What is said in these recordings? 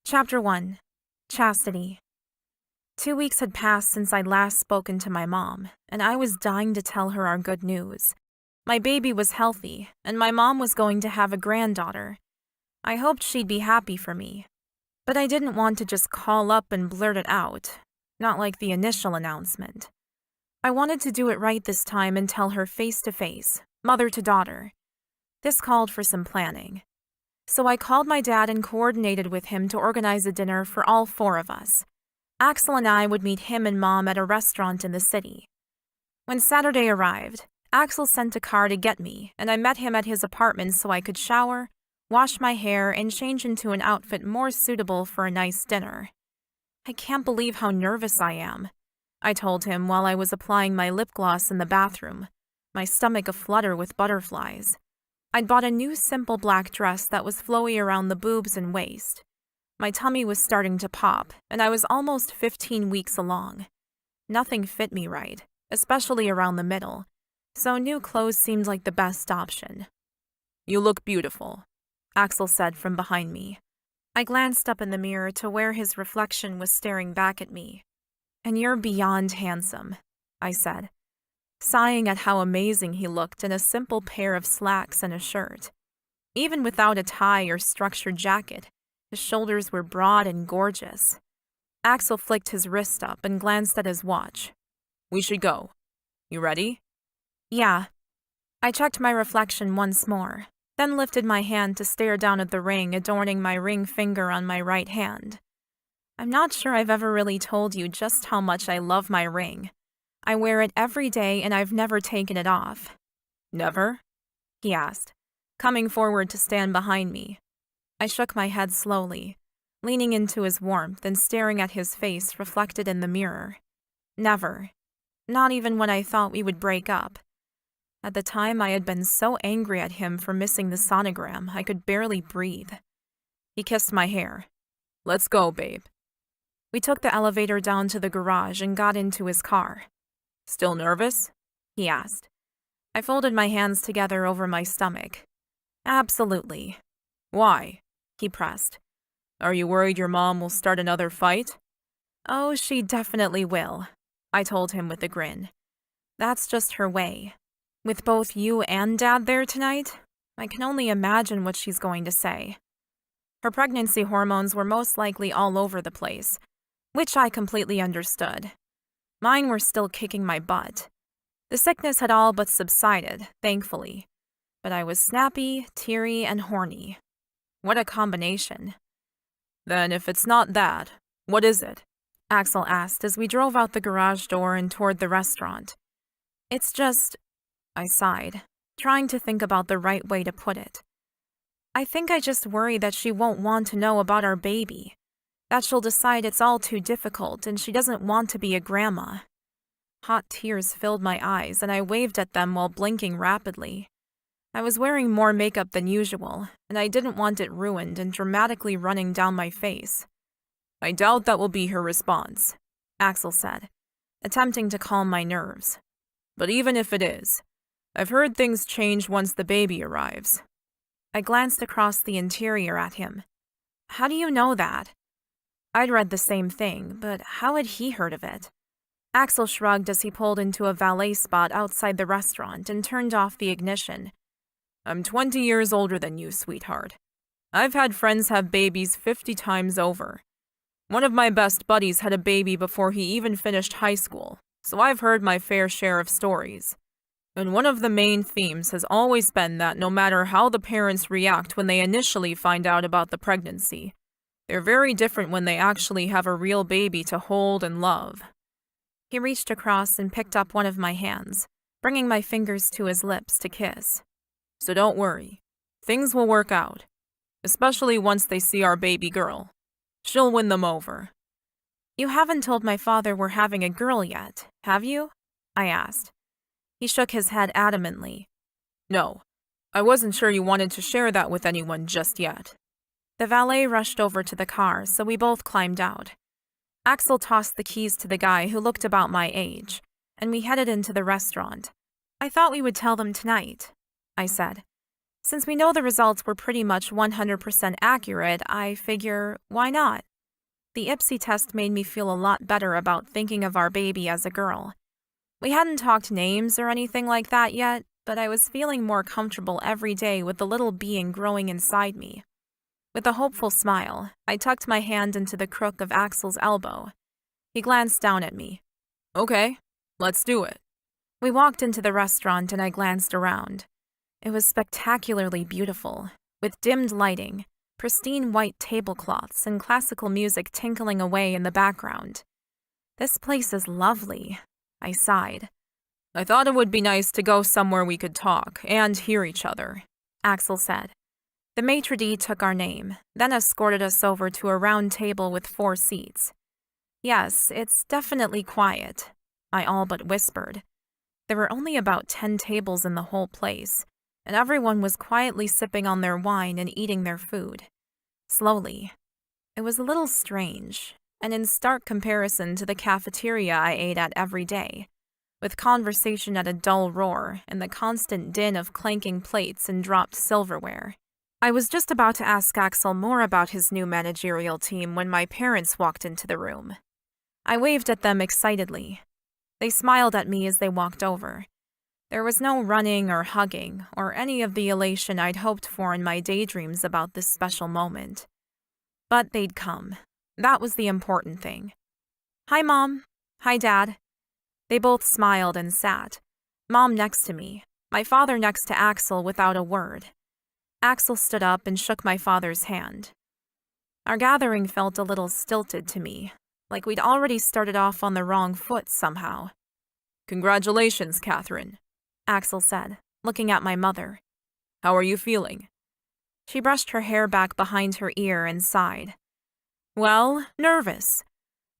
Chapter 1. Chastity. 2 weeks had passed since I'd last spoken to my mom, and I was dying to tell her our good news. My baby was healthy, and my mom was going to have a granddaughter. I hoped she'd be happy for me. But I didn't want to just call up and blurt it out, not like the initial announcement. I wanted to do it right this time and tell her face to face, mother to daughter. This called for some planning. So I called my dad and coordinated with him to organize a dinner for all four of us. Axel and I would meet him and Mom at a restaurant in the city. When Saturday arrived, Axel sent a car to get me, and I met him at his apartment so I could shower, wash my hair, and change into an outfit more suitable for a nice dinner. "I can't believe how nervous I am," I told him while I was applying my lip gloss in the bathroom, my stomach aflutter with butterflies. I'd bought a new simple black dress that was flowy around the boobs and waist. My tummy was starting to pop, and I was almost 15 weeks along. Nothing fit me right, especially around the middle, so new clothes seemed like the best option. "You look beautiful," Axel said from behind me. I glanced up in the mirror to where his reflection was staring back at me. "And you're beyond handsome," I said, sighing at how amazing he looked in a simple pair of slacks and a shirt. Even without a tie or structured jacket, his shoulders were broad and gorgeous. Axel flicked his wrist up and glanced at his watch. "We should go. You ready?" "Yeah." I checked my reflection once more, then lifted my hand to stare down at the ring adorning my ring finger on my right hand. I'm not sure I've ever really told you just how much I love my ring. I wear it every day and I've never taken it off. "Never?" he asked, coming forward to stand behind me. I shook my head slowly, leaning into his warmth and staring at his face reflected in the mirror. Never. Not even when I thought we would break up. At the time, I had been so angry at him for missing the sonogram, I could barely breathe. He kissed my hair. "Let's go, babe." We took the elevator down to the garage and got into his car. "Still nervous?" he asked. I folded my hands together over my stomach. "Absolutely." "Why?" he pressed. "Are you worried your mom will start another fight?" "Oh, she definitely will," I told him with a grin. "That's just her way. With both you and Dad there tonight, I can only imagine what she's going to say." Her pregnancy hormones were most likely all over the place, which I completely understood. Mine were still kicking my butt. The sickness had all but subsided, thankfully, but I was snappy, teary, and horny. What a combination. "Then if it's not that, what is it?" Axel asked as we drove out the garage door and toward the restaurant. "It's just," I sighed, trying to think about the right way to put it. "I think I just worry that she won't want to know about our baby, that she'll decide it's all too difficult and she doesn't want to be a grandma." Hot tears filled my eyes and I waved at them while blinking rapidly. I was wearing more makeup than usual, and I didn't want it ruined and dramatically running down my face. "I doubt that will be her response," Axel said, attempting to calm my nerves. "But even if it is, I've heard things change once the baby arrives." I glanced across the interior at him. "How do you know that?" I'd read the same thing, but how had he heard of it? Axel shrugged as he pulled into a valet spot outside the restaurant and turned off the ignition. "I'm 20 years older than you, sweetheart. I've had friends have babies 50 times over. One of my best buddies had a baby before he even finished high school, so I've heard my fair share of stories. And one of the main themes has always been that no matter how the parents react when they initially find out about the pregnancy, they're very different when they actually have a real baby to hold and love." He reached across and picked up one of my hands, bringing my fingers to his lips to kiss. "So don't worry. Things will work out, especially once they see our baby girl. She'll win them over." "You haven't told my father we're having a girl yet, have you?" I asked. He shook his head adamantly. "No, I wasn't sure you wanted to share that with anyone just yet." The valet rushed over to the car, so we both climbed out. Axel tossed the keys to the guy who looked about my age, and we headed into the restaurant. "I thought we would tell them tonight," I said. Since we know the results were pretty much 100% accurate, I figure, why not? The IPSI test made me feel a lot better about thinking of our baby as a girl. We hadn't talked names or anything like that yet, but I was feeling more comfortable every day with the little being growing inside me. With a hopeful smile, I tucked my hand into the crook of Axel's elbow. He glanced down at me. Okay, let's do it. We walked into the restaurant and I glanced around. It was spectacularly beautiful, with dimmed lighting, pristine white tablecloths, and classical music tinkling away in the background. This place is lovely, I sighed. I thought it would be nice to go somewhere we could talk and hear each other, Axel said. The maitre d' took our name, then escorted us over to a round table with 4 seats. Yes, it's definitely quiet, I all but whispered. There were only about 10 tables in the whole place, and everyone was quietly sipping on their wine and eating their food. Slowly. It was a little strange, and in stark comparison to the cafeteria I ate at every day, with conversation at a dull roar and the constant din of clanking plates and dropped silverware. I was just about to ask Axel more about his new managerial team when my parents walked into the room. I waved at them excitedly. They smiled at me as they walked over. There was no running or hugging or any of the elation I'd hoped for in my daydreams about this special moment. But they'd come. That was the important thing. Hi, Mom. Hi, Dad. They both smiled and sat. Mom next to me, my father next to Axel without a word. Axel stood up and shook my father's hand. Our gathering felt a little stilted to me, like we'd already started off on the wrong foot somehow. Congratulations, Catherine, Axel said, looking at my mother. How are you feeling? She brushed her hair back behind her ear and sighed. Well, nervous.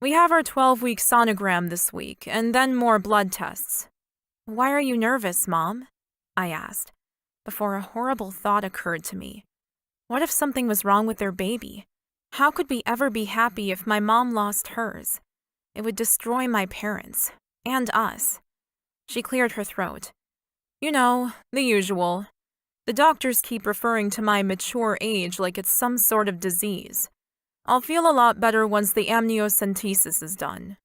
We have our 12-week sonogram this week, and then more blood tests. Why are you nervous, Mom? I asked, before a horrible thought occurred to me. What if something was wrong with their baby? How could we ever be happy if my mom lost hers? It would destroy my parents, and us. She cleared her throat. You know, the usual. The doctors keep referring to my mature age like it's some sort of disease. I'll feel a lot better once the amniocentesis is done.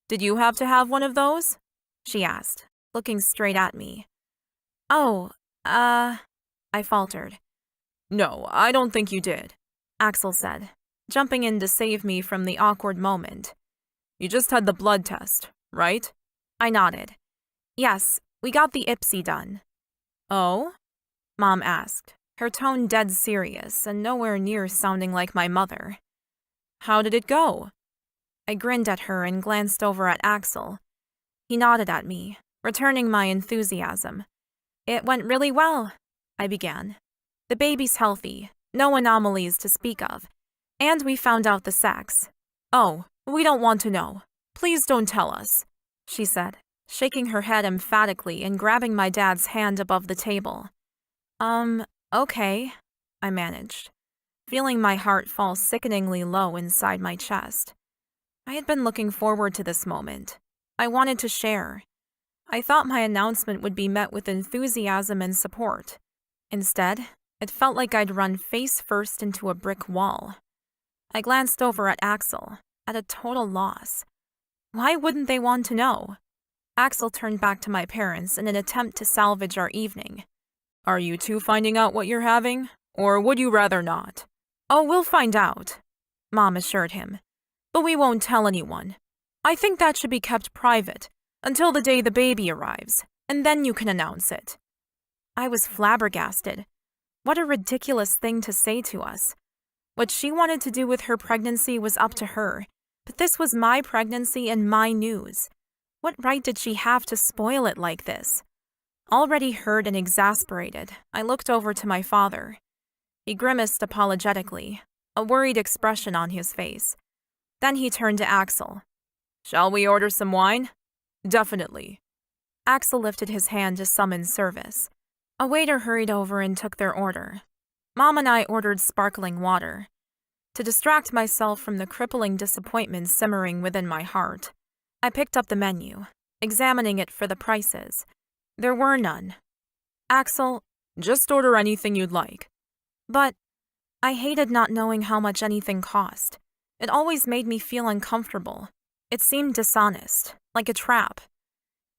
Did you have to have one of those? She asked, looking straight at me. Oh, I faltered. No, I don't think you did, Axel said, jumping in to save me from the awkward moment. You just had the blood test, right? I nodded. Yes, we got the IPSI done. Oh? Mom asked, her tone dead serious and nowhere near sounding like my mother. How did it go? I grinned at her and glanced over at Axel. He nodded at me, returning my enthusiasm. It went really well, I began. The baby's healthy, no anomalies to speak of, and we found out the sex. Oh, we don't want to know. Please don't tell us, she said, shaking her head emphatically and grabbing my dad's hand above the table. Okay, I managed, feeling my heart fall sickeningly low inside my chest. I had been looking forward to this moment. I wanted to share. I thought my announcement would be met with enthusiasm and support. Instead, it felt like I'd run face first into a brick wall. I glanced over at Axel, at a total loss. Why wouldn't they want to know? Axel turned back to my parents in an attempt to salvage our evening. Are you two finding out what you're having, or would you rather not? Oh, we'll find out, Mom assured him. But we won't tell anyone. I think that should be kept private until the day the baby arrives, and then you can announce it. I was flabbergasted. What a ridiculous thing to say to us. What she wanted to do with her pregnancy was up to her, but this was my pregnancy and my news. What right did she have to spoil it like this? Already hurt and exasperated, I looked over to my father. He grimaced apologetically, a worried expression on his face. Then he turned to Axel. Shall we order some wine? Definitely. Axel lifted his hand to summon service. A waiter hurried over and took their order. Mom and I ordered sparkling water. To distract myself from the crippling disappointment simmering within my heart, I picked up the menu, examining it for the prices. There were none. Axel, Just order anything you'd like. But I hated not knowing how much anything cost. It always made me feel uncomfortable. It seemed dishonest, like a trap.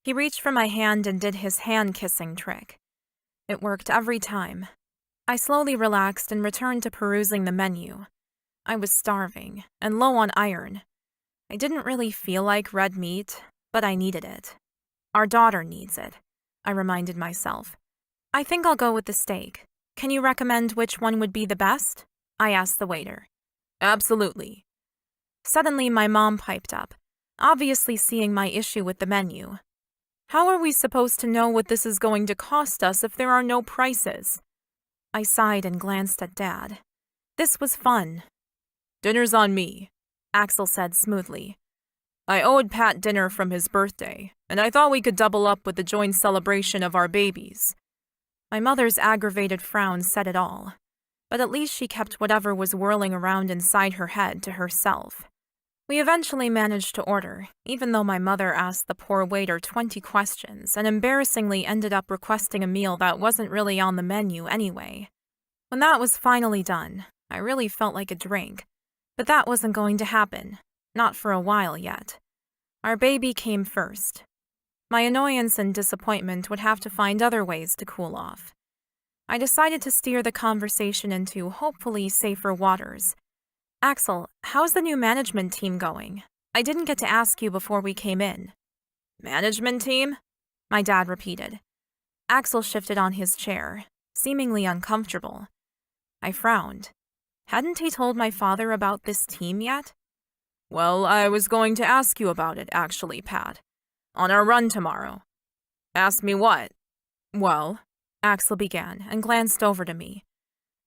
He reached for my hand and did his hand-kissing trick. It worked every time. I slowly relaxed and returned to perusing the menu. I was starving and low on iron. I didn't really feel like red meat, but I needed it. Our daughter needs it, I reminded myself. I think I'll go with the steak. Can you recommend which one would be the best? I asked the waiter. Absolutely. Suddenly, my mom piped up, obviously seeing my issue with the menu. How are we supposed to know what this is going to cost us if there are no prices? I sighed and glanced at Dad. This was fun. Dinner's on me, Axel said smoothly. I owed Pat dinner from his birthday, and I thought we could double up with the joint celebration of our babies. My mother's aggravated frown said it all, but at least she kept whatever was whirling around inside her head to herself. We eventually managed to order, even though my mother asked the poor waiter 20 questions and embarrassingly ended up requesting a meal that wasn't really on the menu anyway. When that was finally done, I really felt like a drink, but that wasn't going to happen, not for a while yet. Our baby came first. My annoyance and disappointment would have to find other ways to cool off. I decided to steer the conversation into hopefully safer waters. Axel, how's the new management team going? I didn't get to ask you before we came in. Management team? My dad repeated. Axel shifted on his chair, seemingly uncomfortable. I frowned. Hadn't he told my father about this team yet? Well, I was going to ask you about it, actually, Pat. On our run tomorrow. Ask me what? Well, Axel began and glanced over to me.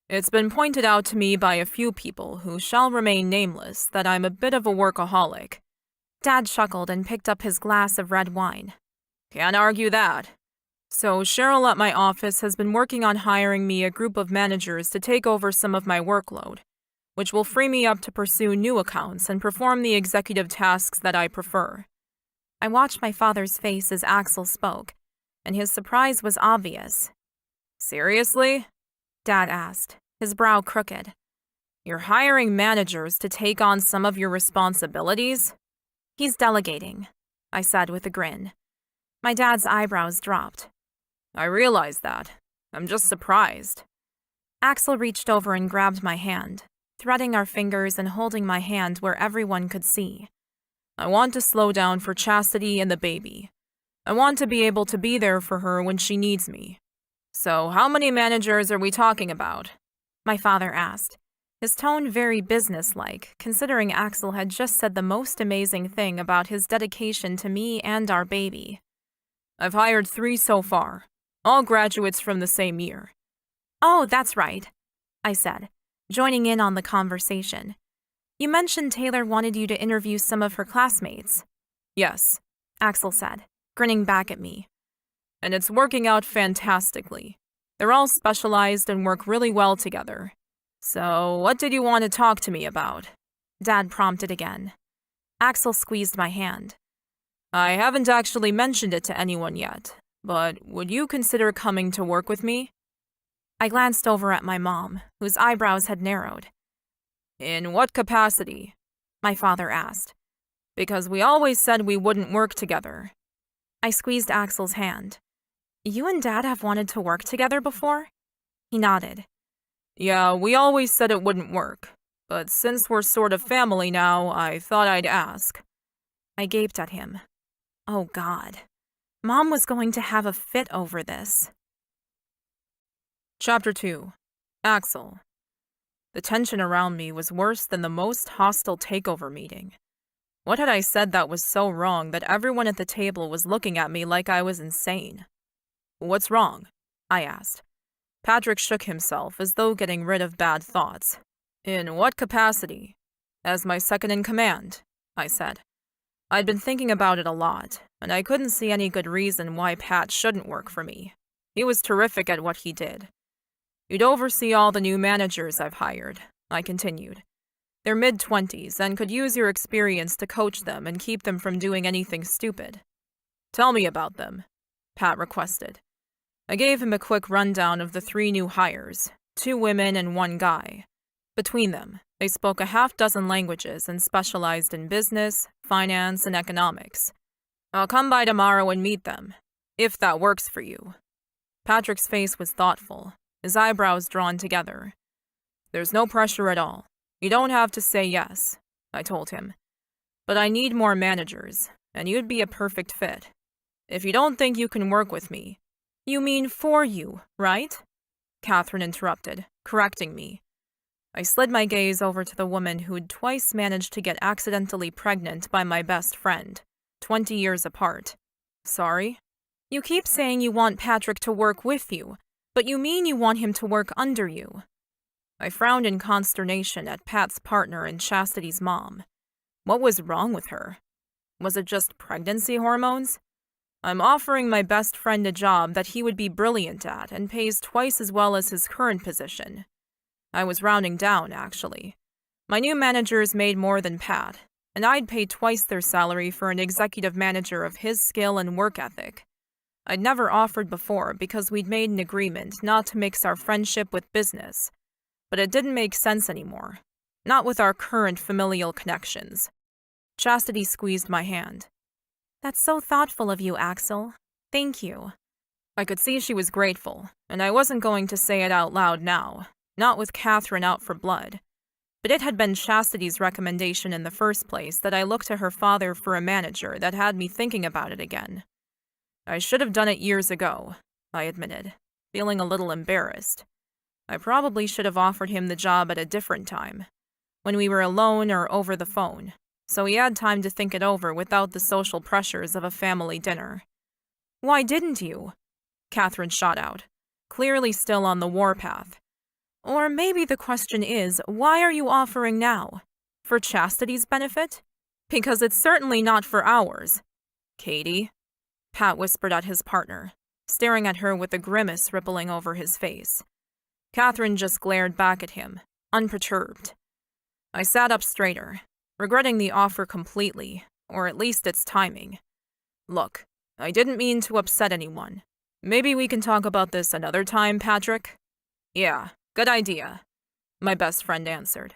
It's been pointed out to me by a few people who shall remain nameless that I'm a bit of a workaholic. Dad chuckled and picked up his glass of red wine. Can't argue that. So Cheryl at my office has been working on hiring me a group of managers to take over some of my workload, which will free me up to pursue new accounts and perform the executive tasks that I prefer. I watched my father's face as Axel spoke, and his surprise was obvious. Seriously? Dad asked, his brow crooked. You're hiring managers to take on some of your responsibilities? He's delegating, I said with a grin. My dad's eyebrows dropped. I realize that. I'm just surprised. Axel reached over and grabbed my hand, threading our fingers and holding my hand where everyone could see. I want to slow down for Chastity and the baby. I want to be able to be there for her when she needs me. So, how many managers are we talking about? My father asked, his tone very businesslike, considering Axel had just said the most amazing thing about his dedication to me and our baby. I've hired 3 so far, all graduates from the same year. Oh, that's right, I said, joining in on the conversation. You mentioned Taylor wanted you to interview some of her classmates. Yes, Axel said, grinning back at me. And it's working out fantastically. They're all specialized and work really well together. So, what did you want to talk to me about? Dad prompted again. Axel squeezed my hand. I haven't actually mentioned it to anyone yet, but would you consider coming to work with me? I glanced over at my mom, whose eyebrows had narrowed. In what capacity? My father asked. Because we always said we wouldn't work together. I squeezed Axel's hand. You and Dad have wanted to work together before? He nodded. Yeah, we always said it wouldn't work, but since we're sort of family now, I thought I'd ask. I gaped at him. Oh God. Mom was going to have a fit over this. Chapter 2. Axel. The tension around me was worse than the most hostile takeover meeting. What had I said that was so wrong that everyone at the table was looking at me like I was insane? What's wrong? I asked. Patrick shook himself as though getting rid of bad thoughts. In what capacity? As my second in command, I said. I'd been thinking about it a lot, and I couldn't see any good reason why Pat shouldn't work for me. He was terrific at what he did. You'd oversee all the new managers I've hired, I continued. They're mid-20s and could use your experience to coach them and keep them from doing anything stupid. Tell me about them, Pat requested. I gave him a quick rundown of the 3 new hires, 2 women and 1 guy. Between them, they spoke a half-dozen languages and specialized in business, finance, and economics. I'll come by tomorrow and meet them, if that works for you. Patrick's face was thoughtful, his eyebrows drawn together. There's no pressure at all. You don't have to say yes, I told him. But I need more managers, and you'd be a perfect fit. If you don't think you can work with me— You mean for you, right? Catherine interrupted, correcting me. I slid my gaze over to the woman who'd twice managed to get accidentally pregnant by my best friend, 20 years apart. Sorry? You keep saying you want Patrick to work with you, but you mean you want him to work under you. I frowned in consternation at Pat's partner and Chastity's mom. What was wrong with her? Was it just pregnancy hormones? I'm offering my best friend a job that he would be brilliant at and pays twice as well as his current position. I was rounding down, actually. My new managers made more than Pat, and I'd pay twice their salary for an executive manager of his skill and work ethic. I'd never offered before because we'd made an agreement not to mix our friendship with business, but it didn't make sense anymore. Not with our current familial connections. Chastity squeezed my hand. That's so thoughtful of you, Axel. Thank you. I could see she was grateful, and I wasn't going to say it out loud now, not with Catherine out for blood. But it had been Chastity's recommendation in the first place that I look to her father for a manager that had me thinking about it again. I should have done it years ago, I admitted, feeling a little embarrassed. I probably should have offered him the job at a different time, when we were alone or over the phone, so he had time to think it over without the social pressures of a family dinner. Why didn't you? Catherine shot out, clearly still on the warpath. Or maybe the question is, why are you offering now? For Chastity's benefit? Because it's certainly not for ours. Katie? Pat whispered at his partner, staring at her with a grimace rippling over his face. Catherine just glared back at him, unperturbed. I sat up straighter, regretting the offer completely, or at least its timing. Look, I didn't mean to upset anyone. Maybe we can talk about this another time, Patrick? Yeah, good idea, my best friend answered.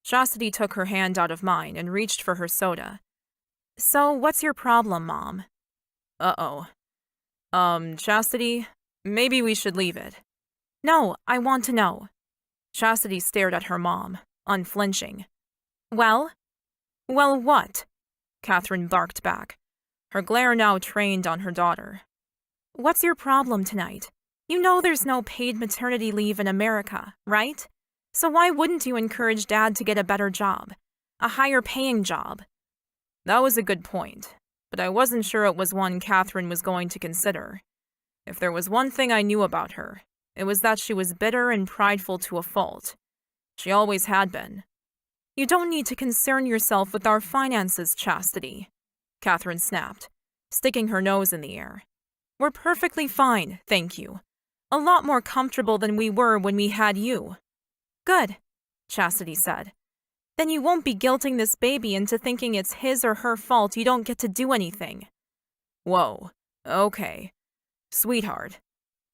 Chastity took her hand out of mine and reached for her soda. So, what's your problem, Mom? Uh-oh. Chastity, maybe we should leave it. No, I want to know. Chastity stared at her mom, unflinching. Well? Well, what? Catherine barked back, her glare now trained on her daughter. What's your problem tonight? You know there's no paid maternity leave in America, right? So why wouldn't you encourage Dad to get a better job? A higher-paying job? That was a good point, but I wasn't sure it was one Catherine was going to consider. If there was one thing I knew about her, it was that she was bitter and prideful to a fault. She always had been. You don't need to concern yourself with our finances, Chastity, Catherine snapped, sticking her nose in the air. We're perfectly fine, thank you. A lot more comfortable than we were when we had you. Good, Chastity said. Then you won't be guilting this baby into thinking it's his or her fault you don't get to do anything. Whoa, okay. Sweetheart,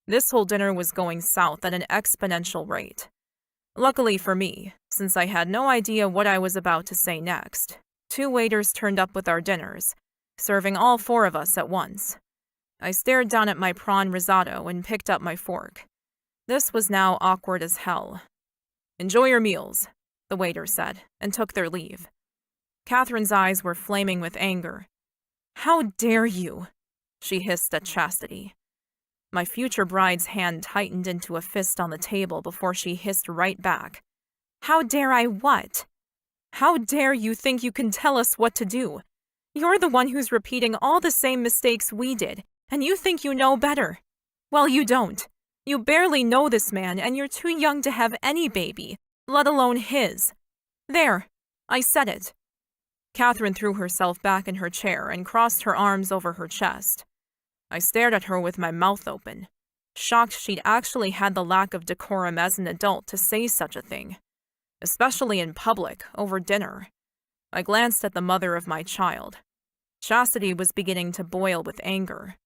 this whole dinner was going south at an exponential rate. Luckily for me, since I had no idea what I was about to say next, 2 waiters turned up with our dinners, serving all 4 of us at once. I stared down at my prawn risotto and picked up my fork. This was now awkward as hell. Enjoy your meals, the waiter said, and took their leave. Catherine's eyes were flaming with anger. How dare you? She hissed at Chastity. My future bride's hand tightened into a fist on the table before she hissed right back. How dare I what? How dare you think you can tell us what to do? You're the one who's repeating all the same mistakes we did, and you think you know better. Well, you don't. You barely know this man, and you're too young to have any baby, let alone his. There, I said it. Catherine threw herself back in her chair and crossed her arms over her chest. I stared at her with my mouth open, shocked she'd actually had the lack of decorum as an adult to say such a thing, especially in public, over dinner. I glanced at the mother of my child. Chastity was beginning to boil with anger.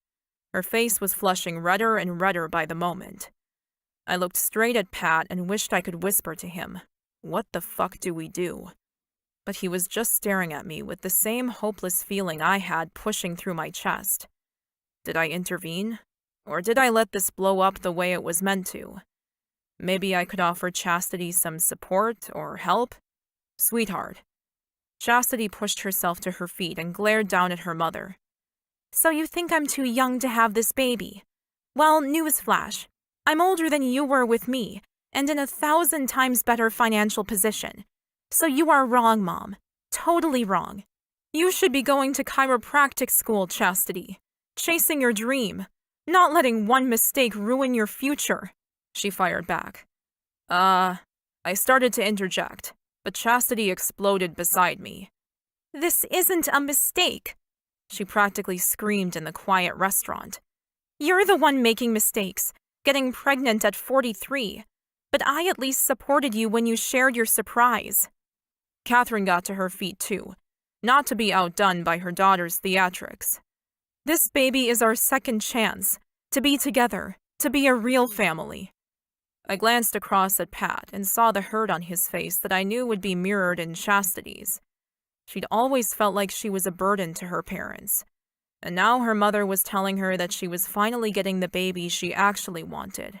Her face was flushing redder and redder by the moment. I looked straight at Pat and wished I could whisper to him, "What the fuck do we do?" But he was just staring at me with the same hopeless feeling I had pushing through my chest. Did I intervene? Or did I let this blow up the way it was meant to? Maybe I could offer Chastity some support or help? Sweetheart. Chastity pushed herself to her feet and glared down at her mother. So you think I'm too young to have this baby? Well, newsflash. I'm older than you were with me, and in 1,000 times better financial position. So you are wrong, Mom. Totally wrong. You should be going to chiropractic school, Chastity. Chasing your dream. Not letting one mistake ruin your future, she fired back. I started to interject, but Chastity exploded beside me. This isn't a mistake, she practically screamed in the quiet restaurant. You're the one making mistakes, getting pregnant at 43, but I at least supported you when you shared your surprise. Catherine got to her feet too, not to be outdone by her daughter's theatrics. This baby is our second chance, to be together, to be a real family. I glanced across at Pat and saw the hurt on his face that I knew would be mirrored in Chastity's. She'd always felt like she was a burden to her parents, and now her mother was telling her that she was finally getting the baby she actually wanted.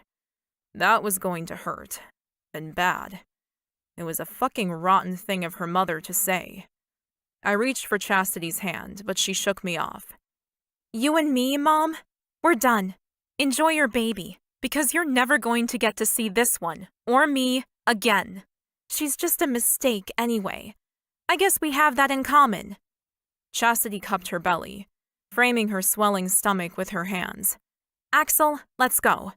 That was going to hurt, and bad. It was a fucking rotten thing of her mother to say. I reached for Chastity's hand, but she shook me off. You and me, Mom? We're done. Enjoy your baby, because you're never going to get to see this one, or me, again. She's just a mistake anyway. I guess we have that in common. Chastity cupped her belly, framing her swelling stomach with her hands. Axel, let's go.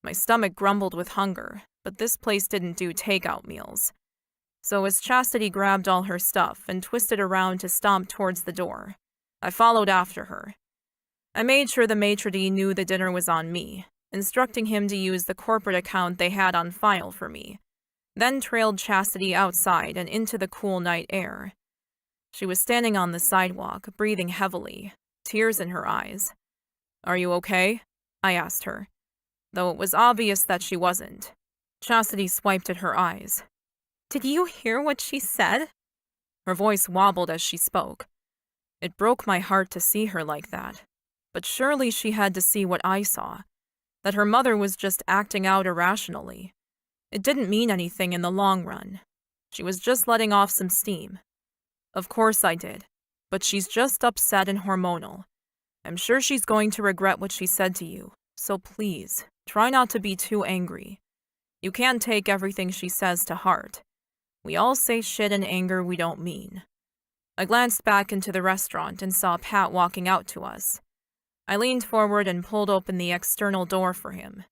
My stomach grumbled with hunger, but this place didn't do takeout meals. So as Chastity grabbed all her stuff and twisted around to stomp towards the door, I followed after her. I made sure the maitre d' knew the dinner was on me, instructing him to use the corporate account they had on file for me, then trailed Chastity outside and into the cool night air. She was standing on the sidewalk, breathing heavily, tears in her eyes. Are you okay? I asked her, though it was obvious that she wasn't. Chastity swiped at her eyes. Did you hear what she said? Her voice wobbled as she spoke. It broke my heart to see her like that, but surely she had to see what I saw, that her mother was just acting out irrationally. It didn't mean anything in the long run. She was just letting off some steam. Of course I did, but she's just upset and hormonal. I'm sure she's going to regret what she said to you, so please, try not to be too angry. You can't take everything she says to heart. We all say shit in anger we don't mean. I glanced back into the restaurant and saw Pat walking out to us. I leaned forward and pulled open the external door for him.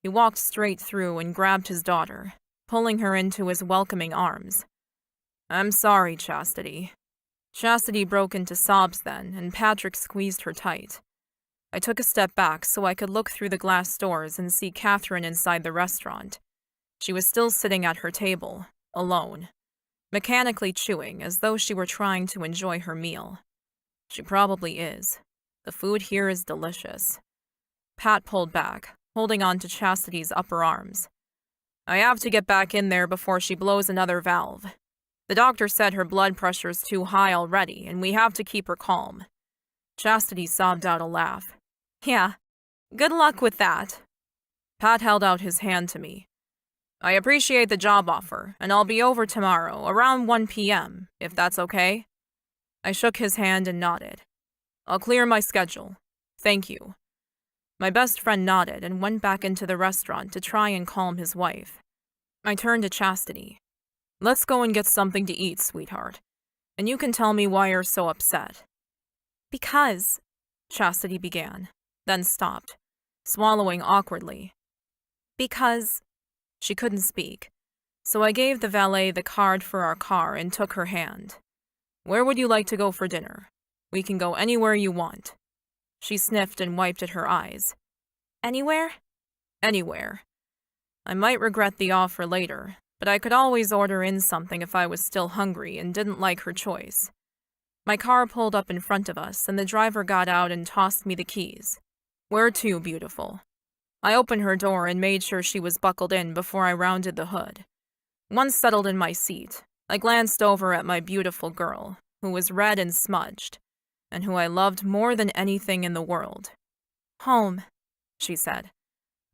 He walked straight through and grabbed his daughter, pulling her into his welcoming arms. I'm sorry, Chastity. Chastity broke into sobs then, and Patrick squeezed her tight. I took a step back so I could look through the glass doors and see Catherine inside the restaurant. She was still sitting at her table, alone, mechanically chewing as though she were trying to enjoy her meal. She probably is. The food here is delicious. Pat pulled back, holding on to Chastity's upper arms. I have to get back in there before she blows another valve. The doctor said her blood pressure's too high already, and we have to keep her calm. Chastity sobbed out a laugh. Yeah, good luck with that. Pat held out his hand to me. I appreciate the job offer, and I'll be over tomorrow, around 1 p.m., if that's okay. I shook his hand and nodded. I'll clear my schedule. Thank you. My best friend nodded and went back into the restaurant to try and calm his wife. I turned to Chastity. Let's go and get something to eat, sweetheart. And you can tell me why you're so upset. Because, Chastity began, then stopped, swallowing awkwardly. Because, she couldn't speak, so I gave the valet the card for our car and took her hand. Where would you like to go for dinner? We can go anywhere you want. She sniffed and wiped at her eyes. Anywhere? Anywhere. I might regret the offer later, but I could always order in something if I was still hungry and didn't like her choice. My car pulled up in front of us, and the driver got out and tossed me the keys. "Where to, beautiful?" I opened her door and made sure she was buckled in before I rounded the hood. Once settled in my seat, I glanced over at my beautiful girl, who was red and smudged, and who I loved more than anything in the world. "Home," she said.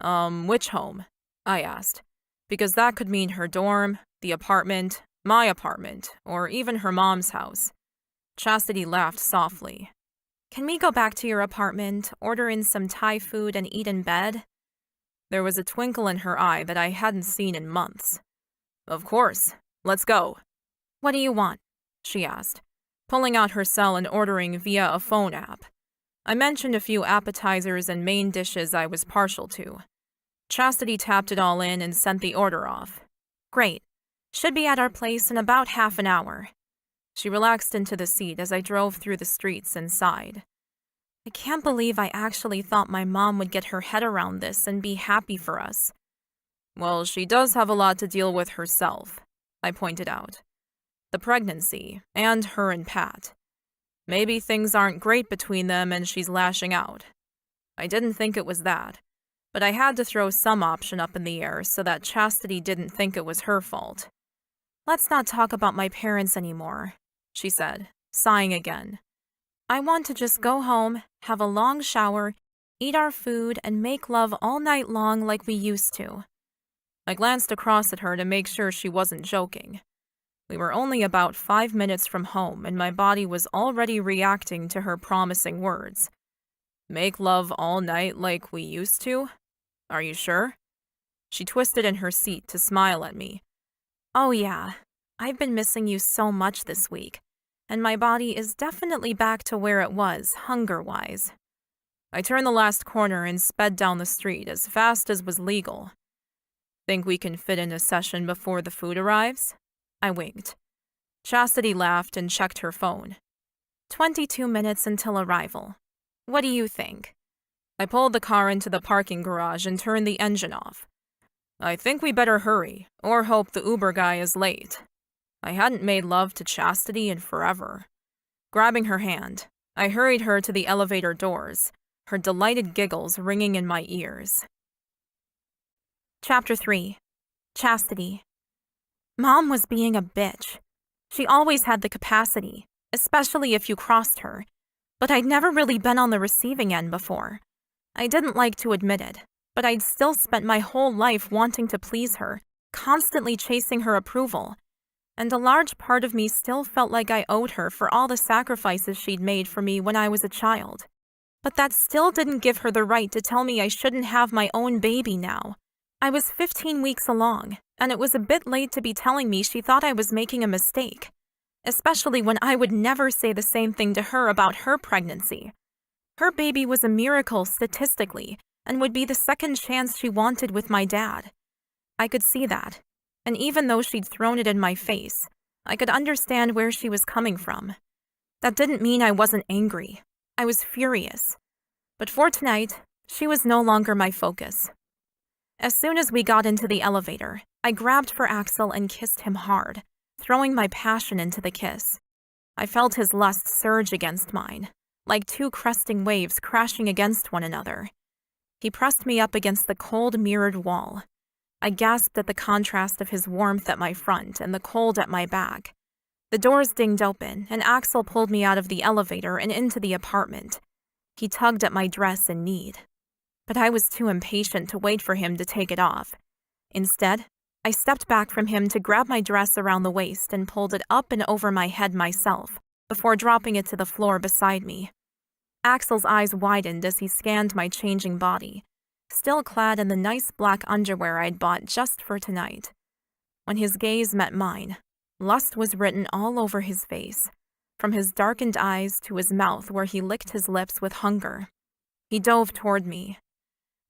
Which home?" I asked, because that could mean her dorm, the apartment, my apartment, or even her mom's house. Chastity laughed softly. "Can we go back to your apartment, order in some Thai food, and eat in bed?" There was a twinkle in her eye that I hadn't seen in months. "Of course. Let's go." "What do you want?" she asked, pulling out her cell and ordering via a phone app. I mentioned a few appetizers and main dishes I was partial to. Chastity tapped it all in and sent the order off. "Great. Should be at our place in about half an hour." She relaxed into the seat as I drove through the streets and sighed. I can't believe I actually thought my mom would get her head around this and be happy for us. "Well, she does have a lot to deal with herself," I pointed out. "The pregnancy, and her and Pat. Maybe things aren't great between them and she's lashing out. I didn't think it was that, but I had to throw some option up in the air so that Chastity didn't think it was her fault. "Let's not talk about my parents anymore," she said, sighing again. "I want to just go home, have a long shower, eat our food, and make love all night long like we used to." I glanced across at her to make sure she wasn't joking. We were only about 5 minutes from home, and my body was already reacting to her promising words. "Make love all night like we used to? Are you sure?" She twisted in her seat to smile at me. "Oh yeah, I've been missing you so much this week, and my body is definitely back to where it was, hunger-wise." I turned the last corner and sped down the street as fast as was legal. "Think we can fit in a session before the food arrives?" I winked. Chastity laughed and checked her phone. 22 minutes until arrival. What do you think?" I pulled the car into the parking garage and turned the engine off. "I think we better hurry, or hope the Uber guy is late." I hadn't made love to Chastity in forever. Grabbing her hand, I hurried her to the elevator doors, her delighted giggles ringing in my ears. Chapter 3. Chastity. Mom was being a bitch. She always had the capacity, especially if you crossed her, but I'd never really been on the receiving end before. I didn't like to admit it, but I'd still spent my whole life wanting to please her, constantly chasing her approval, and a large part of me still felt like I owed her for all the sacrifices she'd made for me when I was a child. But that still didn't give her the right to tell me I shouldn't have my own baby now. I was 15 weeks along, and it was a bit late to be telling me she thought I was making a mistake, especially when I would never say the same thing to her about her pregnancy. Her baby was a miracle statistically, and would be the second chance she wanted with my dad. I could see that, and even though she'd thrown it in my face, I could understand where she was coming from. That didn't mean I wasn't angry. I was furious. But for tonight, she was no longer my focus. As soon as we got into the elevator, I grabbed for Axel and kissed him hard, throwing my passion into the kiss. I felt his lust surge against mine, like two cresting waves crashing against one another. He pressed me up against the cold mirrored wall. I gasped at the contrast of his warmth at my front and the cold at my back. The doors dinged open, and Axel pulled me out of the elevator and into the apartment. He tugged at my dress in need, but I was too impatient to wait for him to take it off. Instead, I stepped back from him to grab my dress around the waist and pulled it up and over my head myself, before dropping it to the floor beside me. Axel's eyes widened as he scanned my changing body, still clad in the nice black underwear I'd bought just for tonight. When his gaze met mine, lust was written all over his face, from his darkened eyes to his mouth where he licked his lips with hunger. He dove toward me.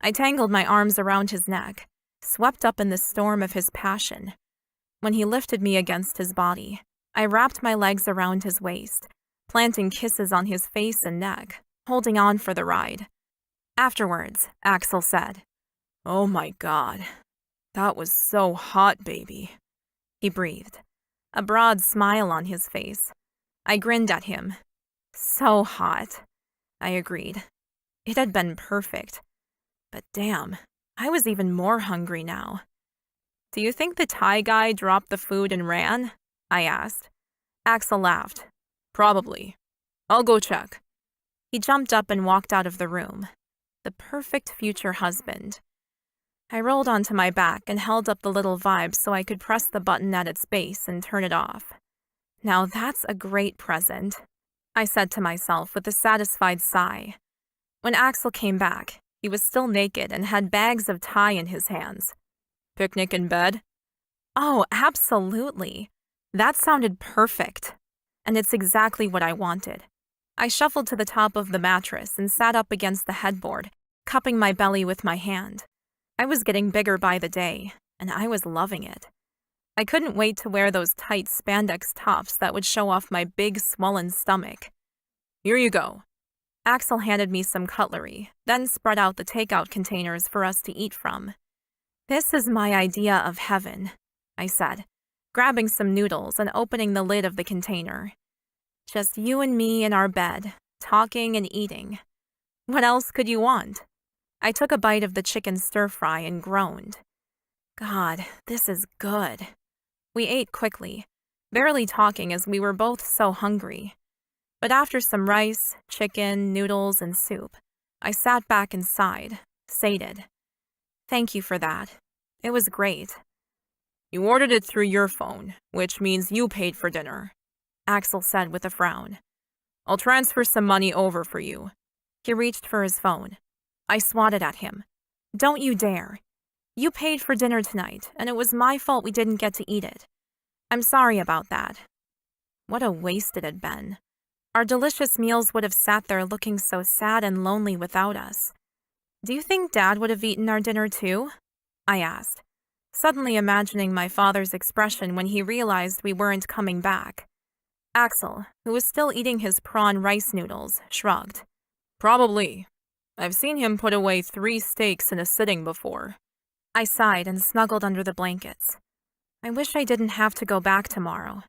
I tangled my arms around his neck, swept up in the storm of his passion. When he lifted me against his body, I wrapped my legs around his waist, planting kisses on his face and neck, holding on for the ride. Afterwards, Axel said, "Oh my God, that was so hot, baby." He breathed, a broad smile on his face. I grinned at him. "So hot," I agreed. It had been perfect. But damn, I was even more hungry now. "Do you think the Thai guy dropped the food and ran?" I asked. Axel laughed. "Probably. I'll go check." He jumped up and walked out of the room. The perfect future husband. I rolled onto my back and held up the little vibe so I could press the button at its base and turn it off. Now that's a great present, I said to myself with a satisfied sigh. When Axel came back, he was still naked and had bags of Thai in his hands. "Picnic in bed?" "Oh, absolutely. That sounded perfect. And it's exactly what I wanted." I shuffled to the top of the mattress and sat up against the headboard, cupping my belly with my hand. I was getting bigger by the day, and I was loving it. I couldn't wait to wear those tight spandex tops that would show off my big, swollen stomach. "Here you go." Axel handed me some cutlery, then spread out the takeout containers for us to eat from. "This is my idea of heaven," I said, grabbing some noodles and opening the lid of the container. "Just you and me in our bed, talking and eating. What else could you want?" I took a bite of the chicken stir-fry and groaned. God, this is good. We ate quickly, barely talking as we were both so hungry. But after some rice, chicken, noodles, and soup, I sat back and sighed, sated. "Thank you for that. It was great." "You ordered it through your phone, which means you paid for dinner," Axel said with a frown. "I'll transfer some money over for you." He reached for his phone. I swatted at him. "Don't you dare. You paid for dinner tonight, and it was my fault we didn't get to eat it. I'm sorry about that." What a waste it had been. Our delicious meals would have sat there looking so sad and lonely without us. "Do you think Dad would have eaten our dinner too?" I asked, suddenly imagining my father's expression when he realized we weren't coming back. Axel, who was still eating his prawn rice noodles, shrugged. "Probably. I've seen him put away 3 steaks in a sitting before." I sighed and snuggled under the blankets. I wish I didn't have to go back tomorrow.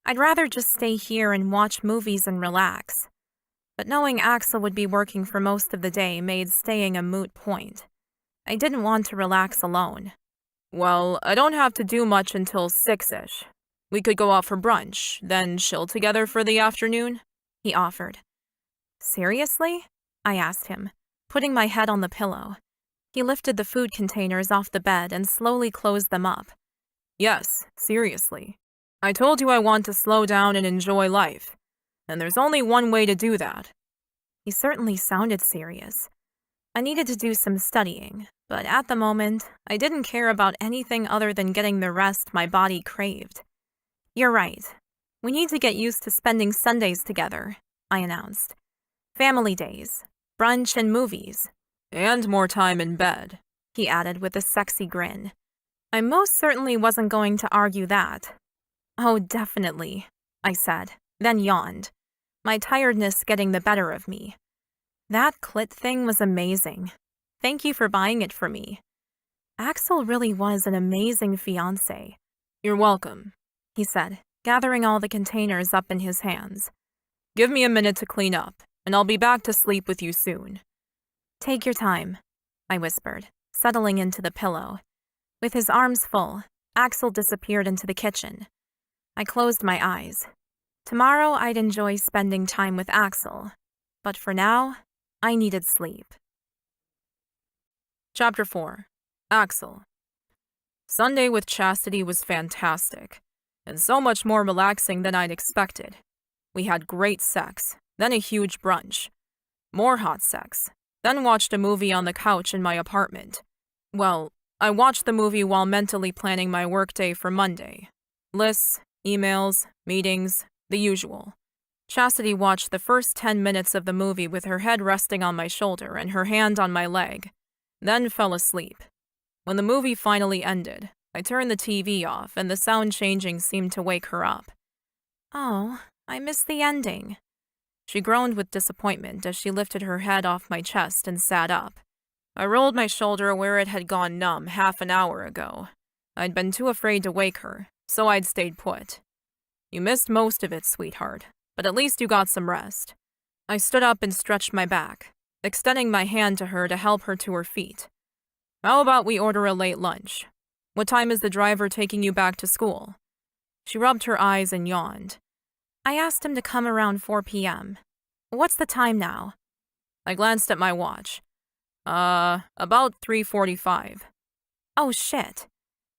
I'd rather just stay here and watch movies and relax. But knowing Axel would be working for most of the day made staying a moot point. I didn't want to relax alone. "Well, I don't have to do much until 6-ish. We could go out for brunch, then chill together for the afternoon," he offered. "Seriously?" I asked him, putting my head on the pillow. He lifted the food containers off the bed and slowly closed them up. "Yes, seriously. I told you I want to slow down and enjoy life, and there's only one way to do that." He certainly sounded serious. I needed to do some studying, but at the moment, I didn't care about anything other than getting the rest my body craved. "You're right. We need to get used to spending Sundays together," I announced. "Family days, brunch and movies. And more time in bed," he added with a sexy grin. I most certainly wasn't going to argue that. "Oh, definitely," I said, then yawned, my tiredness getting the better of me. That clit thing was amazing. Thank you for buying it for me. Axel really was an amazing fiancé. "You're welcome," he said, gathering all the containers up in his hands. "Give me a minute to clean up, and I'll be back to sleep with you soon." "Take your time," I whispered, settling into the pillow. With his arms full, Axel disappeared into the kitchen. I closed my eyes. Tomorrow I'd enjoy spending time with Axel, but for now, I needed sleep. Chapter 4. Axel. Sunday with Chastity was fantastic, and so much more relaxing than I'd expected. We had great sex, then a huge brunch. More hot sex, then watched a movie on the couch in my apartment. Well, I watched the movie while mentally planning my workday for Monday. Lists, emails, meetings, the usual. Chastity watched the first 10 minutes of the movie with her head resting on my shoulder and her hand on my leg, then fell asleep. When the movie finally ended, I turned the TV off and the sound changing seemed to wake her up. "Oh, I missed the ending." She groaned with disappointment as she lifted her head off my chest and sat up. I rolled my shoulder where it had gone numb half an hour ago. I'd been too afraid to wake her, so I'd stayed put. "You missed most of it, sweetheart, but at least you got some rest." I stood up and stretched my back. extending my hand to her to help her to her feet. How about we order a late lunch? What time is the driver taking you back to school? She rubbed her eyes and yawned. I asked him to come around 4 p.m. What's the time now? I glanced at my watch. About 3:45. Oh, shit.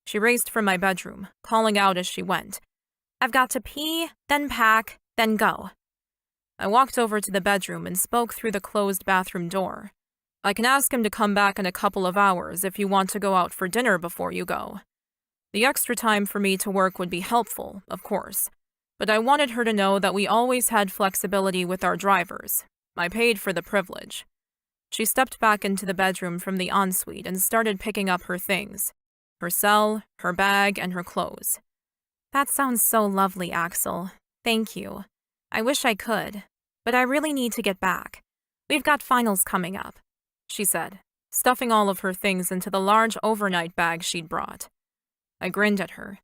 She raced from my bedroom, calling out as she went. I've got to pee, then pack, then go. I walked over to the bedroom and spoke through the closed bathroom door. I can ask him to come back in a couple of hours if you want to go out for dinner before you go. The extra time for me to work would be helpful, of course, but I wanted her to know that we always had flexibility with our drivers. I paid for the privilege. She stepped back into the bedroom from the ensuite and started picking up her things. Her cell, her bag, and her clothes. That sounds so lovely, Axel. Thank you. I wish I could, but I really need to get back. We've got finals coming up, she said, stuffing all of her things into the large overnight bag she'd brought. I grinned at her.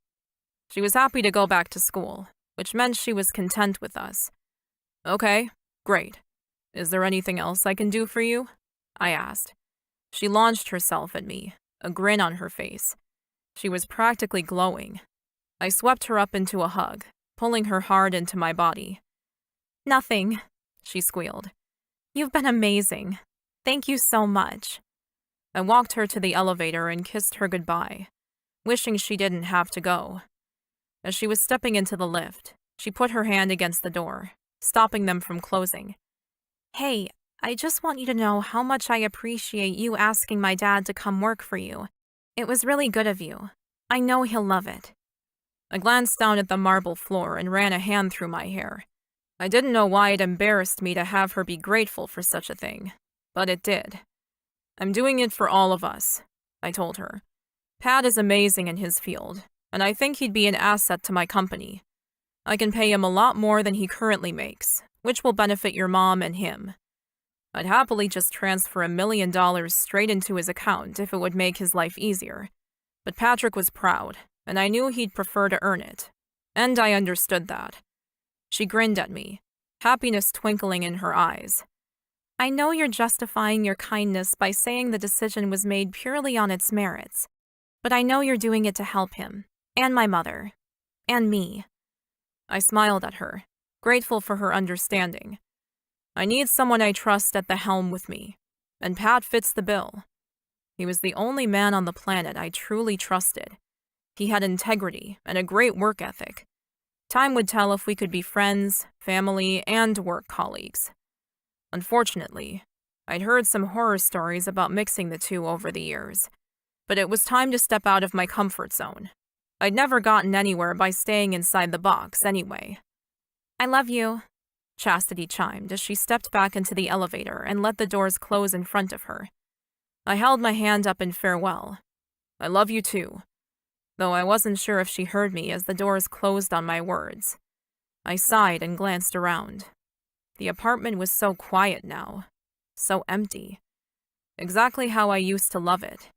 She was happy to go back to school, which meant she was content with us. Okay, great. Is there anything else I can do for you? I asked. She launched herself at me, a grin on her face. She was practically glowing. I swept her up into a hug, pulling her hard into my body. Nothing, she squealed. You've been amazing. Thank you so much. I walked her to the elevator and kissed her goodbye, wishing she didn't have to go. As she was stepping into the lift, she put her hand against the door, stopping them from closing. Hey, I just want you to know how much I appreciate you asking my dad to come work for you. It was really good of you. I know he'll love it. I glanced down at the marble floor and ran a hand through my hair. I didn't know why it embarrassed me to have her be grateful for such a thing, but it did. I'm doing it for all of us, I told her. Pat is amazing in his field, and I think he'd be an asset to my company. I can pay him a lot more than he currently makes, which will benefit your mom and him. I'd happily just transfer $1 million straight into his account if it would make his life easier. But Patrick was proud, and I knew he'd prefer to earn it. And I understood that. She grinned at me, happiness twinkling in her eyes. I know you're justifying your kindness by saying the decision was made purely on its merits, but I know you're doing it to help him, and my mother, and me. I smiled at her, grateful for her understanding. I need someone I trust at the helm with me, and Pat fits the bill. He was the only man on the planet I truly trusted. He had integrity and a great work ethic. Time would tell if we could be friends, family, and work colleagues. Unfortunately, I'd heard some horror stories about mixing the two over the years, but it was time to step out of my comfort zone. I'd never gotten anywhere by staying inside the box anyway. I love you, Chastity chimed as she stepped back into the elevator and let the doors close in front of her. I held my hand up in farewell. I love you too, though I wasn't sure if she heard me as the doors closed on my words. I sighed and glanced around. The apartment was so quiet now, so empty. Exactly how I used to love it.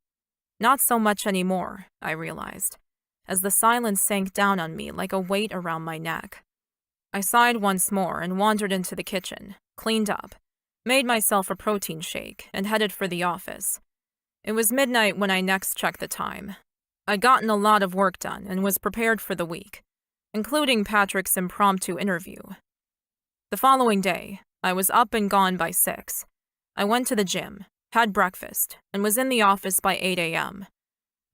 Not so much anymore, I realized, as the silence sank down on me like a weight around my neck. I sighed once more and wandered into the kitchen, cleaned up, made myself a protein shake, and headed for the office. It was midnight when I next checked the time. I'd gotten a lot of work done and was prepared for the week, including Patrick's impromptu interview. The following day, I was up and gone by 6. I went to the gym, had breakfast, and was in the office by 8 a.m.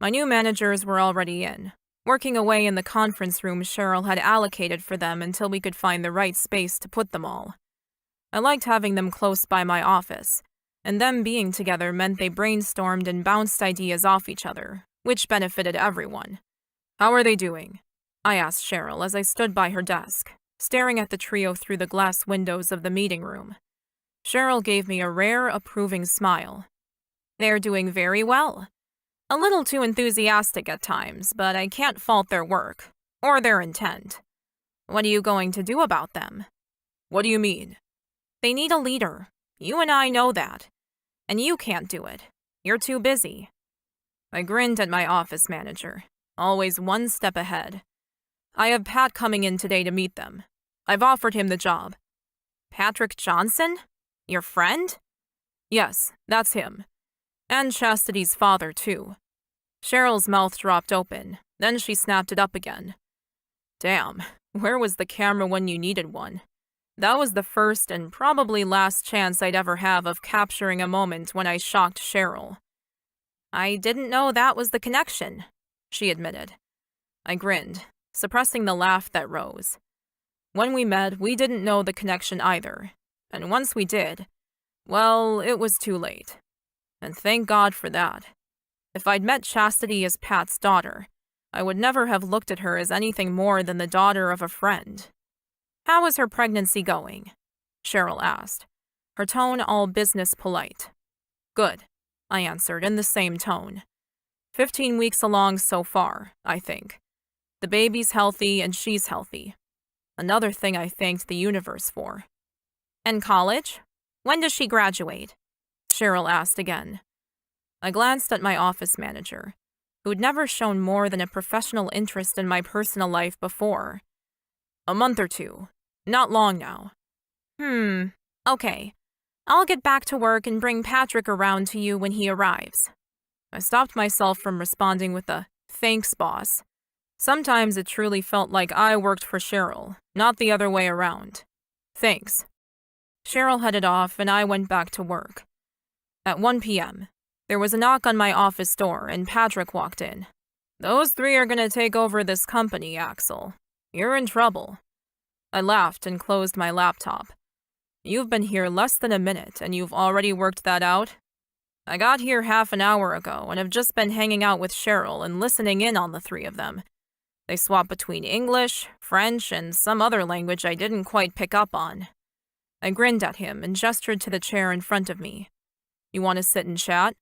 My new managers were already in, working away in the conference room Cheryl had allocated for them until we could find the right space to put them all. I liked having them close by my office, and them being together meant they brainstormed and bounced ideas off each other, which benefited everyone. How are they doing? I asked Cheryl as I stood by her desk, staring at the trio through the glass windows of the meeting room. Cheryl gave me a rare, approving smile. They're doing very well. A little too enthusiastic at times, but I can't fault their work, or their intent. What are you going to do about them? What do you mean? They need a leader. You and I know that. And you can't do it. You're too busy. I grinned at my office manager, always one step ahead. I have Pat coming in today to meet them. I've offered him the job. Patrick Johnson? Your friend? Yes, that's him. And Chastity's father, too. Cheryl's mouth dropped open, then she snapped it up again. Damn, where was the camera when you needed one? That was the first and probably last chance I'd ever have of capturing a moment when I shocked Cheryl. I didn't know that was the connection, she admitted. I grinned, suppressing the laugh that rose. When we met, we didn't know the connection either, and once we did, well, it was too late. And thank God for that. If I'd met Chastity as Pat's daughter, I would never have looked at her as anything more than the daughter of a friend. How is her pregnancy going? Cheryl asked, her tone all business polite. Good, I answered in the same tone. 15 weeks along so far, I think. The baby's healthy and she's healthy. Another thing I thanked the universe for. And college? When does she graduate? Cheryl asked again. I glanced at my office manager, who'd never shown more than a professional interest in my personal life before. A month or two. Not long now. Okay. I'll get back to work and bring Patrick around to you when he arrives. I stopped myself from responding with a, thanks, boss. Sometimes it truly felt like I worked for Cheryl, not the other way around. Thanks. Cheryl headed off and I went back to work. At 1 p.m., there was a knock on my office door and Patrick walked in. Those three are gonna take over this company, Axel. You're in trouble. I laughed and closed my laptop. You've been here less than a minute and you've already worked that out? I got here half an hour ago and have just been hanging out with Cheryl and listening in on the three of them. They swap between English, French, and some other language I didn't quite pick up on. I grinned at him and gestured to the chair in front of me. You want to sit and chat?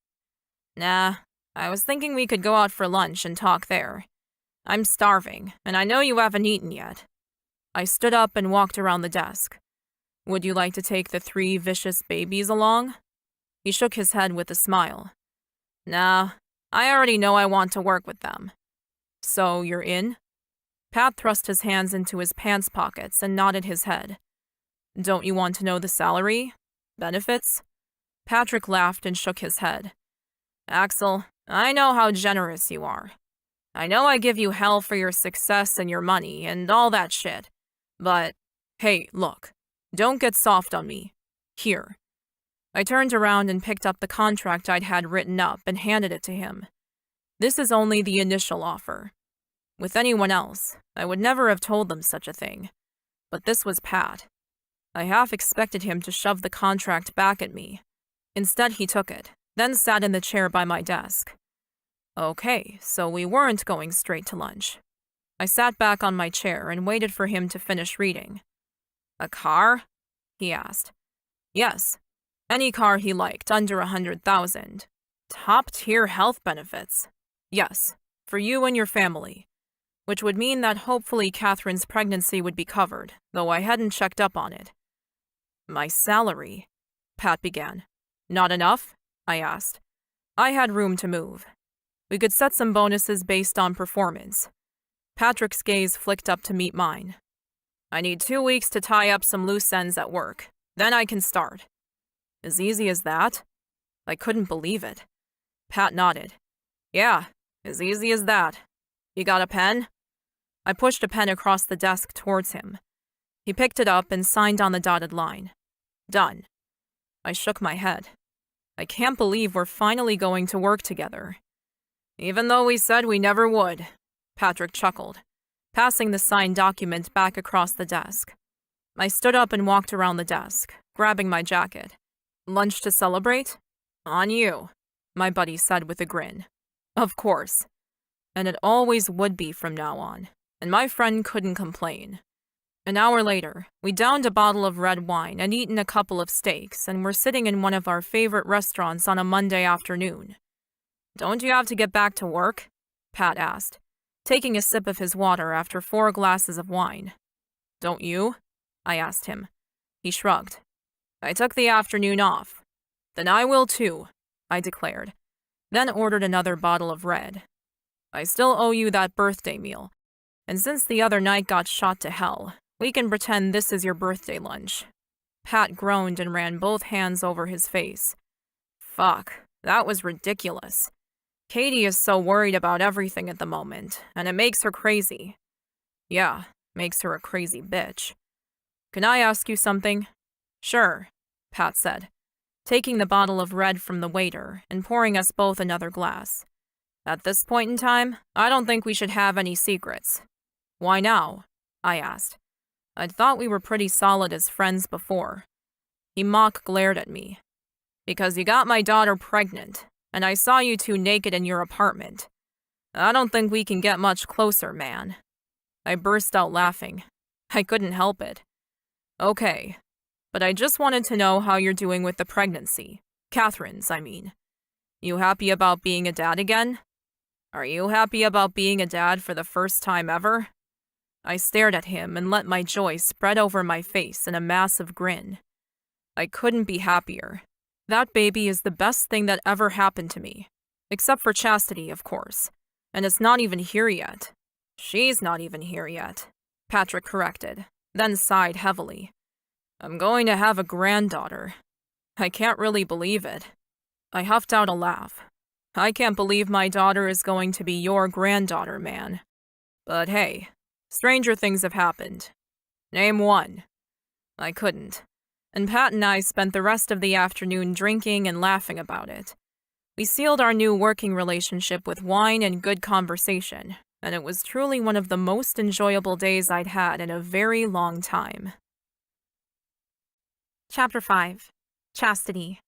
Nah, I was thinking we could go out for lunch and talk there. I'm starving, and I know you haven't eaten yet. I stood up and walked around the desk. Would you like to take the 3 vicious babies along? He shook his head with a smile. Nah, I already know I want to work with them. So you're in? Pat thrust his hands into his pants pockets and nodded his head. Don't you want to know the salary? Benefits? Patrick laughed and shook his head. Axel, I know how generous you are. I know I give you hell for your success and your money and all that shit. But, hey, look, don't get soft on me. Here. I turned around and picked up the contract I'd had written up and handed it to him. This is only the initial offer. With anyone else, I would never have told them such a thing. But this was Pat. I half expected him to shove the contract back at me. Instead, he took it, then sat in the chair by my desk. Okay, so we weren't going straight to lunch. I sat back on my chair and waited for him to finish reading. A car? He asked. Yes, any car he liked, under 100,000. Top-tier health benefits. Yes, for you and your family. Which would mean that hopefully Catherine's pregnancy would be covered, though I hadn't checked up on it. My salary, Pat began. Not enough? I asked. I had room to move. We could set some bonuses based on performance. Patrick's gaze flicked up to meet mine. I need 2 weeks to tie up some loose ends at work. Then I can start. As easy as that? I couldn't believe it. Pat nodded. Yeah, as easy as that. You got a pen? I pushed a pen across the desk towards him. He picked it up and signed on the dotted line. Done. I shook my head. I can't believe we're finally going to work together. Even though we said we never would, Patrick chuckled, passing the signed document back across the desk. I stood up and walked around the desk, grabbing my jacket. Lunch to celebrate? On you, my buddy said with a grin. Of course. And it always would be from now on, and my friend couldn't complain. An hour later, we downed a bottle of red wine and eaten a couple of steaks and were sitting in one of our favorite restaurants on a Monday afternoon. Don't you have to get back to work? Pat asked, taking a sip of his water after 4 glasses of wine. Don't you? I asked him. He shrugged. I took the afternoon off. Then I will too, I declared, then ordered another bottle of red. I still owe you that birthday meal, and since the other night got shot to hell, we can pretend this is your birthday lunch. Pat groaned and ran both hands over his face. Fuck, that was ridiculous. Katie is so worried about everything at the moment, and it makes her crazy. Yeah, makes her a crazy bitch. Can I ask you something? Sure, Pat said, taking the bottle of red from the waiter and pouring us both another glass. At this point in time, I don't think we should have any secrets. Why now? I asked. I'd thought we were pretty solid as friends before. He mock glared at me. Because you got my daughter pregnant, and I saw you two naked in your apartment. I don't think we can get much closer, man. I burst out laughing. I couldn't help it. Okay, but I just wanted to know how you're doing with the pregnancy. Catherine's, I mean. You happy about being a dad again? Are you happy about being a dad for the first time ever? I stared at him and let my joy spread over my face in a massive grin. I couldn't be happier. That baby is the best thing that ever happened to me. Except for Chastity, of course. And it's not even here yet. She's not even here yet, Patrick corrected, then sighed heavily. I'm going to have a granddaughter. I can't really believe it. I huffed out a laugh. I can't believe my daughter is going to be your granddaughter, man. But hey, stranger things have happened. Name one. I couldn't. And Pat and I spent the rest of the afternoon drinking and laughing about it. We sealed our new working relationship with wine and good conversation, and it was truly one of the most enjoyable days I'd had in a very long time. Chapter 5. Chastity.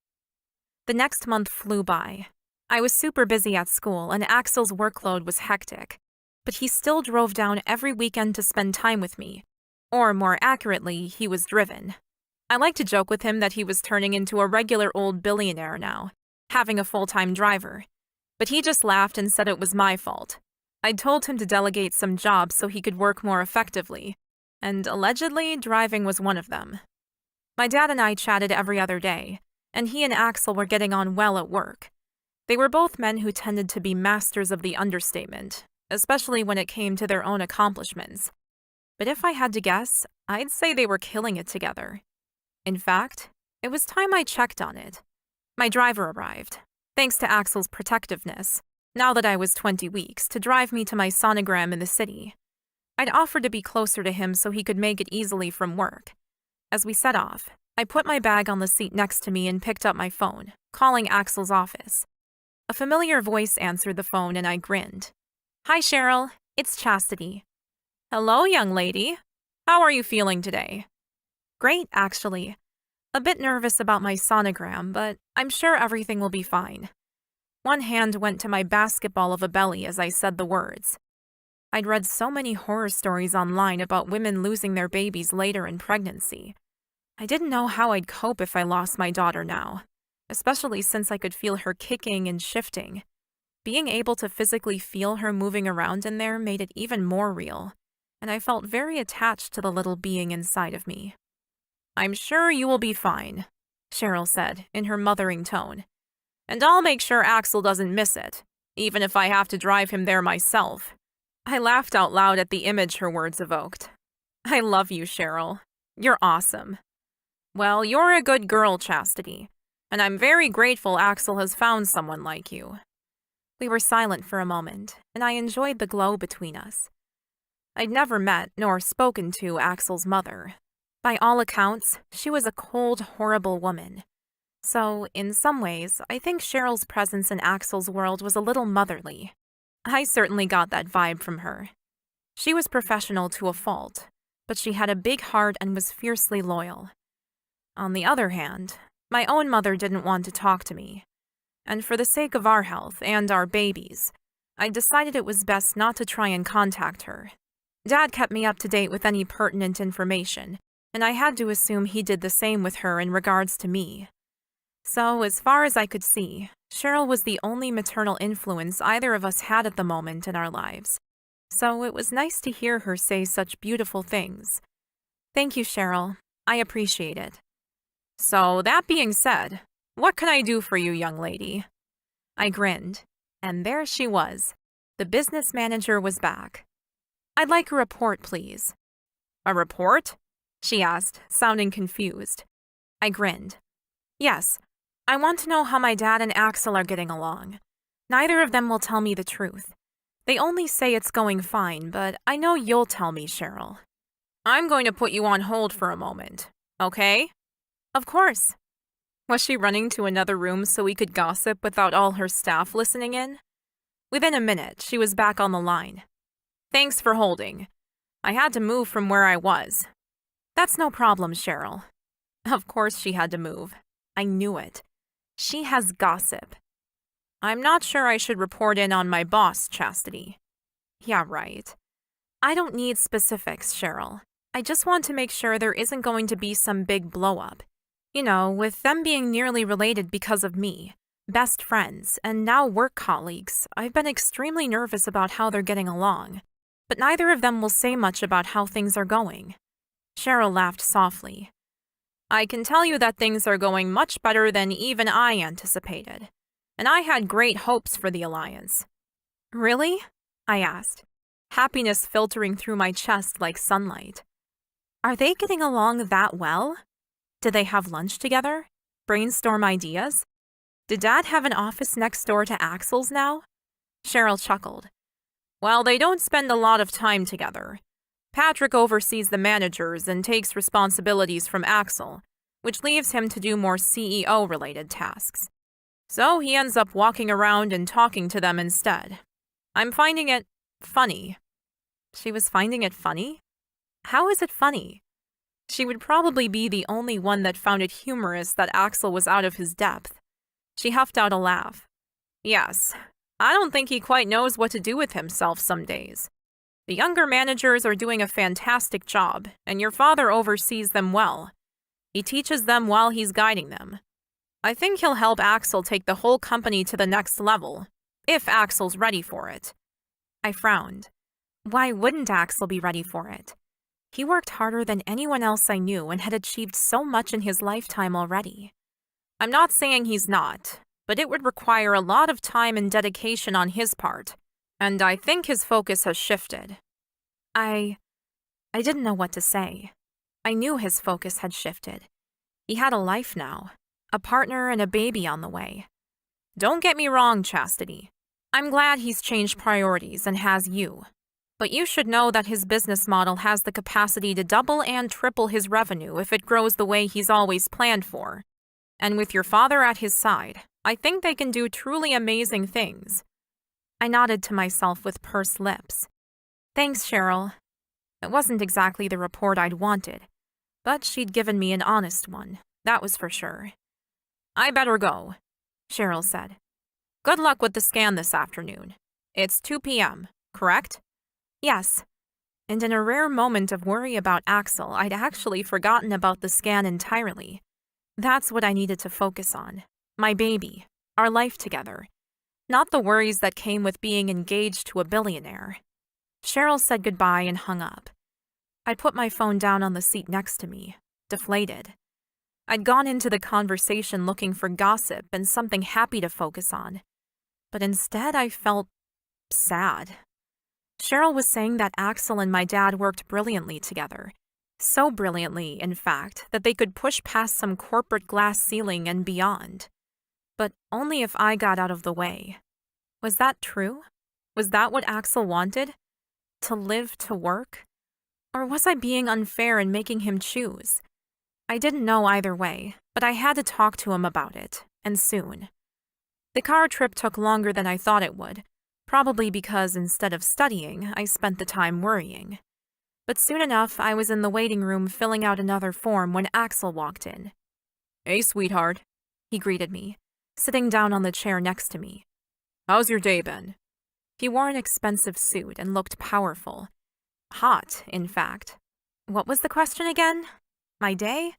The next month flew by. I was super busy at school, and Axel's workload was hectic, but he still drove down every weekend to spend time with me. Or more accurately, he was driven. I like to joke with him that he was turning into a regular old billionaire now, having a full-time driver. But he just laughed and said it was my fault. I'd told him to delegate some jobs so he could work more effectively, and allegedly, driving was one of them. My dad and I chatted every other day, and he and Axel were getting on well at work. They were both men who tended to be masters of the understatement, especially when it came to their own accomplishments. But if I had to guess, I'd say they were killing it together. In fact, it was time I checked on it. My driver arrived, thanks to Axel's protectiveness, now that I was 20 weeks, to drive me to my sonogram in the city. I'd offered to be closer to him so he could make it easily from work. As we set off, I put my bag on the seat next to me and picked up my phone, calling Axel's office. A familiar voice answered the phone and I grinned. Hi, Cheryl. It's Chastity. Hello, young lady. How are you feeling today? Great, actually. A bit nervous about my sonogram, but I'm sure everything will be fine. One hand went to my basketball of a belly as I said the words. I'd read so many horror stories online about women losing their babies later in pregnancy. I didn't know how I'd cope if I lost my daughter now, especially since I could feel her kicking and shifting. Being able to physically feel her moving around in there made it even more real, and I felt very attached to the little being inside of me. I'm sure you will be fine, Cheryl said in her mothering tone. And I'll make sure Axel doesn't miss it, even if I have to drive him there myself. I laughed out loud at the image her words evoked. I love you, Cheryl. You're awesome. Well, you're a good girl, Chastity, and I'm very grateful Axel has found someone like you. We were silent for a moment, and I enjoyed the glow between us. I'd never met nor spoken to Axel's mother. By all accounts, she was a cold, horrible woman. So, in some ways, I think Cheryl's presence in Axel's world was a little motherly. I certainly got that vibe from her. She was professional to a fault, but she had a big heart and was fiercely loyal. On the other hand, my own mother didn't want to talk to me. And for the sake of our health and our babies, I decided it was best not to try and contact her. Dad kept me up to date with any pertinent information, and I had to assume he did the same with her in regards to me. So, as far as I could see, Cheryl was the only maternal influence either of us had at the moment in our lives. So it was nice to hear her say such beautiful things. Thank you, Cheryl. I appreciate it. So, that being said, what can I do for you, young lady? I grinned, and there she was. The business manager was back. I'd like a report, please. A report? She asked, sounding confused. I grinned. Yes, I want to know how my dad and Axel are getting along. Neither of them will tell me the truth. They only say it's going fine, but I know you'll tell me, Cheryl. I'm going to put you on hold for a moment, okay? Of course. Was she running to another room so we could gossip without all her staff listening in? Within a minute, she was back on the line. Thanks for holding. I had to move from where I was. That's no problem, Cheryl. Of course she had to move. I knew it. She has gossip. I'm not sure I should report in on my boss, Chastity. Yeah, right. I don't need specifics, Cheryl. I just want to make sure there isn't going to be some big blow-up. You know, with them being nearly related because of me, best friends, and now work colleagues, I've been extremely nervous about how they're getting along. But neither of them will say much about how things are going. Cheryl laughed softly. I can tell you that things are going much better than even I anticipated. And I had great hopes for the alliance. Really? I asked, happiness filtering through my chest like sunlight. Are they getting along that well? Did they have lunch together? Brainstorm ideas? Did Dad have an office next door to Axel's now? Cheryl chuckled. Well, they don't spend a lot of time together. Patrick oversees the managers and takes responsibilities from Axel, which leaves him to do more CEO-related tasks. So he ends up walking around and talking to them instead. I'm finding it funny. She was finding it funny? How is it funny? She would probably be the only one that found it humorous that Axel was out of his depth. She huffed out a laugh. Yes, I don't think he quite knows what to do with himself some days. The younger managers are doing a fantastic job, and your father oversees them well. He teaches them while he's guiding them. I think he'll help Axel take the whole company to the next level, if Axel's ready for it. I frowned. Why wouldn't Axel be ready for it? He worked harder than anyone else I knew and had achieved so much in his lifetime already. I'm not saying he's not, but it would require a lot of time and dedication on his part, and I think his focus has shifted. I didn't know what to say. I knew his focus had shifted. He had a life now, a partner and a baby on the way. Don't get me wrong, Chastity. I'm glad he's changed priorities and has you. But you should know that his business model has the capacity to double and triple his revenue if it grows the way he's always planned for. And with your father at his side, I think they can do truly amazing things. I nodded to myself with pursed lips. Thanks, Cheryl. It wasn't exactly the report I'd wanted, but she'd given me an honest one, that was for sure. I better go, Cheryl said. Good luck with the scan this afternoon. It's 2 p.m., correct? Yes. And in a rare moment of worry about Axel, I'd actually forgotten about the scan entirely. That's what I needed to focus on. My baby. Our life together. Not the worries that came with being engaged to a billionaire. Cheryl said goodbye and hung up. I put my phone down on the seat next to me, deflated. I'd gone into the conversation looking for gossip and something happy to focus on. But instead I felt sad. Cheryl was saying that Axel and my dad worked brilliantly together. So brilliantly, in fact, that they could push past some corporate glass ceiling and beyond. But only if I got out of the way. Was that true? Was that what Axel wanted? To live to work? Or was I being unfair in making him choose? I didn't know either way, but I had to talk to him about it, and soon. The car trip took longer than I thought it would. Probably because instead of studying, I spent the time worrying. But soon enough, I was in the waiting room filling out another form when Axel walked in. Hey, sweetheart, he greeted me, sitting down on the chair next to me. How's your day been? He wore an expensive suit and looked powerful. Hot, in fact. What was the question again? My day?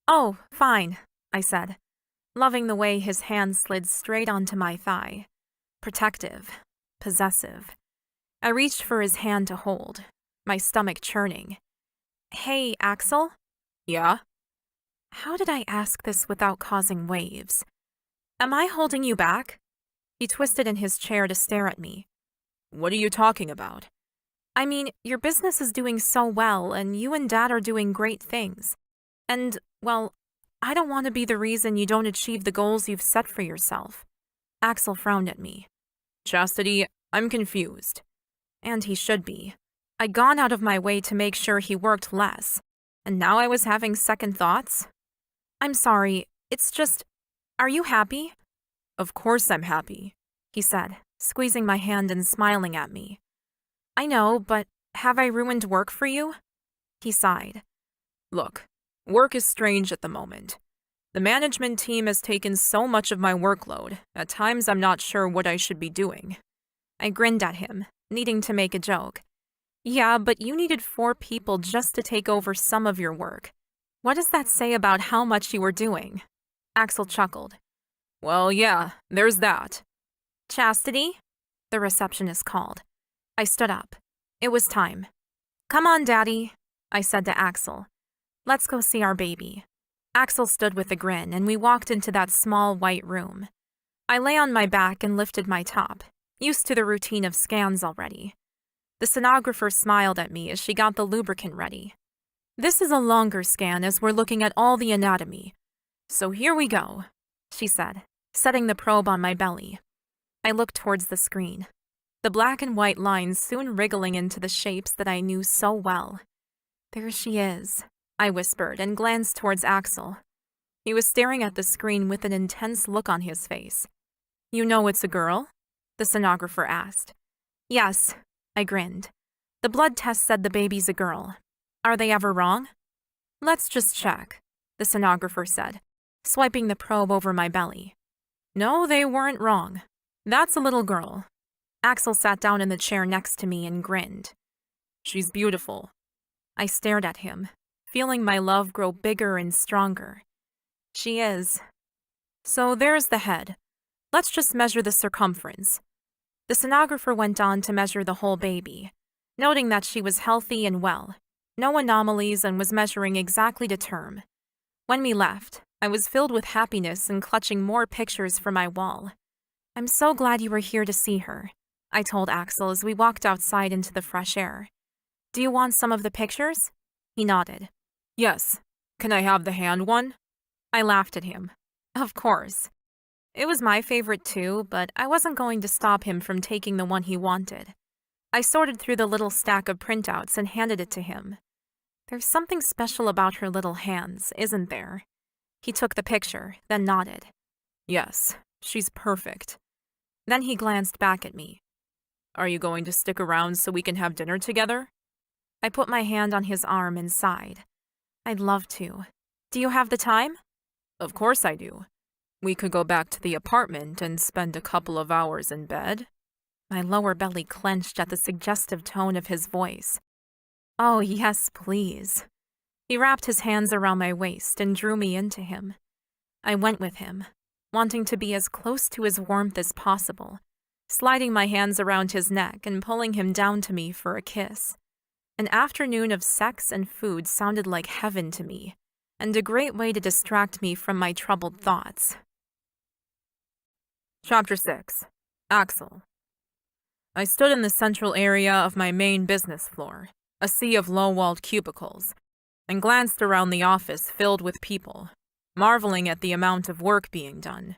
Oh, fine, I said, loving the way his hand slid straight onto my thigh. Protective. Possessive. I reached for his hand to hold, my stomach churning. Hey, Axel? Yeah? How did I ask this without causing waves? Am I holding you back? He twisted in his chair to stare at me. What are you talking about? I mean, your business is doing so well, and you and Dad are doing great things. And, well, I don't want to be the reason you don't achieve the goals you've set for yourself. Axel frowned at me. Chastity, I'm confused. And he should be. I'd gone out of my way to make sure he worked less, and now I was having second thoughts? I'm sorry, it's just… Are you happy? Of course I'm happy, he said, squeezing my hand and smiling at me. I know, but have I ruined work for you? He sighed. Look, work is strange at the moment. The management team has taken so much of my workload, at times I'm not sure what I should be doing. I grinned at him, needing to make a joke. Yeah, but you needed 4 people just to take over some of your work. What does that say about how much you were doing? Axel chuckled. Well, yeah, there's that. Chastity? The receptionist called. I stood up. It was time. Come on, Daddy, I said to Axel. Let's go see our baby. Axel stood with a grin, and we walked into that small white room. I lay on my back and lifted my top, used to the routine of scans already. The sonographer smiled at me as she got the lubricant ready. This is a longer scan as we're looking at all the anatomy. So here we go, she said, setting the probe on my belly. I looked towards the screen, the black and white lines soon wriggling into the shapes that I knew so well. There she is, I whispered and glanced towards Axel. He was staring at the screen with an intense look on his face. You know it's a girl? The sonographer asked. Yes, I grinned. The blood test said the baby's a girl. Are they ever wrong? Let's just check, the sonographer said, swiping the probe over my belly. No, they weren't wrong. That's a little girl. Axel sat down in the chair next to me and grinned. She's beautiful. I stared at him, feeling my love grow bigger and stronger. She is. So there's the head. Let's just measure the circumference. The sonographer went on to measure the whole baby, noting that she was healthy and well, no anomalies, and was measuring exactly to term. When we left, I was filled with happiness and clutching more pictures for my wall. I'm so glad you were here to see her, I told Axel as we walked outside into the fresh air. Do you want some of the pictures? He nodded. Yes. Can I have the hand one? I laughed at him. Of course. It was my favorite too, but I wasn't going to stop him from taking the one he wanted. I sorted through the little stack of printouts and handed it to him. There's something special about her little hands, isn't there? He took the picture, then nodded. Yes, she's perfect. Then he glanced back at me. Are you going to stick around so we can have dinner together? I put my hand on his arm and sighed. I'd love to. Do you have the time? Of course I do. We could go back to the apartment and spend a couple of hours in bed. My lower belly clenched at the suggestive tone of his voice. Oh, yes, please. He wrapped his hands around my waist and drew me into him. I went with him, wanting to be as close to his warmth as possible, sliding my hands around his neck and pulling him down to me for a kiss. An afternoon of sex and food sounded like heaven to me, and a great way to distract me from my troubled thoughts. Chapter 6. Axel. I stood in the central area of my main business floor, a sea of low-walled cubicles, and glanced around the office filled with people, marveling at the amount of work being done.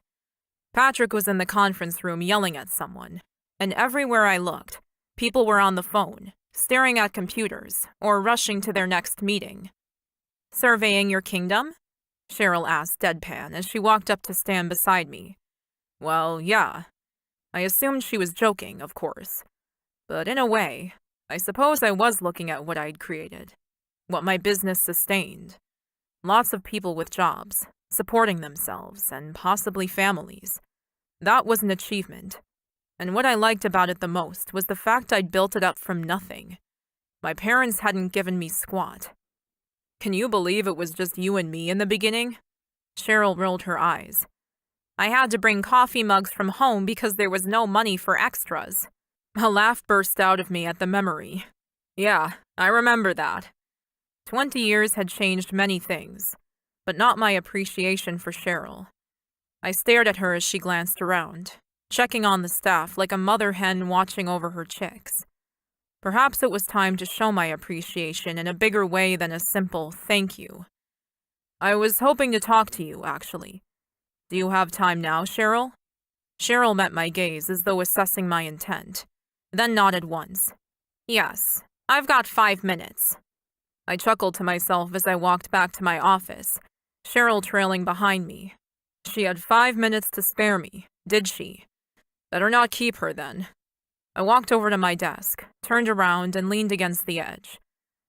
Patrick was in the conference room yelling at someone, and everywhere I looked, people were on the phone, staring at computers, or rushing to their next meeting. Surveying your kingdom? Cheryl asked deadpan as she walked up to stand beside me. Well, yeah. I assumed she was joking, of course. But in a way, I suppose I was looking at what I'd created, what my business sustained. Lots of people with jobs, supporting themselves, and possibly families. That was an achievement. And what I liked about it the most was the fact I'd built it up from nothing. My parents hadn't given me squat. Can you believe it was just you and me in the beginning? Cheryl rolled her eyes. I had to bring coffee mugs from home because there was no money for extras. A laugh burst out of me at the memory. Yeah, I remember that. 20 years had changed many things, but not my appreciation for Cheryl. I stared at her as she glanced around, checking on the staff like a mother hen watching over her chicks. Perhaps it was time to show my appreciation in a bigger way than a simple thank you. I was hoping to talk to you, actually. Do you have time now, Cheryl? Cheryl met my gaze as though assessing my intent, then nodded once. Yes, I've got 5 minutes. I chuckled to myself as I walked back to my office, Cheryl trailing behind me. She had 5 minutes to spare me, did she? Better not keep her then. I walked over to my desk, turned around, and leaned against the edge.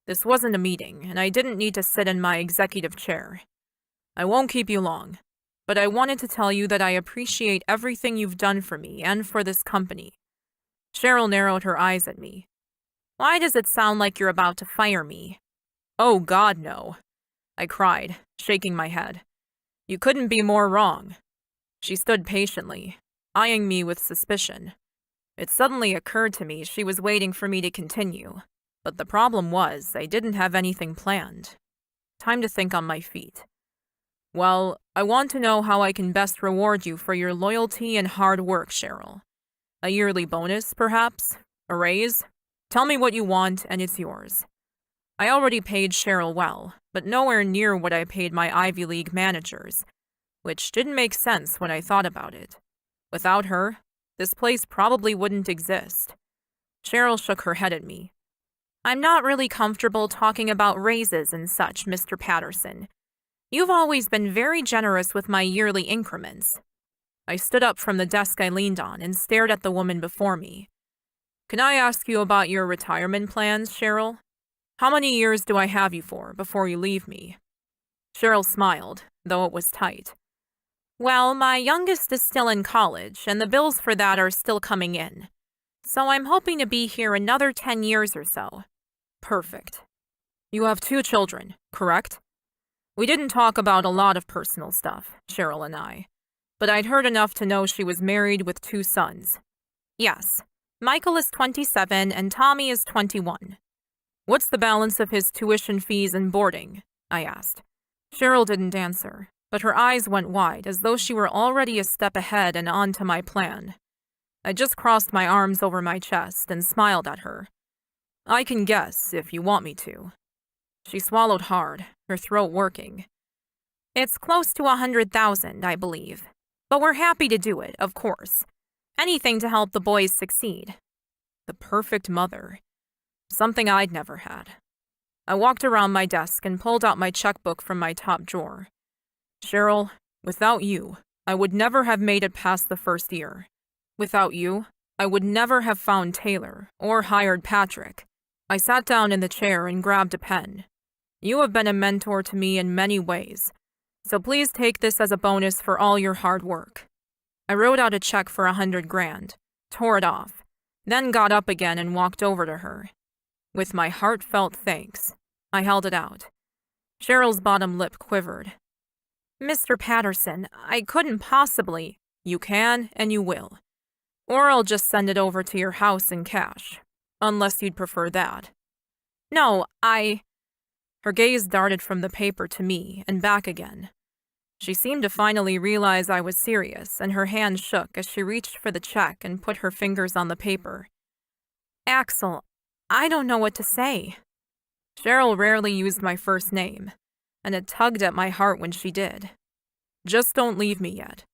This wasn't a meeting, and I didn't need to sit in my executive chair. I won't keep you long, but I wanted to tell you that I appreciate everything you've done for me and for this company. Cheryl narrowed her eyes at me. Why does it sound like you're about to fire me? Oh, God, no, I cried, shaking my head. You couldn't be more wrong. She stood patiently, eyeing me with suspicion. It suddenly occurred to me she was waiting for me to continue, but the problem was I didn't have anything planned. Time to think on my feet. Well, I want to know how I can best reward you for your loyalty and hard work, Cheryl. A yearly bonus, perhaps? A raise? Tell me what you want, and it's yours. I already paid Cheryl well, but nowhere near what I paid my Ivy League managers, which didn't make sense when I thought about it. Without her, this place probably wouldn't exist. Cheryl shook her head at me. I'm not really comfortable talking about raises and such, Mr. Patterson. You've always been very generous with my yearly increments. I stood up from the desk I leaned on and stared at the woman before me. Can I ask you about your retirement plans, Cheryl? How many years do I have you for before you leave me? Cheryl smiled, though it was tight. Well, my youngest is still in college, and the bills for that are still coming in. So I'm hoping to be here another 10 years or so. Perfect. You have 2 children, correct? We didn't talk about a lot of personal stuff, Cheryl and I, but I'd heard enough to know she was married with 2 sons. Yes. Michael is 27 and Tommy is 21. What's the balance of his tuition fees and boarding? I asked. Cheryl didn't answer, but her eyes went wide as though she were already a step ahead and on to my plan. I just crossed my arms over my chest and smiled at her. I can guess if you want me to. She swallowed hard, her throat working. It's close to 100,000, I believe. But we're happy to do it, of course. Anything to help the boys succeed. The perfect mother. Something I'd never had. I walked around my desk and pulled out my checkbook from my top drawer. Cheryl, without you, I would never have made it past the first year. Without you, I would never have found Taylor or hired Patrick. I sat down in the chair and grabbed a pen. You have been a mentor to me in many ways, so please take this as a bonus for all your hard work. I wrote out a check for 100 grand, tore it off, then got up again and walked over to her. With my heartfelt thanks, I held it out. Cheryl's bottom lip quivered. Mr. Patterson, I couldn't possibly. You can and you will. Or I'll just send it over to your house in cash, unless you'd prefer that. No, Her gaze darted from the paper to me and back again. She seemed to finally realize I was serious, and her hand shook as she reached for the check and put her fingers on the paper. Axel, I don't know what to say. Cheryl rarely used my first name, and it tugged at my heart when she did. Just don't leave me yet.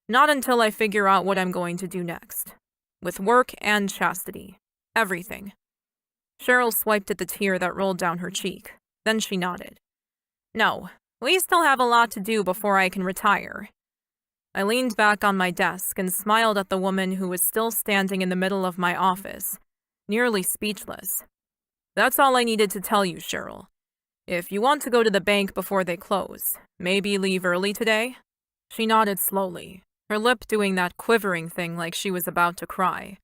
Not until I figure out what I'm going to do next. With work and chastity. Everything. Cheryl swiped at the tear that rolled down her cheek. Then she nodded. No, we still have a lot to do before I can retire. I leaned back on my desk and smiled at the woman who was still standing in the middle of my office, nearly speechless. That's all I needed to tell you, Cheryl. If you want to go to the bank before they close, maybe leave early today? She nodded slowly, her lip doing that quivering thing like she was about to cry.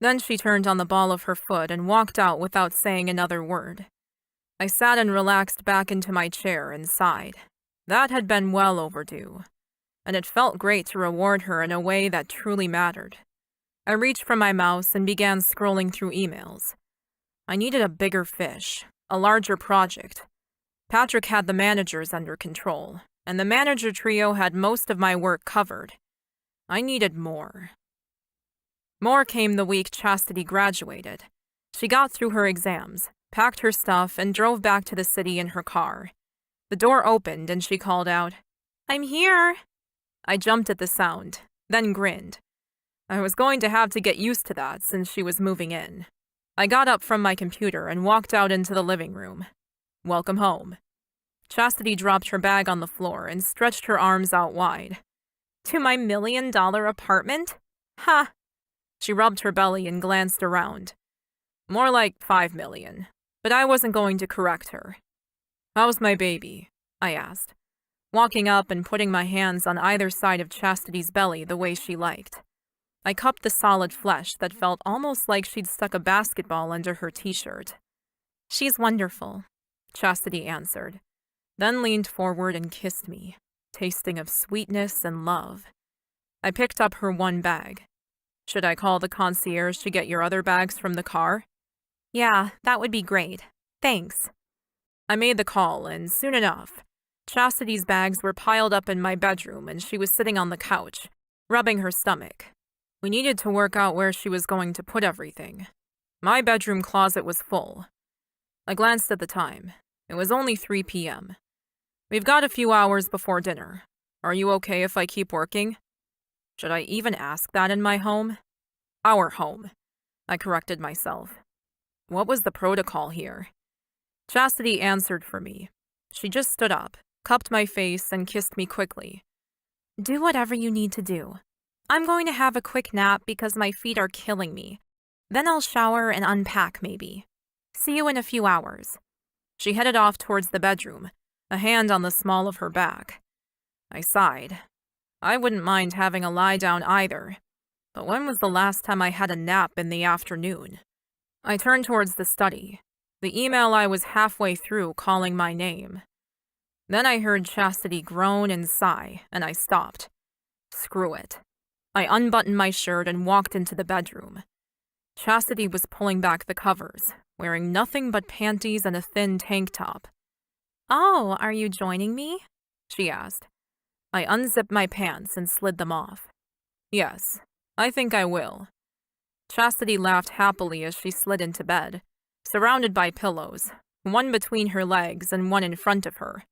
Then she turned on the ball of her foot and walked out without saying another word. I sat and relaxed back into my chair and sighed. That had been well overdue, and it felt great to reward her in a way that truly mattered. I reached for my mouse and began scrolling through emails. I needed a bigger fish, a larger project. Patrick had the managers under control, and the manager trio had most of my work covered. I needed more. More came the week Chastity graduated. She got through her exams, packed her stuff, and drove back to the city in her car. The door opened and she called out, "I'm here!" I jumped at the sound, then grinned. I was going to have to get used to that since she was moving in. I got up from my computer and walked out into the living room. "Welcome home." Chastity dropped her bag on the floor and stretched her arms out wide. "To my $1 million apartment? Ha!" She rubbed her belly and glanced around. "More like 5 million, but I wasn't going to correct her." "How's my baby?" I asked, walking up and putting my hands on either side of Chastity's belly the way she liked. I cupped the solid flesh that felt almost like she'd stuck a basketball under her t-shirt. "She's wonderful," Chastity answered, then leaned forward and kissed me, tasting of sweetness and love. I picked up her one bag. "Should I call the concierge to get your other bags from the car?" "Yeah, that would be great. Thanks." I made the call, and soon enough, Chastity's bags were piled up in my bedroom and she was sitting on the couch, rubbing her stomach. We needed to work out where she was going to put everything. My bedroom closet was full. I glanced at the time. It was only 3 p.m. "We've got a few hours before dinner. Are you okay if I keep working?" Should I even ask that in my home? Our home, I corrected myself. What was the protocol here? Chastity answered for me. She just stood up, cupped my face, and kissed me quickly. "Do whatever you need to do. I'm going to have a quick nap because my feet are killing me. Then I'll shower and unpack maybe. See you in a few hours." She headed off towards the bedroom, a hand on the small of her back. I sighed. I wouldn't mind having a lie down either, but when was the last time I had a nap in the afternoon? I turned towards the study, the email I was halfway through calling my name. Then I heard Chastity groan and sigh, and I stopped. Screw it. I unbuttoned my shirt and walked into the bedroom. Chastity was pulling back the covers, wearing nothing but panties and a thin tank top. "Oh, are you joining me?" she asked. I unzipped my pants and slid them off. "Yes, I think I will." Chastity laughed happily as she slid into bed, surrounded by pillows, one between her legs and one in front of her.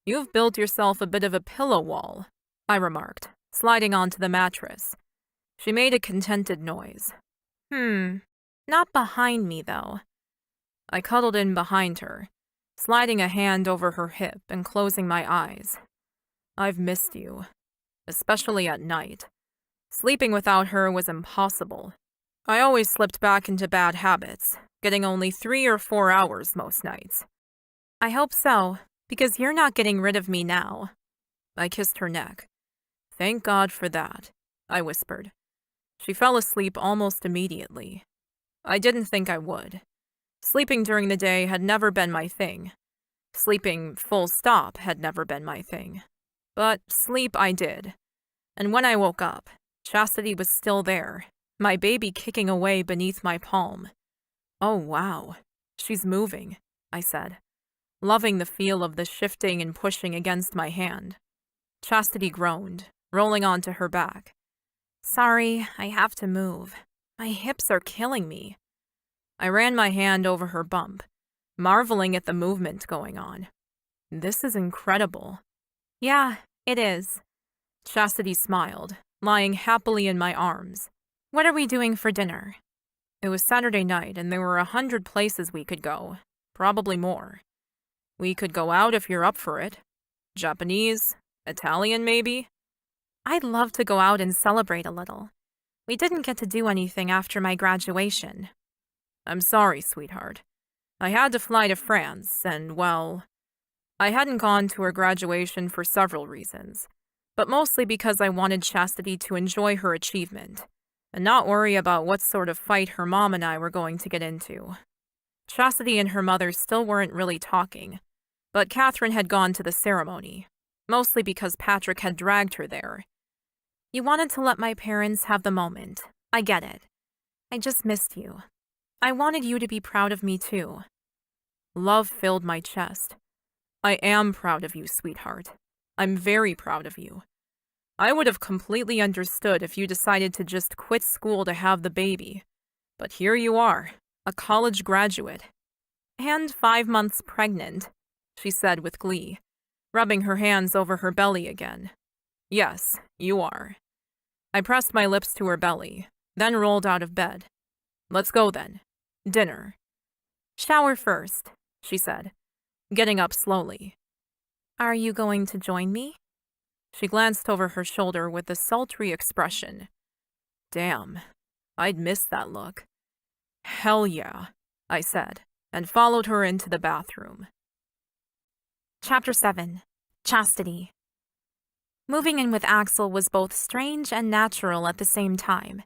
"You've built yourself a bit of a pillow wall," I remarked, sliding onto the mattress. She made a contented noise. Not behind me, though." I cuddled in behind her, sliding a hand over her hip and closing my eyes. I've missed you, especially at night. Sleeping without her was impossible. I always slipped back into bad habits, getting only 3 or 4 hours most nights. "I hope so, because you're not getting rid of me now." I kissed her neck. "Thank God for that," I whispered. She fell asleep almost immediately. I didn't think I would. Sleeping during the day had never been my thing. Sleeping full stop had never been my thing. But sleep I did. And when I woke up, Chastity was still there, my baby kicking away beneath my palm. "Oh, wow. She's moving," I said, loving the feel of the shifting and pushing against my hand. Chastity groaned, rolling onto her back. "Sorry, I have to move. My hips are killing me." I ran my hand over her bump, marveling at the movement going on. "This is incredible." "Yeah, it is." Chastity smiled, lying happily in my arms. "What are we doing for dinner?" It was Saturday night, and there were 100 places we could go, probably more. We could go out if you're up for it. Japanese, Italian maybe? "I'd love to go out and celebrate a little. We didn't get to do anything after my graduation." "I'm sorry, sweetheart. I had to fly to France, and, well, I hadn't gone to her graduation for several reasons, but mostly because I wanted Chastity to enjoy her achievement and not worry about what sort of fight her mom and I were going to get into." Chastity and her mother still weren't really talking, but Catherine had gone to the ceremony, mostly because Patrick had dragged her there. "You wanted to let my parents have the moment. I get it. I just missed you. I wanted you to be proud of me, too." Love filled my chest. "I am proud of you, sweetheart. I'm very proud of you. I would have completely understood if you decided to just quit school to have the baby. But here you are, a college graduate." "And 5 months pregnant." she said with glee, rubbing her hands over her belly again. Yes, you are. I pressed my lips to her belly, then rolled out of bed. Let's go then. Dinner. Shower first, she said, Getting up slowly. Are you going to join me? She glanced over her shoulder with a sultry expression. Damn, I'd miss that look. Hell yeah, I said, and followed her into the bathroom. Chapter 7. Chastity. Moving in with Axel was both strange and natural at the same time.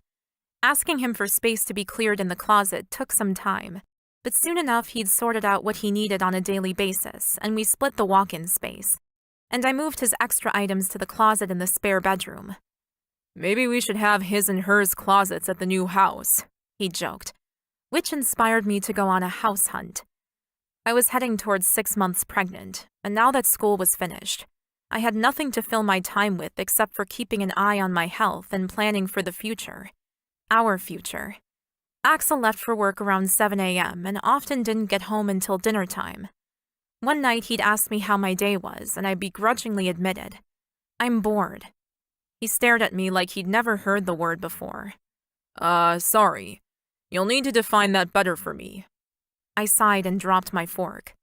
Asking him for space to be cleared in the closet took some time, but soon enough he'd sorted out what he needed on a daily basis, and we split the walk-in space. And I moved his extra items to the closet in the spare bedroom. Maybe we should have his and hers closets at the new house, he joked, which inspired me to go on a house hunt. I was heading towards 6 months pregnant, and now that school was finished, I had nothing to fill my time with except for keeping an eye on my health and planning for the future. Our future. Axel left for work around 7 a.m. and often didn't get home until dinner time. One night he'd asked me how my day was, and I begrudgingly admitted, I'm bored. He stared at me like he'd never heard the word before. Sorry. You'll need to define that better for me. I sighed and dropped my fork.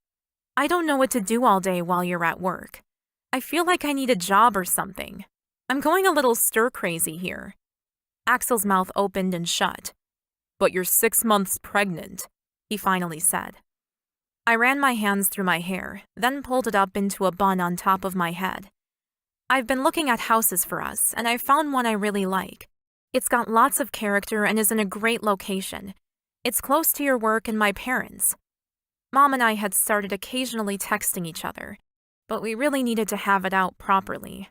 I don't know what to do all day while you're at work. I feel like I need a job or something. I'm going a little stir-crazy here. Axel's mouth opened and shut. But you're 6 months pregnant, he finally said. I ran my hands through my hair, then pulled it up into a bun on top of my head. I've been looking at houses for us, and I found one I really like. It's got lots of character and is in a great location. It's close to your work and my parents. Mom and I had started occasionally texting each other, but we really needed to have it out properly.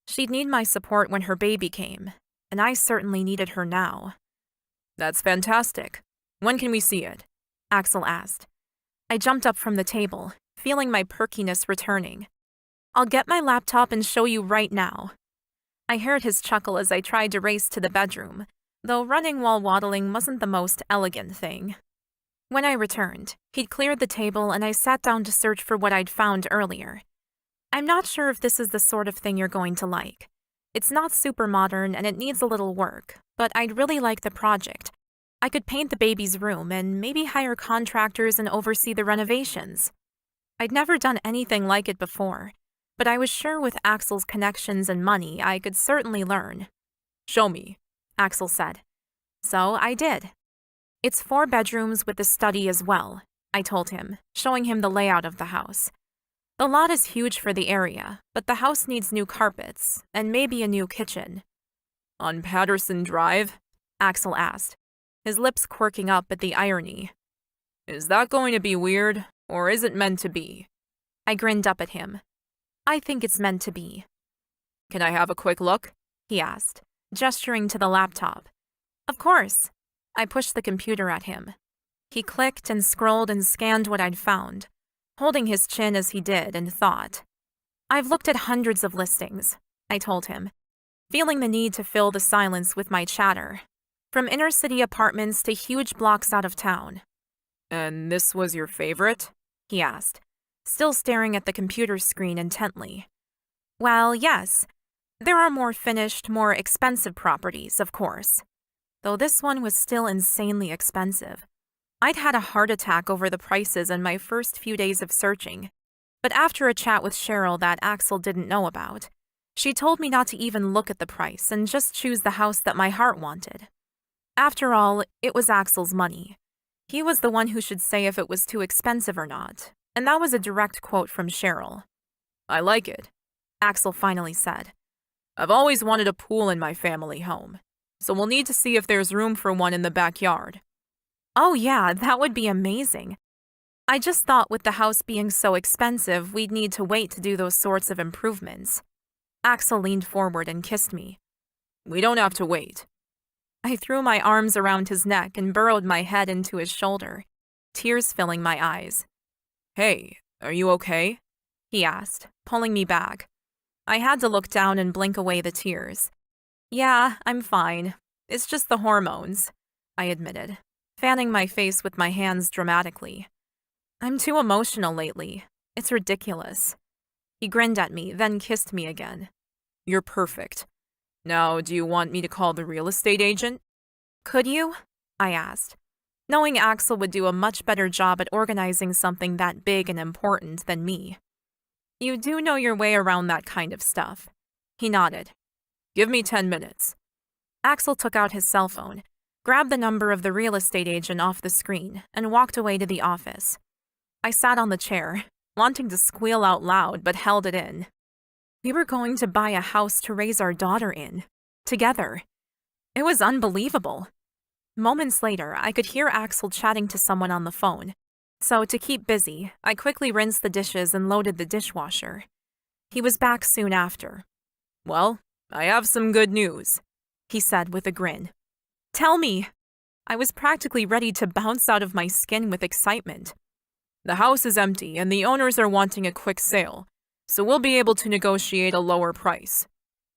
She'd need my support when her baby came, and I certainly needed her now. That's fantastic. When can we see it? Axel asked. I jumped up from the table, feeling my perkiness returning. I'll get my laptop and show you right now. I heard his chuckle as I tried to race to the bedroom, though running while waddling wasn't the most elegant thing. When I returned, he'd cleared the table and I sat down to search for what I'd found earlier. I'm not sure if this is the sort of thing you're going to like. It's not super modern and it needs a little work, but I'd really like the project. I could paint the baby's room and maybe hire contractors and oversee the renovations. I'd never done anything like it before, but I was sure with Axel's connections and money I could certainly learn. Show me, Axel said. So I did. It's 4 bedrooms with a study as well, I told him, showing him the layout of the house. The lot is huge for the area, but the house needs new carpets and maybe a new kitchen. On Patterson Drive? Axel asked, his lips quirking up at the irony. Is that going to be weird, or is it meant to be? I grinned up at him. I think it's meant to be. Can I have a quick look? He asked, gesturing to the laptop. Of course. I pushed the computer at him. He clicked and scrolled and scanned what I'd found, holding his chin as he did and thought. I've looked at hundreds of listings, I told him, feeling the need to fill the silence with my chatter. From inner-city apartments to huge blocks out of town. And this was your favorite? He asked, still staring at the computer screen intently. Well, yes. There are more finished, more expensive properties, of course. Though this one was still insanely expensive. I'd had a heart attack over the prices in my first few days of searching. But after a chat with Cheryl that Axel didn't know about, she told me not to even look at the price and just choose the house that my heart wanted. After all, it was Axel's money. He was the one who should say if it was too expensive or not, and that was a direct quote from Cheryl. I like it, Axel finally said. I've always wanted a pool in my family home, so we'll need to see if there's room for one in the backyard. Oh yeah, that would be amazing. I just thought with the house being so expensive, we'd need to wait to do those sorts of improvements. Axel leaned forward and kissed me. We don't have to wait. I threw my arms around his neck and burrowed my head into his shoulder, tears filling my eyes. Hey, are you okay? He asked, pulling me back. I had to look down and blink away the tears. Yeah, I'm fine. It's just the hormones, I admitted, fanning my face with my hands dramatically. I'm too emotional lately. It's ridiculous. He grinned at me, then kissed me again. You're perfect. Now, do you want me to call the real estate agent? Could you? I asked, knowing Axel would do a much better job at organizing something that big and important than me. You do know your way around that kind of stuff. He nodded. Give me 10 minutes. Axel took out his cell phone, grabbed the number of the real estate agent off the screen, and walked away to the office. I sat on the chair, wanting to squeal out loud, but held it in. We were going to buy a house to raise our daughter in, together. It was unbelievable. Moments later, I could hear Axel chatting to someone on the phone, so to keep busy, I quickly rinsed the dishes and loaded the dishwasher. He was back soon after. Well, I have some good news, he said with a grin. Tell me. I was practically ready to bounce out of my skin with excitement. The house is empty and the owners are wanting a quick sale, so we'll be able to negotiate a lower price.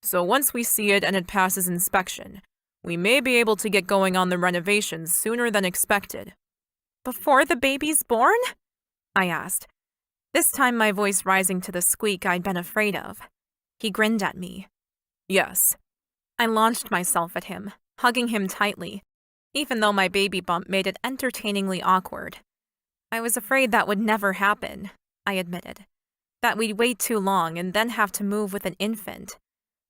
So once we see it and it passes inspection, we may be able to get going on the renovations sooner than expected. Before the baby's born? I asked, this time my voice rising to the squeak I'd been afraid of. He grinned at me. Yes. I launched myself at him, hugging him tightly, even though my baby bump made it entertainingly awkward. I was afraid that would never happen, I admitted. That we'd wait too long and then have to move with an infant.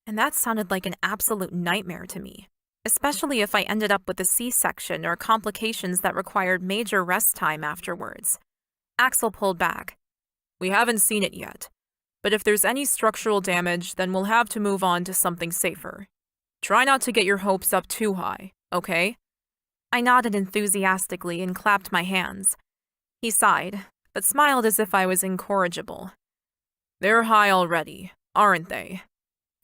And that sounded like an absolute nightmare to me, especially if I ended up with a C-section or complications that required major rest time afterwards. Axel pulled back. We haven't seen it yet, but if there's any structural damage, then we'll have to move on to something safer. Try not to get your hopes up too high, okay? I nodded enthusiastically and clapped my hands. He sighed, but smiled as if I was incorrigible. They're high already, aren't they?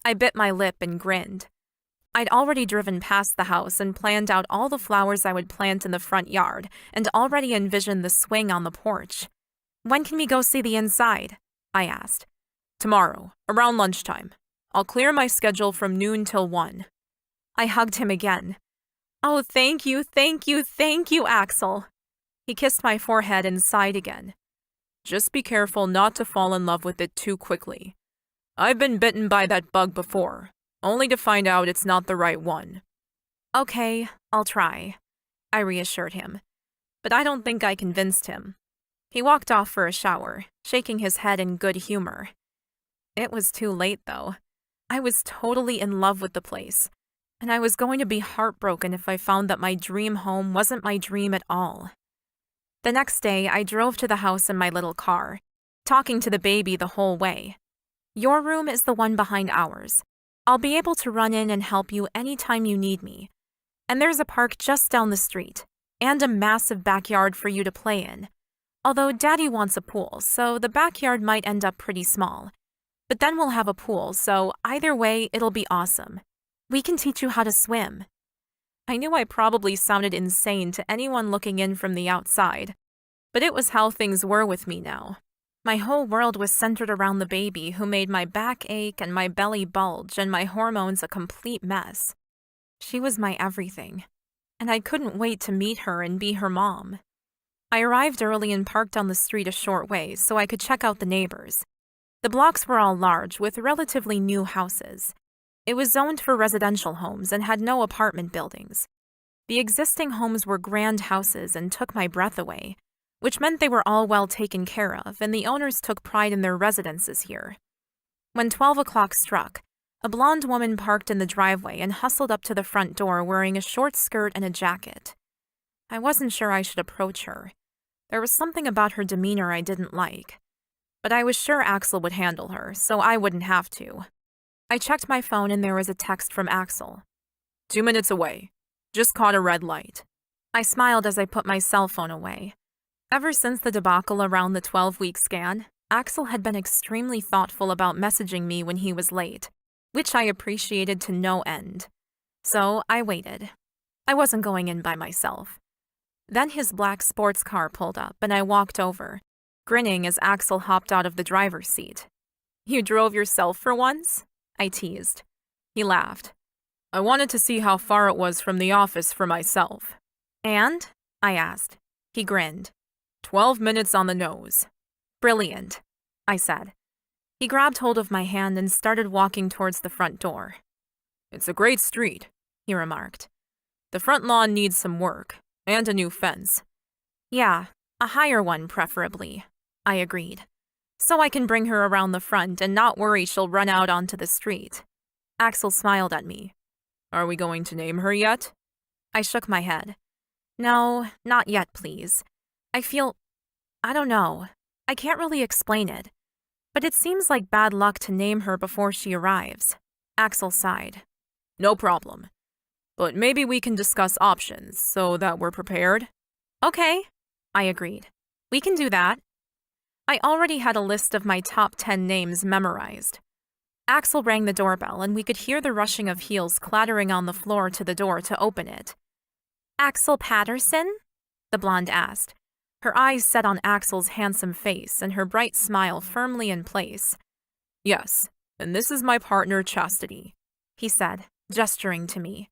I bit my lip and grinned. I'd already driven past the house and planned out all the flowers I would plant in the front yard and already envisioned the swing on the porch. When can we go see the inside? I asked. Tomorrow, around lunchtime. I'll clear my schedule from noon till 1. I hugged him again. Oh, thank you, Axel. He kissed my forehead and sighed again. Just be careful not to fall in love with it too quickly. I've been bitten by that bug before, only to find out it's not the right one. Okay, I'll try, I reassured him. But I don't think I convinced him. He walked off for a shower, shaking his head in good humor. It was too late, though. I was totally in love with the place, and I was going to be heartbroken if I found that my dream home wasn't my dream at all. The next day, I drove to the house in my little car, talking to the baby the whole way. Your room is the one behind ours. I'll be able to run in and help you anytime you need me. And there's a park just down the street, and a massive backyard for you to play in. Although Daddy wants a pool, so the backyard might end up pretty small. But then we'll have a pool, so either way, it'll be awesome. We can teach you how to swim. I knew I probably sounded insane to anyone looking in from the outside, but it was how things were with me now. My whole world was centered around the baby who made my back ache and my belly bulge and my hormones a complete mess. She was my everything, and I couldn't wait to meet her and be her mom. I arrived early and parked on the street a short way so I could check out the neighbors. The blocks were all large with relatively new houses. It was zoned for residential homes and had no apartment buildings. The existing homes were grand houses and took my breath away, which meant they were all well taken care of and the owners took pride in their residences here. When 12 o'clock struck, a blonde woman parked in the driveway and hustled up to the front door wearing a short skirt and a jacket. I wasn't sure I should approach her. There was something about her demeanor I didn't like. But I was sure Axel would handle her, so I wouldn't have to. I checked my phone and there was a text from Axel. 2 minutes away. Just caught a red light. I smiled as I put my cell phone away. Ever since the debacle around the 12-week scan, Axel had been extremely thoughtful about messaging me when he was late, which I appreciated to no end. So I waited. I wasn't going in by myself. Then his black sports car pulled up and I walked over, grinning as Axel hopped out of the driver's seat. You drove yourself for once? I teased. He laughed. I wanted to see how far it was from the office for myself. And? I asked. He grinned. 12 minutes on the nose. Brilliant. I said. He grabbed hold of my hand and started walking towards the front door. It's a great street, he remarked. The front lawn needs some work, and a new fence. Yeah, a higher one preferably, I agreed, so I can bring her around the front and not worry she'll run out onto the street. Axel smiled at me. Are we going to name her yet? I shook my head. No, not yet, please. I don't know. I can't really explain it. But it seems like bad luck to name her before she arrives. Axel sighed. No problem. But maybe we can discuss options so that we're prepared. Okay, I agreed. We can do that. I already had a list of my top 10 names memorized. Axel rang the doorbell and we could hear the rushing of heels clattering on the floor to the door to open it. Axel Patterson? The blonde asked, her eyes set on Axel's handsome face and her bright smile firmly in place. Yes, and this is my partner Chastity, he said, gesturing to me.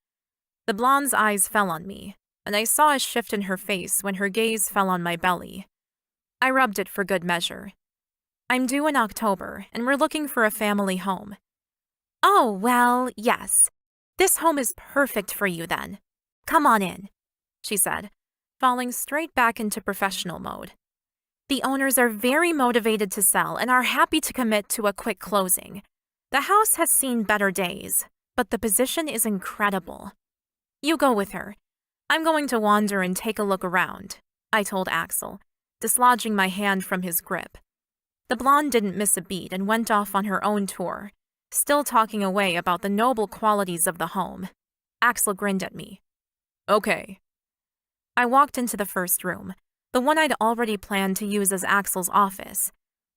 The blonde's eyes fell on me, and I saw a shift in her face when her gaze fell on my belly. I rubbed it for good measure. I'm due in October, and we're looking for a family home. Oh, well, yes. This home is perfect for you then. Come on in, she said, falling straight back into professional mode. The owners are very motivated to sell and are happy to commit to a quick closing. The house has seen better days, but the position is incredible. You go with her. I'm going to wander and take a look around, I told Axel, dislodging my hand from his grip. The blonde didn't miss a beat and went off on her own tour, still talking away about the noble qualities of the home. Axel grinned at me. Okay. I walked into the first room, the one I'd already planned to use as Axel's office.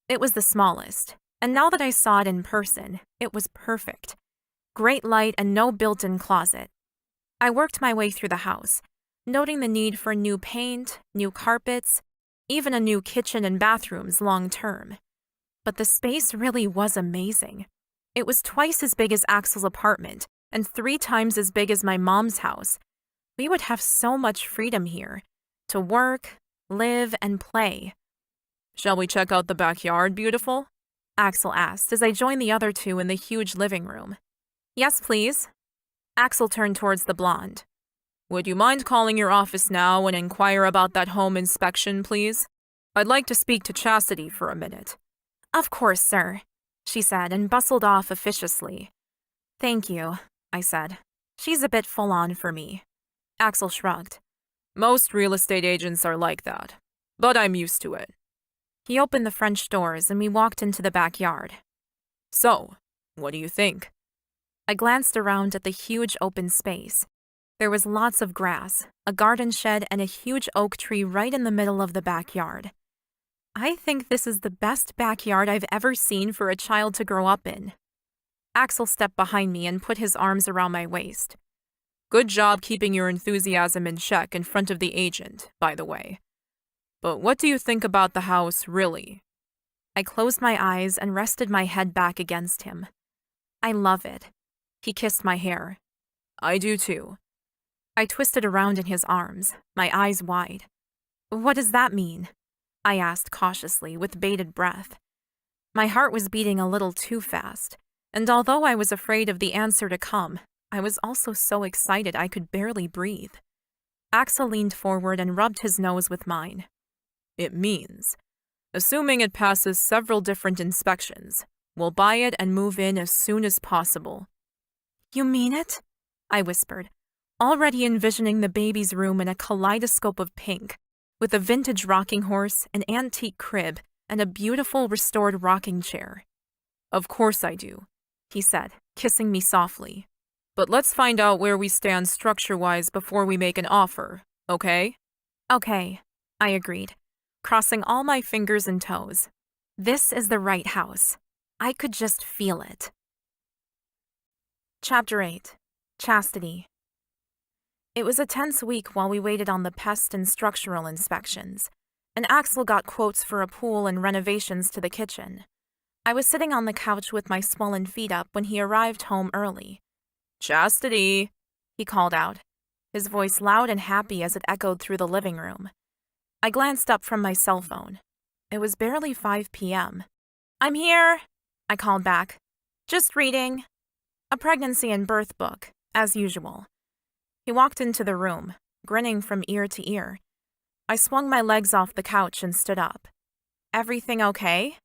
It was the smallest, and now that I saw it in person, it was perfect. Great light and no built-in closet. I worked my way through the house, noting the need for new paint, new carpets, even a new kitchen and bathrooms long-term. But the space really was amazing. It was twice as big as Axel's apartment and 3 times as big as my mom's house. We would have so much freedom here, to work, live, and play. Shall we check out the backyard, beautiful? Axel asked as I joined the other two in the huge living room. Yes, please. Axel turned towards the blonde. Would you mind calling your office now and inquire about that home inspection, please? I'd like to speak to Chastity for a minute. Of course, sir, she said and bustled off officiously. Thank you, I said. She's a bit full-on for me. Axel shrugged. Most real estate agents are like that, but I'm used to it. He opened the French doors and we walked into the backyard. So, what do you think? I glanced around at the huge open space. There was lots of grass, a garden shed, and a huge oak tree right in the middle of the backyard. I think this is the best backyard I've ever seen for a child to grow up in. Axel stepped behind me and put his arms around my waist. Good job keeping your enthusiasm in check in front of the agent, by the way. But what do you think about the house, really? I closed my eyes and rested my head back against him. I love it. He kissed my hair. I do too. I twisted around in his arms, my eyes wide. What does that mean? I asked cautiously with bated breath. My heart was beating a little too fast, and although I was afraid of the answer to come, I was also so excited I could barely breathe. Axel leaned forward and rubbed his nose with mine. It means, assuming it passes several different inspections, we'll buy it and move in as soon as possible. You mean it? I whispered, already envisioning the baby's room in a kaleidoscope of pink, with a vintage rocking horse, an antique crib, and a beautiful restored rocking chair. Of course I do, he said, kissing me softly. But let's find out where we stand structure-wise before we make an offer, okay? Okay, I agreed, crossing all my fingers and toes. This is the right house. I could just feel it. Chapter 8. Chastity. It was a tense week while we waited on the pest and structural inspections, and Axel got quotes for a pool and renovations to the kitchen. I was sitting on the couch with my swollen feet up when he arrived home early. Chastity, he called out, his voice loud and happy as it echoed through the living room. I glanced up from my cell phone. It was barely 5 p.m. I'm here, I called back. Just reading. A pregnancy and birth book, as usual. He walked into the room, grinning from ear to ear. I swung my legs off the couch and stood up. Everything okay?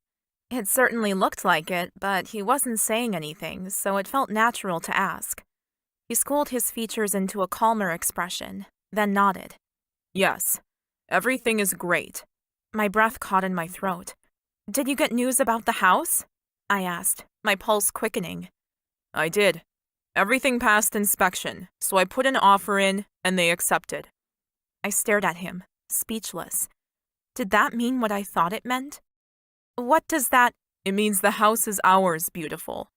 It certainly looked like it, but he wasn't saying anything, so it felt natural to ask. He schooled his features into a calmer expression, then nodded. Yes, everything is great. My breath caught in my throat. Did you get news about the house? I asked, my pulse quickening. I did. Everything passed inspection, so I put an offer in, and they accepted. I stared at him, speechless. Did that mean what I thought it meant? What does that— It means the house is ours, beautiful.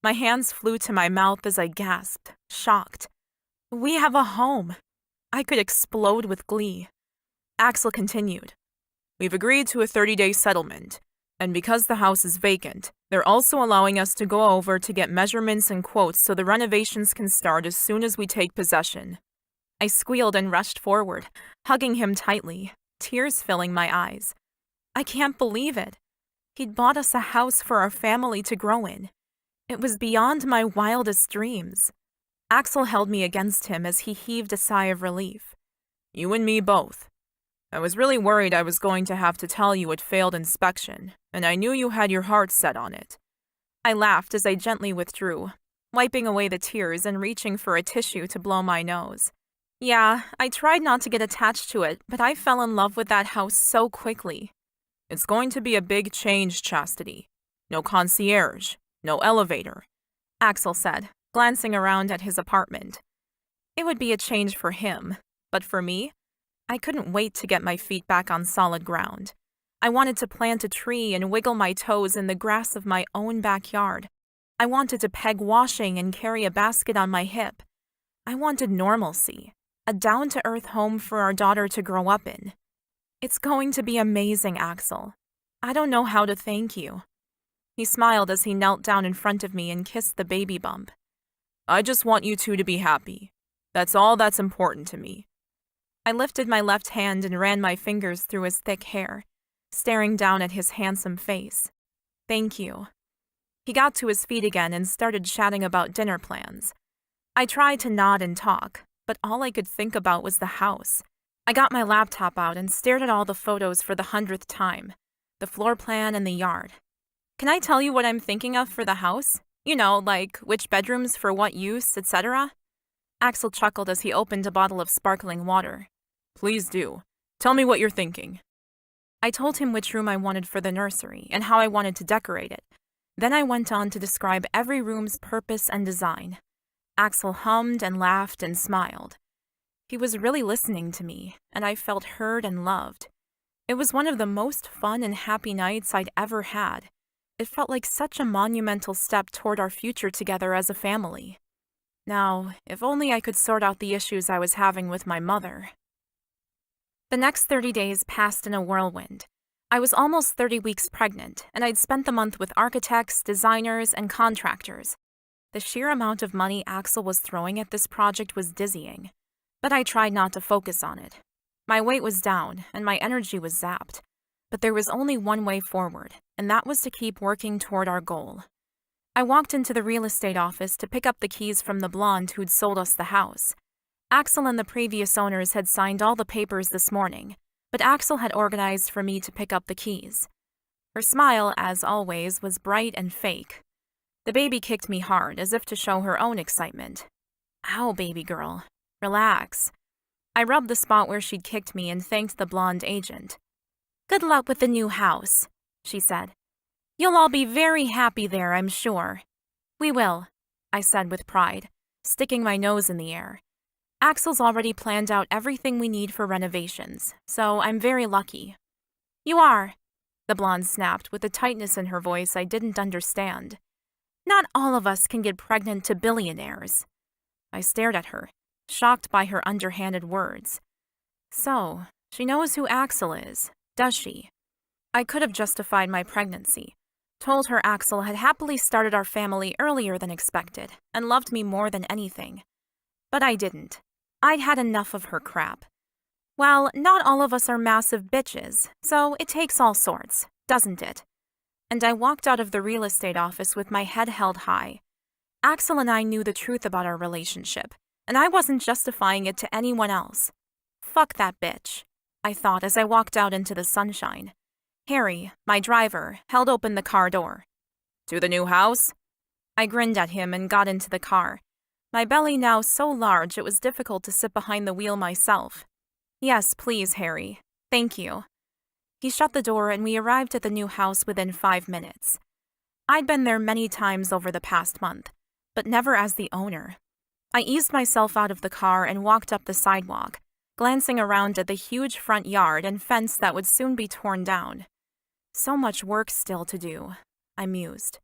My hands flew to my mouth as I gasped, shocked. We have a home. I could explode with glee. Axel continued. We've agreed to a 30-day settlement, and because the house is vacant, they're also allowing us to go over to get measurements and quotes so the renovations can start as soon as we take possession. I squealed and rushed forward, hugging him tightly, tears filling my eyes. I can't believe it. He'd bought us a house for our family to grow in. It was beyond my wildest dreams. Axel held me against him as he heaved a sigh of relief. You and me both. I was really worried I was going to have to tell you it failed inspection, and I knew you had your heart set on it. I laughed as I gently withdrew, wiping away the tears and reaching for a tissue to blow my nose. Yeah, I tried not to get attached to it, but I fell in love with that house so quickly. It's going to be a big change, Chastity. No concierge, no elevator, Axel said, glancing around at his apartment. It would be a change for him, but for me, I couldn't wait to get my feet back on solid ground. I wanted to plant a tree and wiggle my toes in the grass of my own backyard. I wanted to peg washing and carry a basket on my hip. I wanted normalcy, a down-to-earth home for our daughter to grow up in. It's going to be amazing, Axel. I don't know how to thank you. He smiled as he knelt down in front of me and kissed the baby bump. I just want you two to be happy. That's all that's important to me. I lifted my left hand and ran my fingers through his thick hair, staring down at his handsome face. Thank you. He got to his feet again and started chatting about dinner plans. I tried to nod and talk, but all I could think about was the house. I got my laptop out and stared at all the photos for the 100th time, the floor plan and the yard. Can I tell you what I'm thinking of for the house? You know, like which bedrooms for what use, etc.? Axel chuckled as he opened a bottle of sparkling water. Please do. Tell me what you're thinking. I told him which room I wanted for the nursery and how I wanted to decorate it. Then I went on to describe every room's purpose and design. Axel hummed and laughed and smiled. He was really listening to me, and I felt heard and loved. It was one of the most fun and happy nights I'd ever had. It felt like such a monumental step toward our future together as a family. Now, if only I could sort out the issues I was having with my mother. The next 30 days passed in a whirlwind. I was almost 30 weeks pregnant, and I'd spent the month with architects, designers, and contractors. The sheer amount of money Axel was throwing at this project was dizzying, but I tried not to focus on it. My weight was down, and my energy was zapped. But there was only one way forward, and that was to keep working toward our goal. I walked into the real estate office to pick up the keys from the blonde who'd sold us the house. Axel and the previous owners had signed all the papers this morning, but Axel had organized for me to pick up the keys. Her smile, as always, was bright and fake. The baby kicked me hard, as if to show her own excitement. Ow, baby girl. Relax. I rubbed the spot where she'd kicked me and thanked the blonde agent. Good luck with the new house, she said. You'll all be very happy there, I'm sure. We will, I said with pride, sticking my nose in the air. Axel's already planned out everything we need for renovations, so I'm very lucky. You are, the blonde snapped with a tightness in her voice I didn't understand. Not all of us can get pregnant to billionaires. I stared at her, shocked by her underhanded words. So, she knows who Axel is, does she? I could have justified my pregnancy, told her Axel had happily started our family earlier than expected and loved me more than anything. But I didn't. I'd had enough of her crap. Well, not all of us are massive bitches, so it takes all sorts, doesn't it? and I walked out of the real estate office with my head held high. Axel and I knew the truth about our relationship, and I wasn't justifying it to anyone else. Fuck that bitch, I thought as I walked out into the sunshine. Harry, my driver, held open the car door. To the new house? I grinned at him and got into the car, my belly now so large it was difficult to sit behind the wheel myself. Yes, please, Harry. Thank you. He shut the door and we arrived at the new house within 5 minutes. I'd been there many times over the past month, but never as the owner. I eased myself out of the car and walked up the sidewalk, glancing around at the huge front yard and fence that would soon be torn down. So much work still to do, I mused.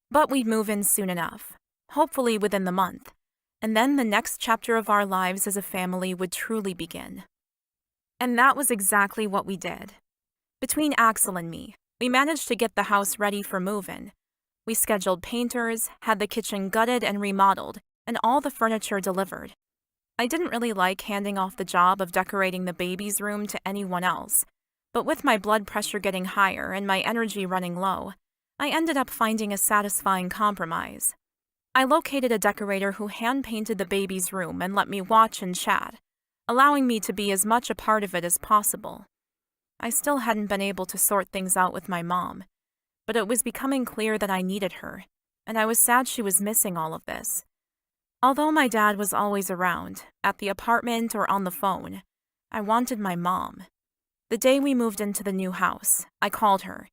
But we'd move in soon enough, hopefully within the month, and then the next chapter of our lives as a family would truly begin. And that was exactly what we did. Between Axel and me, we managed to get the house ready for move-in. We scheduled painters, had the kitchen gutted and remodeled, and all the furniture delivered. I didn't really like handing off the job of decorating the baby's room to anyone else, but with my blood pressure getting higher and my energy running low, I ended up finding a satisfying compromise. I located a decorator who hand-painted the baby's room and let me watch and chat, allowing me to be as much a part of it as possible. I still hadn't been able to sort things out with my mom, but it was becoming clear that I needed her, and I was sad she was missing all of this. Although my dad was always around, at the apartment or on the phone, I wanted my mom. The day we moved into the new house, I called her.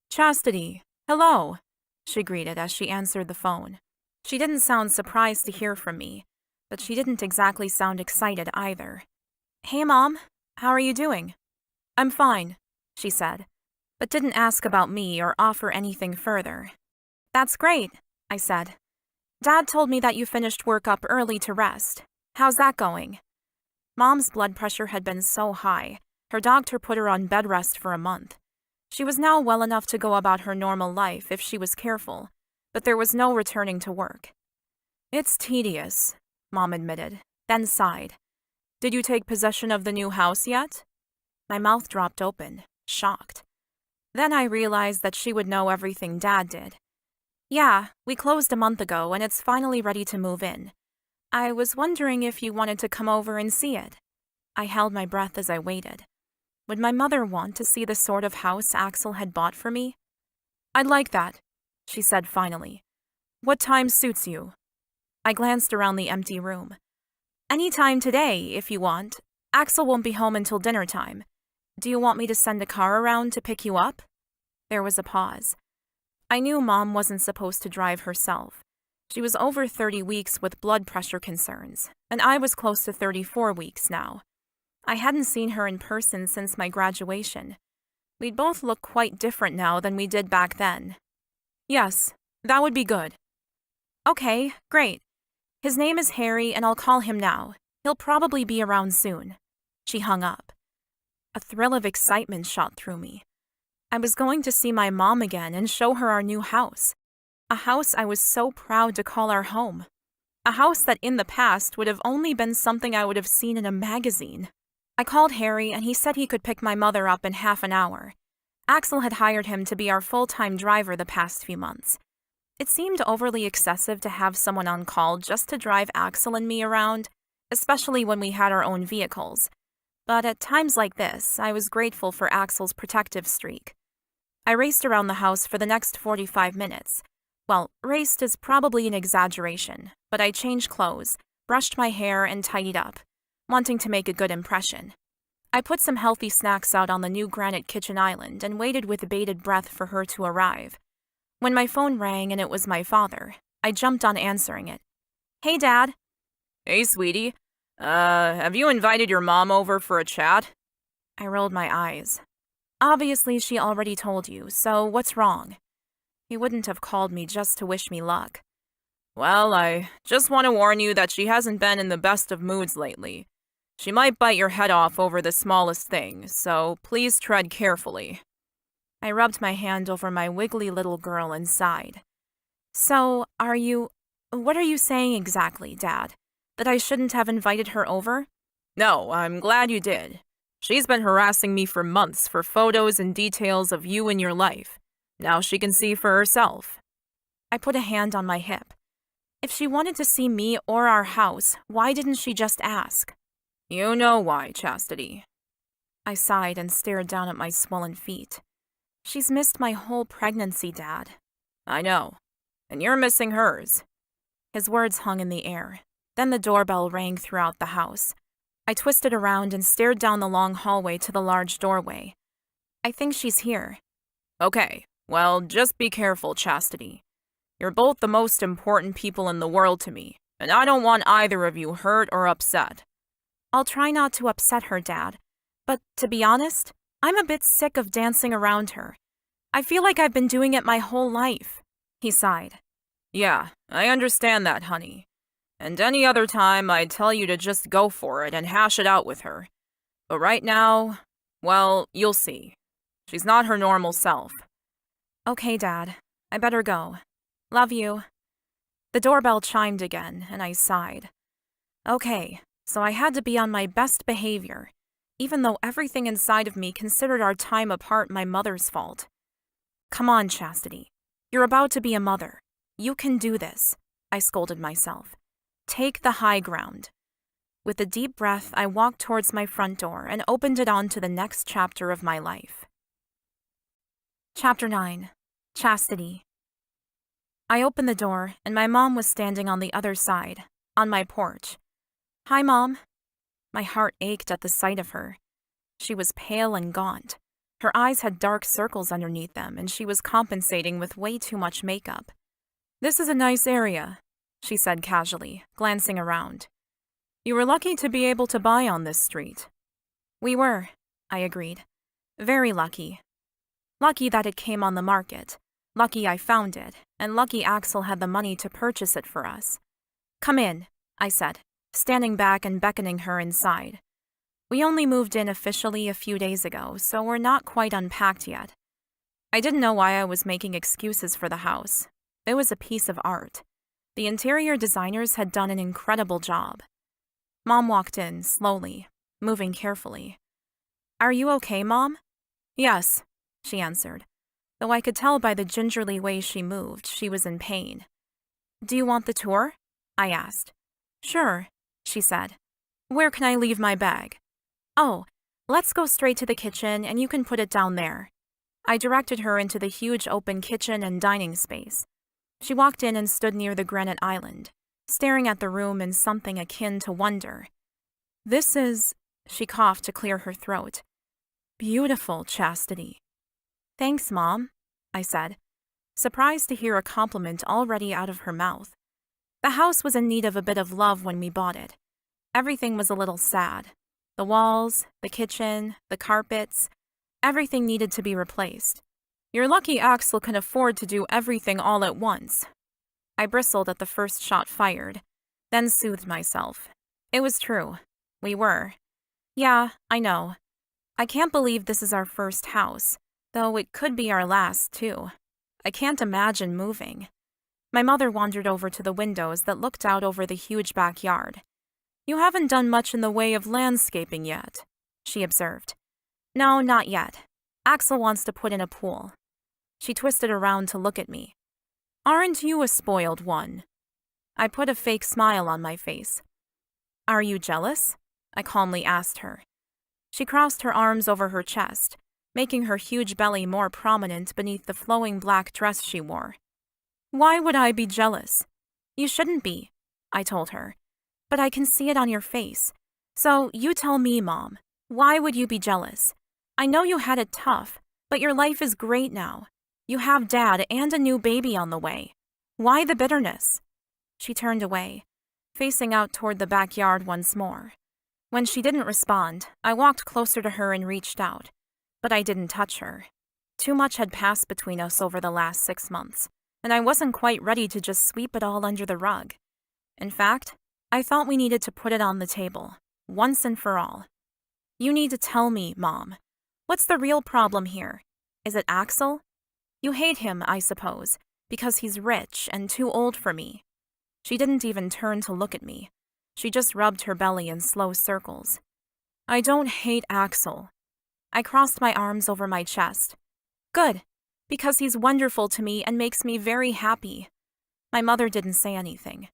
"Chastity, hello," she greeted as she answered the phone. She didn't sound surprised to hear from me, but she didn't exactly sound excited either. "Hey, Mom, how are you doing?" "I'm fine," she said, but didn't ask about me or offer anything further. "That's great," I said. "Dad told me that you finished work up early to rest. How's that going?" Mom's blood pressure had been so high, her doctor put her on bed rest for a month. She was now well enough to go about her normal life if she was careful, but there was no returning to work. "It's tedious," Mom admitted, then sighed. "Did you take possession of the new house yet?" My mouth dropped open, shocked. Then I realized that she would know everything Dad did. "Yeah, we closed a month ago and it's finally ready to move in. I was wondering if you wanted to come over and see it." I held my breath as I waited. Would my mother want to see the sort of house Axel had bought for me? "I'd like that," she said finally. "What time suits you?" I glanced around the empty room. "Any time today, if you want. Axel won't be home until dinner time. Do you want me to send a car around to pick you up?" There was a pause. I knew Mom wasn't supposed to drive herself. She was over 30 weeks with blood pressure concerns, and I was close to 34 weeks now. I hadn't seen her in person since my graduation. We'd both look quite different now than we did back then. "Yes, that would be good." "Okay, great. His name is Harry and I'll call him now. He'll probably be around soon." She hung up. A thrill of excitement shot through me. I was going to see my mom again and show her our new house. A house I was so proud to call our home. A house that in the past would have only been something I would have seen in a magazine. I called Harry and he said he could pick my mother up in half an hour. Axel had hired him to be our full-time driver the past few months. It seemed overly excessive to have someone on call just to drive Axel and me around, especially when we had our own vehicles. But at times like this, I was grateful for Axel's protective streak. I raced around the house for the next 45 minutes. Well, raced is probably an exaggeration, but I changed clothes, brushed my hair, and tidied up, wanting to make a good impression. I put some healthy snacks out on the new granite kitchen island and waited with bated breath for her to arrive. When my phone rang and it was my father, I jumped on answering it. "Hey, Dad." "Hey, sweetie. Have you invited your mom over for a chat?" I rolled my eyes. "Obviously she already told you, so what's wrong?" He wouldn't have called me just to wish me luck. "Well, I just want to warn you that she hasn't been in the best of moods lately. She might bite your head off over the smallest thing, so please tread carefully." I rubbed my hand over my wiggly little girl and sighed. "So, what are you saying exactly, Dad? That I shouldn't have invited her over?" "No, I'm glad you did. She's been harassing me for months for photos and details of you and your life. Now she can see for herself. I put a hand on my hip. If she wanted to see me or our house, why didn't she just ask? You know why, Chastity. I sighed and stared down at my swollen feet. She's missed my whole pregnancy, Dad. I know. And you're missing hers. His words hung in the air. Then the doorbell rang throughout the house. I twisted around and stared down the long hallway to the large doorway. I think she's here. Okay, well, just be careful, Chastity. You're both the most important people in the world to me, and I don't want either of you hurt or upset. I'll try not to upset her, Dad. But to be honest, I'm a bit sick of dancing around her. I feel like I've been doing it my whole life. He sighed. Yeah, I understand that, honey. And any other time, I'd tell you to just go for it and hash it out with her. But right now, well, you'll see. She's not her normal self. Okay, Dad. I better go. Love you. The doorbell chimed again, and I sighed. Okay, so I had to be on my best behavior, even though everything inside of me considered our time apart my mother's fault. Come on, Chastity. You're about to be a mother. You can do this, I scolded myself. Take the high ground. With a deep breath, I walked towards my front door and opened it on to the next chapter of my life. Chapter 9. Chastity. I opened the door, and my mom was standing on the other side, on my porch. Hi, Mom. My heart ached at the sight of her. She was pale and gaunt. Her eyes had dark circles underneath them, and she was compensating with way too much makeup. This is a nice area, she said casually, glancing around. You were lucky to be able to buy on this street. We were, I agreed. Very lucky. Lucky that it came on the market. Lucky I found it, and lucky Axel had the money to purchase it for us. Come in, I said, standing back and beckoning her inside. We only moved in officially a few days ago, so we're not quite unpacked yet. I didn't know why I was making excuses for the house. It was a piece of art. The interior designers had done an incredible job. Mom walked in, slowly, moving carefully. Are you okay, Mom? Yes, she answered. Though I could tell by the gingerly way she moved, she was in pain. Do you want the tour? I asked. Sure, she said. Where can I leave my bag? Oh, let's go straight to the kitchen and you can put it down there. I directed her into the huge open kitchen and dining space. She walked in and stood near the granite island, staring at the room in something akin to wonder. This is, she coughed to clear her throat. Beautiful, Chastity. Thanks, Mom, I said, surprised to hear a compliment already out of her mouth. The house was in need of a bit of love when we bought it. Everything was a little sad. The walls, the kitchen, the carpets, everything needed to be replaced. You're lucky Axel can afford to do everything all at once. I bristled at the first shot fired, then soothed myself. It was true. We were. Yeah, I know. I can't believe this is our first house, though it could be our last, too. I can't imagine moving. My mother wandered over to the windows that looked out over the huge backyard. You haven't done much in the way of landscaping yet, she observed. No, not yet. Axel wants to put in a pool. She twisted around to look at me. Aren't you a spoiled one? I put a fake smile on my face. Are you jealous? I calmly asked her. She crossed her arms over her chest, making her huge belly more prominent beneath the flowing black dress she wore. Why would I be jealous? You shouldn't be, I told her. But I can see it on your face. So you tell me, Mom, why would you be jealous? I know you had it tough, but your life is great now. You have Dad and a new baby on the way. Why the bitterness? She turned away, facing out toward the backyard once more. When she didn't respond, I walked closer to her and reached out, but I didn't touch her. Too much had passed between us over the last 6 months, and I wasn't quite ready to just sweep it all under the rug. In fact, I thought we needed to put it on the table, once and for all. You need to tell me, Mom. What's the real problem here? Is it Axel? You hate him, I suppose, because he's rich and too old for me. She didn't even turn to look at me. She just rubbed her belly in slow circles. I don't hate Axel. I crossed my arms over my chest. Good. because he's wonderful to me and makes me very happy. My mother didn't say anything,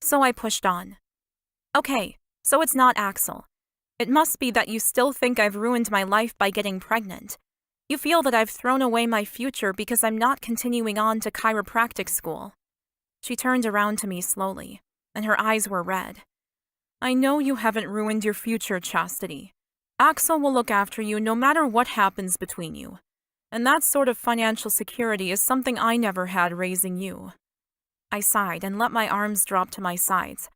so I pushed on. Okay, so it's not Axel. It must be that you still think I've ruined my life by getting pregnant. You feel that I've thrown away my future because I'm not continuing on to chiropractic school. She turned around to me slowly, and her eyes were red. I know you haven't ruined your future, Chastity. Axel will look after you no matter what happens between you. And that sort of financial security is something I never had raising you. I sighed and let my arms drop to my sides.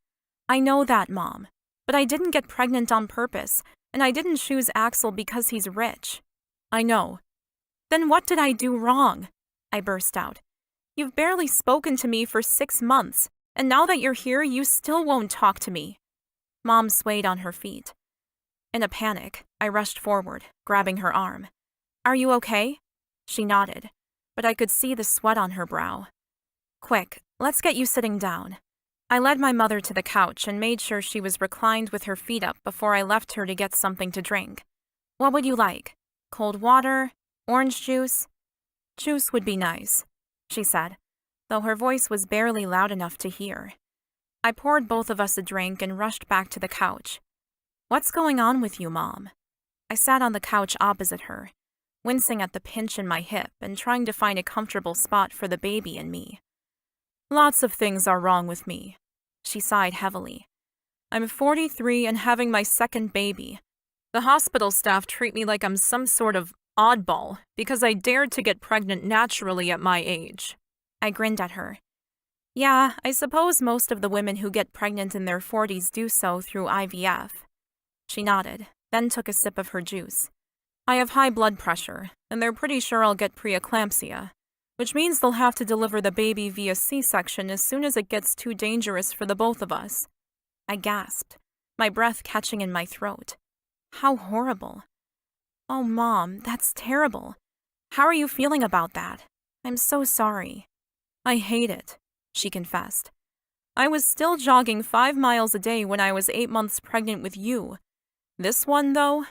I know that, Mom, but I didn't get pregnant on purpose, and I didn't choose Axel because he's rich. I know. Then what did I do wrong? I burst out. You've barely spoken to me for 6 months, and now that you're here, you still won't talk to me. Mom swayed on her feet. In a panic, I rushed forward, grabbing her arm. Are you okay? She nodded, but I could see the sweat on her brow. Quick, let's get you sitting down. I led my mother to the couch and made sure she was reclined with her feet up before I left her to get something to drink. What would you like? Cold water? Orange juice? Juice would be nice, she said, though her voice was barely loud enough to hear. I poured both of us a drink and rushed back to the couch. What's going on with you, Mom? I sat on the couch opposite her, wincing at the pinch in my hip and trying to find a comfortable spot for the baby and me. Lots of things are wrong with me, she sighed heavily. I'm 43 and having my second baby. The hospital staff treat me like I'm some sort of oddball because I dared to get pregnant naturally at my age. I grinned at her. Yeah, I suppose most of the women who get pregnant in their 40s do so through IVF. She nodded, then took a sip of her juice. I have high blood pressure, and they're pretty sure I'll get preeclampsia, which means they'll have to deliver the baby via C-section as soon as it gets too dangerous for the both of us. I gasped, my breath catching in my throat. How horrible. Oh, Mom, that's terrible. How are you feeling about that? I'm so sorry. I hate it, she confessed. I was still jogging 5 miles a day when I was 8 months pregnant with you. This one, though,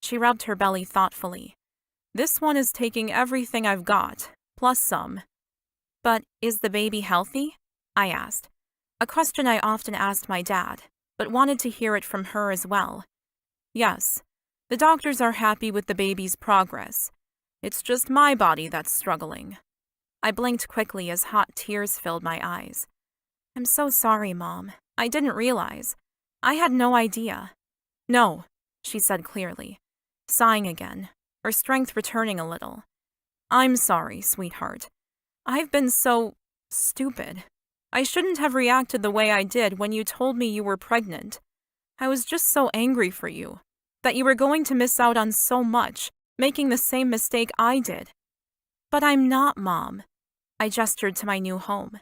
she rubbed her belly thoughtfully. This one is taking everything I've got, plus some. But is the baby healthy? I asked. A question I often asked my dad, but wanted to hear it from her as well. Yes, the doctors are happy with the baby's progress. It's just my body that's struggling. I blinked quickly as hot tears filled my eyes. I'm so sorry, Mom. I didn't realize. I had no idea. No, she said clearly, sighing again, her strength returning a little. I'm sorry, sweetheart. I've been so stupid. I shouldn't have reacted the way I did when you told me you were pregnant. I was just so angry for you, that you were going to miss out on so much, making the same mistake I did. But I'm not, Mom. I gestured to my new home.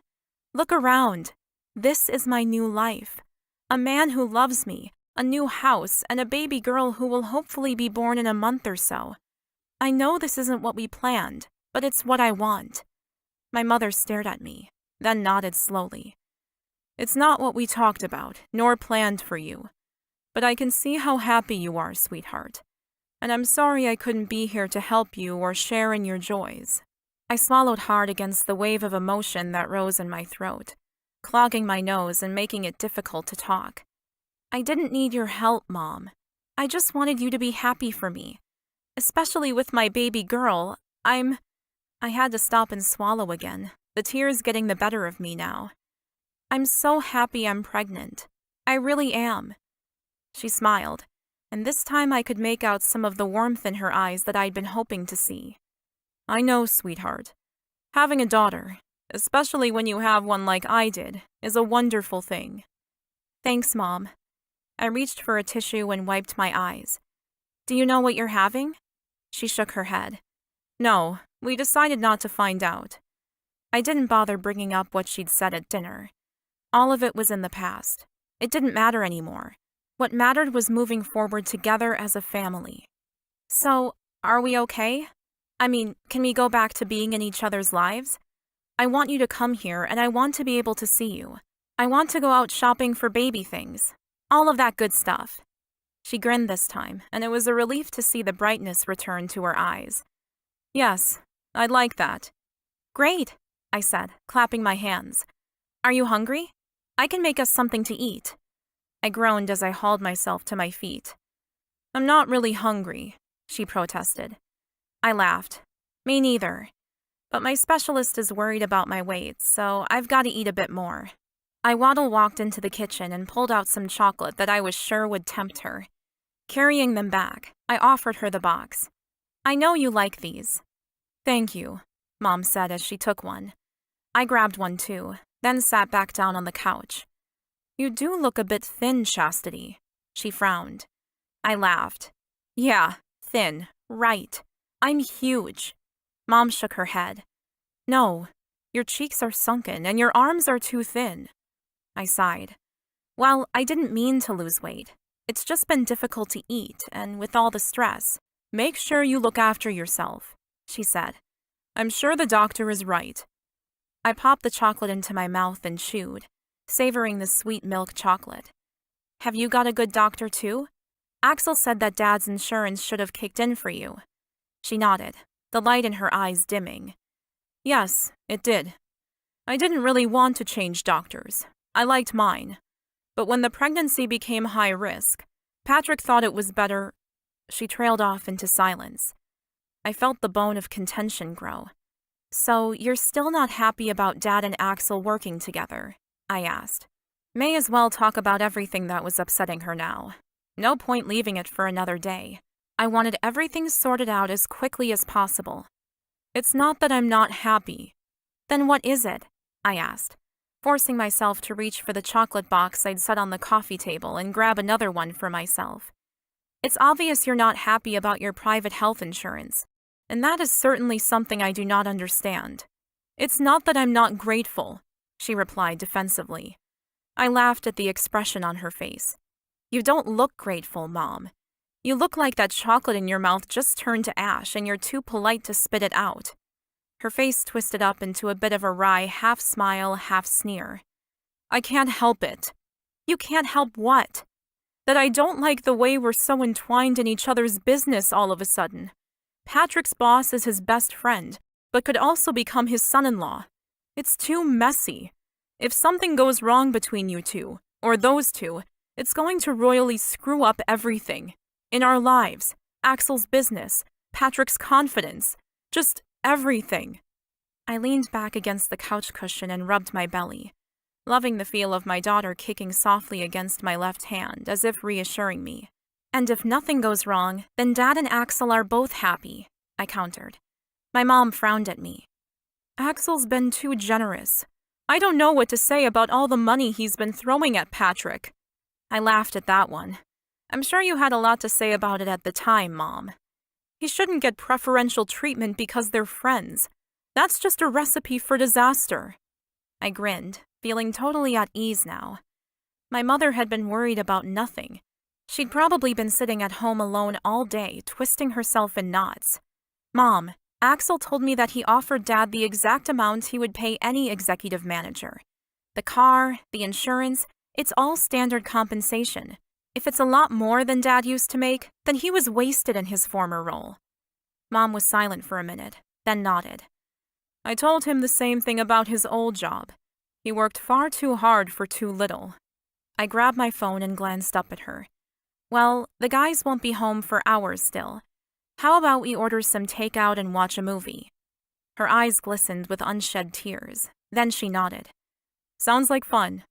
Look around. This is my new life. A man who loves me, a new house, and a baby girl who will hopefully be born in a month or so. I know this isn't what we planned, but it's what I want. My mother stared at me, then nodded slowly. It's not what we talked about, nor planned for you. But I can see how happy you are, sweetheart. And I'm sorry I couldn't be here to help you or share in your joys. I swallowed hard against the wave of emotion that rose in my throat, clogging my nose and making it difficult to talk. I didn't need your help, Mom. I just wanted you to be happy for me. Especially with my baby girl, I had to stop and swallow again, the tears getting the better of me now. I'm so happy I'm pregnant. I really am. She smiled, and this time I could make out some of the warmth in her eyes that I'd been hoping to see. I know, sweetheart. Having a daughter, especially when you have one like I did, is a wonderful thing. Thanks, Mom. I reached for a tissue and wiped my eyes. Do you know what you're having? She shook her head. No, we decided not to find out. I didn't bother bringing up what she'd said at dinner. All of it was in the past. It didn't matter anymore. What mattered was moving forward together as a family. So, are we okay? I mean, can we go back to being in each other's lives? I want you to come here, and I want to be able to see you. I want to go out shopping for baby things. All of that good stuff. She grinned this time, and it was a relief to see the brightness return to her eyes. Yes, I'd like that. Great, I said, clapping my hands. Are you hungry? I can make us something to eat. I groaned as I hauled myself to my feet. I'm not really hungry, she protested. I laughed. Me neither. But my specialist is worried about my weight, so I've got to eat a bit more. I waddle-walked into the kitchen and pulled out some chocolate that I was sure would tempt her. Carrying them back, I offered her the box. I know you like these. Thank you, Mom said as she took one. I grabbed one too, then sat back down on the couch. You do look a bit thin, Chastity, she frowned. I laughed. Yeah, thin, right. I'm huge. Mom shook her head. No, your cheeks are sunken and your arms are too thin. I sighed. Well, I didn't mean to lose weight. It's just been difficult to eat, and with all the stress. Make sure you look after yourself, she said. I'm sure the doctor is right. I popped the chocolate into my mouth and chewed, savoring the sweet milk chocolate. Have you got a good doctor too? Axel said that Dad's insurance should have kicked in for you. She nodded, the light in her eyes dimming. Yes, it did. I didn't really want to change doctors. I liked mine. But when the pregnancy became high risk, Patrick thought it was better. She trailed off into silence. I felt the bone of contention grow. So you're still not happy about Dad and Axel working together? I asked. May as well talk about everything that was upsetting her now. No point leaving it for another day. I wanted everything sorted out as quickly as possible. It's not that I'm not happy. Then what is it? I asked, forcing myself to reach for the chocolate box I'd set on the coffee table and grab another one for myself. It's obvious you're not happy about your private health insurance, and that is certainly something I do not understand. It's not that I'm not grateful, she replied defensively. I laughed at the expression on her face. You don't look grateful, Mom. You look like that chocolate in your mouth just turned to ash and you're too polite to spit it out. Her face twisted up into a bit of a wry half-smile, half-sneer. I can't help it. You can't help what? That I don't like the way we're so entwined in each other's business all of a sudden. Patrick's boss is his best friend, but could also become his son-in-law. It's too messy. If something goes wrong between you two, or those two, it's going to royally screw up everything. In our lives, Axel's business, Patrick's confidence, just everything. I leaned back against the couch cushion and rubbed my belly, loving the feel of my daughter kicking softly against my left hand as if reassuring me. And if nothing goes wrong, then Dad and Axel are both happy, I countered. My mom frowned at me. Axel's been too generous. I don't know what to say about all the money he's been throwing at Patrick. I laughed at that one. I'm sure you had a lot to say about it at the time, Mom. He shouldn't get preferential treatment because they're friends. That's just a recipe for disaster. I grinned, feeling totally at ease now. My mother had been worried about nothing. She'd probably been sitting at home alone all day, twisting herself in knots. Mom, Axel told me that he offered Dad the exact amount he would pay any executive manager. The car, the insurance, it's all standard compensation. If it's a lot more than Dad used to make, then he was wasted in his former role. Mom was silent for a minute, then nodded. I told him the same thing about his old job. He worked far too hard for too little. I grabbed my phone and glanced up at her. Well, the guys won't be home for hours still. How about we order some takeout and watch a movie? Her eyes glistened with unshed tears. Then she nodded. Sounds like fun.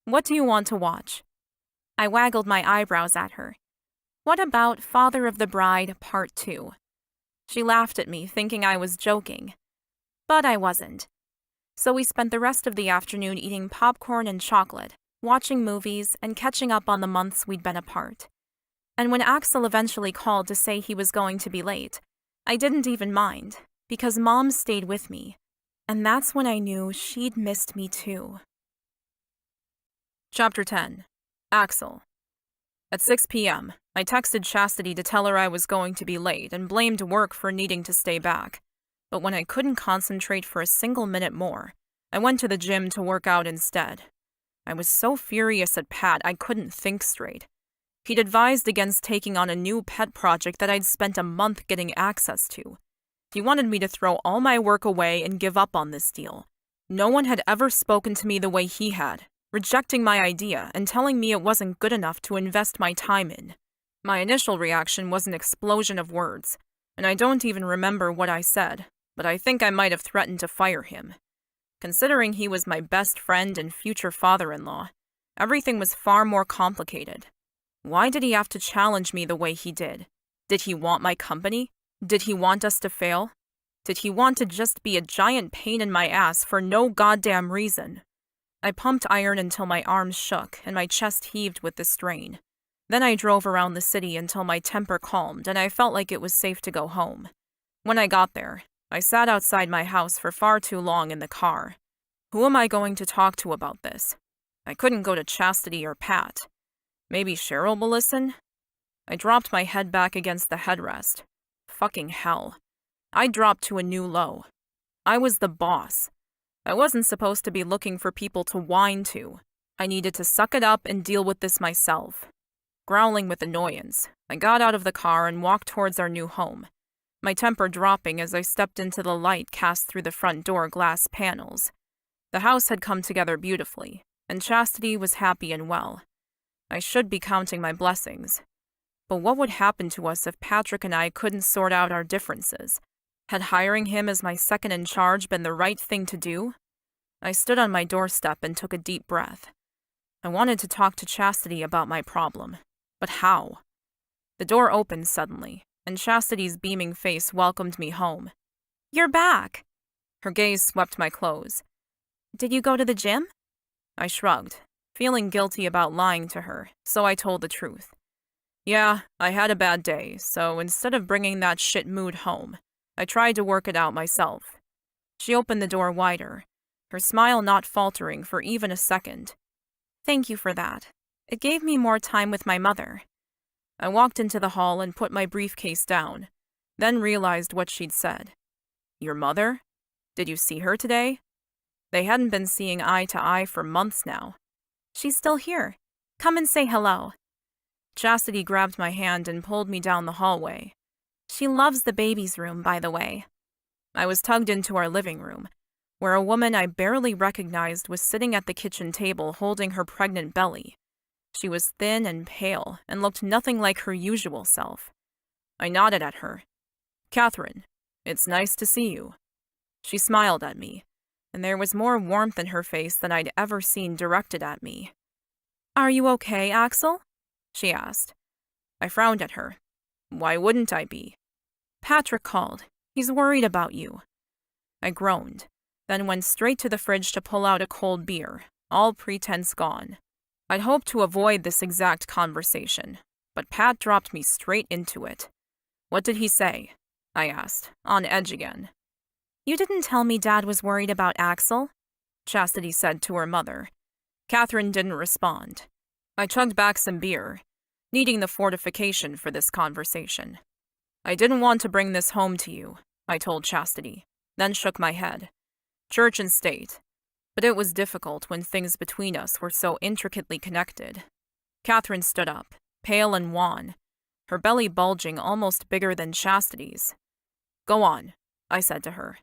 What do you want to watch? I waggled my eyebrows at her. What about Father of the Bride Part 2? She laughed at me, thinking I was joking. But I wasn't. So we spent the rest of the afternoon eating popcorn and chocolate, watching movies, and catching up on the months we'd been apart. And when Axel eventually called to say he was going to be late, I didn't even mind, because Mom stayed with me. And that's when I knew she'd missed me too. Chapter 10. Axel. At 6 p.m., I texted Chastity to tell her I was going to be late and blamed work for needing to stay back. But when I couldn't concentrate for a single minute more, I went to the gym to work out instead. I was so furious at Pat I couldn't think straight. He'd advised against taking on a new pet project that I'd spent a month getting access to. He wanted me to throw all my work away and give up on this deal. No one had ever spoken to me the way he had, rejecting my idea and telling me it wasn't good enough to invest my time in. My initial reaction was an explosion of words, and I don't even remember what I said, but I think I might have threatened to fire him. Considering he was my best friend and future father-in-law, everything was far more complicated. Why did he have to challenge me the way he did? Did he want my company? Did he want us to fail? Did he want to just be a giant pain in my ass for no goddamn reason? I pumped iron until my arms shook and my chest heaved with the strain. Then I drove around the city until my temper calmed and I felt like it was safe to go home. When I got there, I sat outside my house for far too long in the car. Who am I going to talk to about this? I couldn't go to Chastity or Pat. Maybe Cheryl will listen? I dropped my head back against the headrest. Fucking hell. I dropped to a new low. I was the boss. I wasn't supposed to be looking for people to whine to. I needed to suck it up and deal with this myself. Growling with annoyance, I got out of the car and walked towards our new home, my temper dropping as I stepped into the light cast through the front door glass panels. The house had come together beautifully, and Chastity was happy and well. I should be counting my blessings. But what would happen to us if Patrick and I couldn't sort out our differences? Had hiring him as my second in charge been the right thing to do? I stood on my doorstep and took a deep breath. I wanted to talk to Chastity about my problem. But how? The door opened suddenly, and Chastity's beaming face welcomed me home. "You're back!" Her gaze swept my clothes. "Did you go to the gym?" I shrugged, feeling guilty about lying to her, so I told the truth. "Yeah, I had a bad day, so instead of bringing that shit mood home, I tried to work it out myself." She opened the door wider, her smile not faltering for even a second. "Thank you for that. It gave me more time with my mother." I walked into the hall and put my briefcase down, then realized what she'd said. "Your mother? Did you see her today?" They hadn't been seeing eye to eye for months now. "She's still here. Come and say hello." Chastity grabbed my hand and pulled me down the hallway. "She loves the baby's room, by the way." I was tugged into our living room, where a woman I barely recognized was sitting at the kitchen table holding her pregnant belly. She was thin and pale and looked nothing like her usual self. I nodded at her. "Catherine, it's nice to see you." She smiled at me, and there was more warmth in her face than I'd ever seen directed at me. "Are you okay, Axel?" she asked. I frowned at her. Why wouldn't I be? "Patrick called. He's worried about you." I groaned, then went straight to the fridge to pull out a cold beer, all pretense gone. I'd hoped to avoid this exact conversation, but Pat dropped me straight into it. "What did he say?" I asked, on edge again. "You didn't tell me Dad was worried about Axel," Chastity said to her mother. Catherine didn't respond. I chugged back some beer, needing the fortification for this conversation. "I didn't want to bring this home to you," I told Chastity, then shook my head. "Church and state. But it was difficult when things between us were so intricately connected." Catherine stood up, pale and wan, her belly bulging almost bigger than Chastity's. "Go on," I said to her.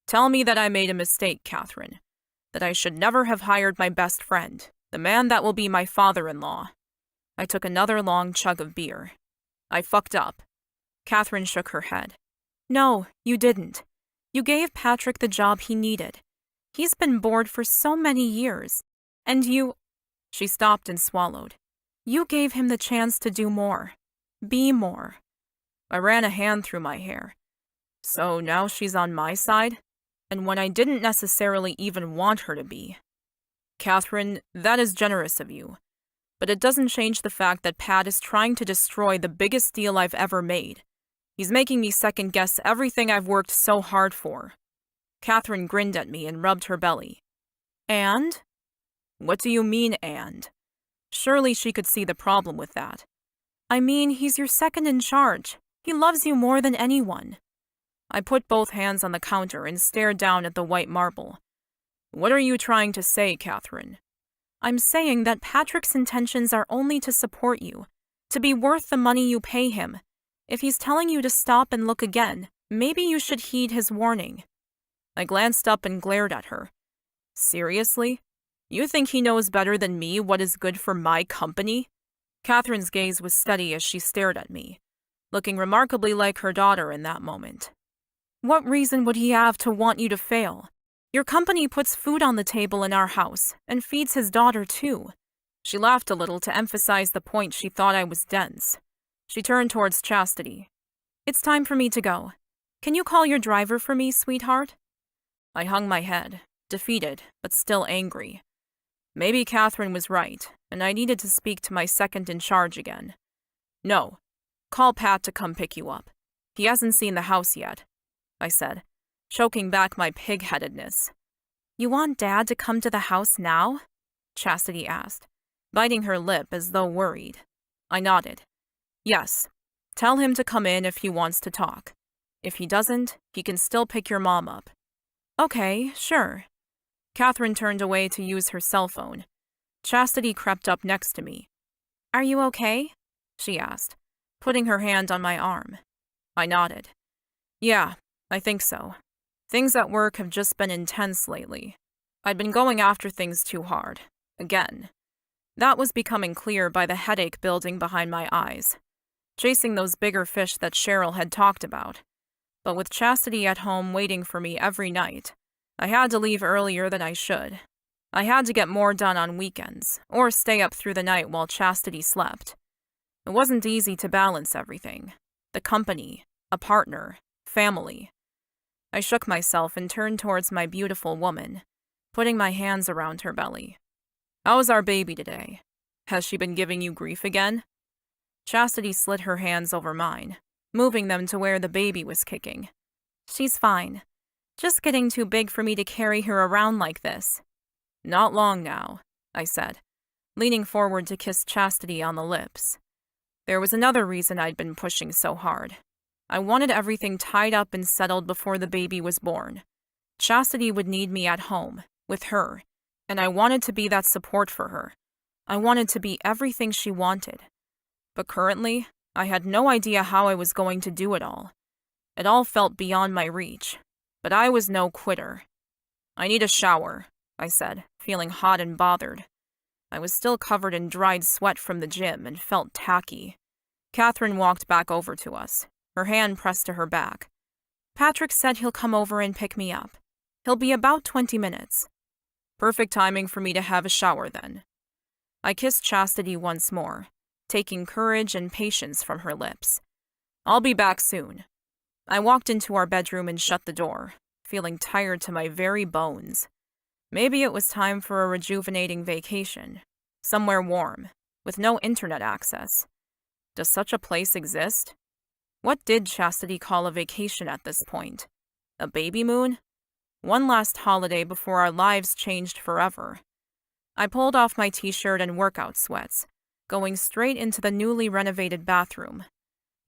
"Tell me that I made a mistake, Catherine. That I should never have hired my best friend, the man that will be my father-in-law." I took another long chug of beer. "I fucked up." Catherine shook her head. "No, you didn't. You gave Patrick the job he needed. He's been bored for so many years. And you—" She stopped and swallowed. "You gave him the chance to do more. Be more." I ran a hand through my hair. So now she's on my side? And when I didn't necessarily even want her to be. "Catherine, that is generous of you. But it doesn't change the fact that Pat is trying to destroy the biggest deal I've ever made. He's making me second-guess everything I've worked so hard for." Catherine grinned at me and rubbed her belly. "And?" "What do you mean, and?" Surely she could see the problem with that. "I mean, he's your second in charge. He loves you more than anyone." I put both hands on the counter and stared down at the white marble. "What are you trying to say, Catherine?" "I'm saying that Patrick's intentions are only to support you, to be worth the money you pay him. If he's telling you to stop and look again, Maybe you should heed his warning." I glanced up and glared at her. "Seriously? You think he knows better than me what is good for my company?" Catherine's gaze was steady as she stared at me, looking remarkably like her daughter in that moment. "What reason would he have to want you to fail? Your company puts food on the table in our house and feeds his daughter too." She laughed a little to emphasize the point she thought I was dense. She turned towards Chastity. "It's time for me to go. Can you call your driver for me, sweetheart?" I hung my head, defeated but still angry. Maybe Catherine was right, and I needed to speak to my second in charge again. "No. Call Pat to come pick you up. He hasn't seen the house yet," I said, choking back my pig-headedness. "You want Dad to come to the house now?" Chastity asked, biting her lip as though worried. I nodded. "Yes. Tell him to come in if he wants to talk. If he doesn't, he can still pick your mom up." "Okay, sure." Catherine turned away to use her cell phone. Chastity crept up next to me. "Are you okay?" she asked, putting her hand on my arm. I nodded. "Yeah, I think so. Things at work have just been intense lately. I'd been going after things too hard. Again. That was becoming clear by the headache building behind my eyes. Chasing those bigger fish that Cheryl had talked about. But with Chastity at home waiting for me every night, I had to leave earlier than I should. I had to get more done on weekends, or stay up through the night while Chastity slept. It wasn't easy to balance everything. The company, a partner, family. I shook myself and turned towards my beautiful woman, putting my hands around her belly. "How's our baby today? Has she been giving you grief again?" Chastity slid her hands over mine, moving them to where the baby was kicking. "She's fine. Just getting too big for me to carry her around like this." "Not long now," I said, leaning forward to kiss Chastity on the lips. There was another reason I'd been pushing so hard. I wanted everything tied up and settled before the baby was born. Chastity would need me at home, with her, and I wanted to be that support for her. I wanted to be everything she wanted. But currently, I had no idea how I was going to do it all. It all felt beyond my reach, but I was no quitter. "I need a shower," I said, feeling hot and bothered. I was still covered in dried sweat from the gym and felt tacky. Catherine walked back over to us, her hand pressed to her back. "Patrick said he'll come over and pick me up. He'll be about 20 minutes. "Perfect timing for me to have a shower then." I kissed Chastity once more, taking courage and patience from her lips. "I'll be back soon." I walked into our bedroom and shut the door, feeling tired to my very bones. Maybe it was time for a rejuvenating vacation, somewhere warm, with no internet access. Does such a place exist? What did Chastity call a vacation at this point? A baby moon? One last holiday before our lives changed forever. I pulled off my t-shirt and workout sweats, going straight into the newly renovated bathroom.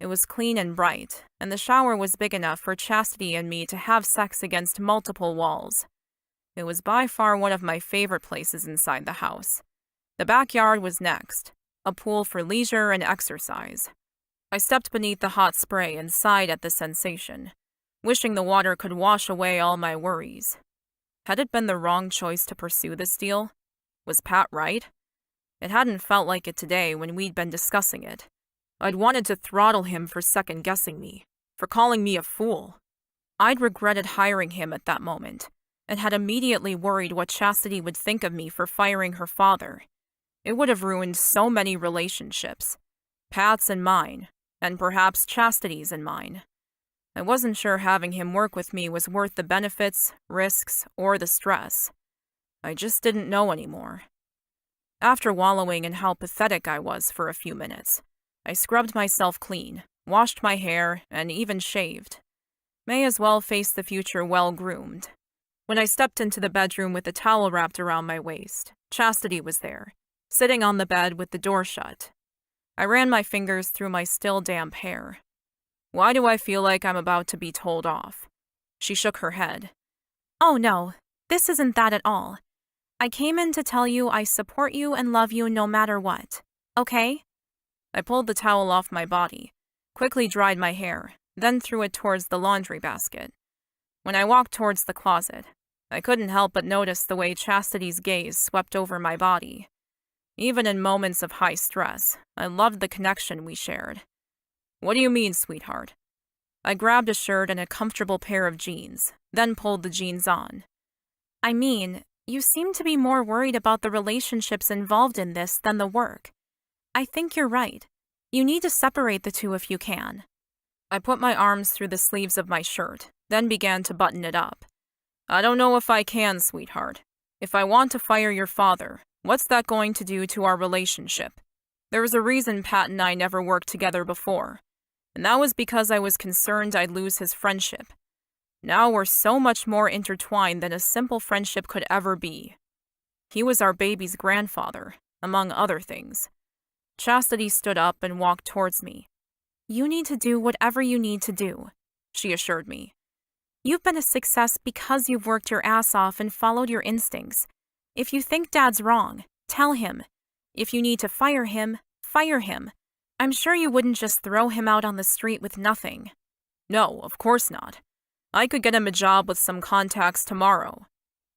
It was clean and bright, and the shower was big enough for Chastity and me to have sex against multiple walls. It was by far one of my favorite places inside the house. The backyard was next, a pool for leisure and exercise. I stepped beneath the hot spray and sighed at the sensation, wishing the water could wash away all my worries. Had it been the wrong choice to pursue this deal? Was Pat right? It hadn't felt like it today when we'd been discussing it. I'd wanted to throttle him for second-guessing me, for calling me a fool. I'd regretted hiring him at that moment, and had immediately worried what Chastity would think of me for firing her father. It would have ruined so many relationships. Pat's and mine, and perhaps Chastity's and mine. I wasn't sure having him work with me was worth the benefits, risks, or the stress. I just didn't know anymore. After wallowing in how pathetic I was for a few minutes, I scrubbed myself clean, washed my hair, and even shaved. May as well face the future well-groomed. When I stepped into the bedroom with a towel wrapped around my waist, Chastity was there, sitting on the bed with the door shut. I ran my fingers through my still damp hair. "Why do I feel like I'm about to be told off?" She shook her head. "Oh no, this isn't that at all. I came in to tell you I support you and love you no matter what, okay?" I pulled the towel off my body, quickly dried my hair, then threw it towards the laundry basket. When I walked towards the closet, I couldn't help but notice the way Chastity's gaze swept over my body. Even in moments of high stress, I loved the connection we shared. "What do you mean, sweetheart?" I grabbed a shirt and a comfortable pair of jeans, then pulled the jeans on. "I mean, you seem to be more worried about the relationships involved in this than the work. I think you're right. You need to separate the two if you can." I put my arms through the sleeves of my shirt, then began to button it up. "I don't know if I can, sweetheart. If I want to fire your father, what's that going to do to our relationship? There was a reason Pat and I never worked together before, and that was because I was concerned I'd lose his friendship. Now we're so much more intertwined than a simple friendship could ever be. He was our baby's grandfather, among other things." Chastity stood up and walked towards me. "You need to do whatever you need to do," she assured me. "You've been a success because you've worked your ass off and followed your instincts. If you think Dad's wrong, tell him. If you need to fire him, fire him. I'm sure you wouldn't just throw him out on the street with nothing." "No, of course not. I could get him a job with some contacts tomorrow."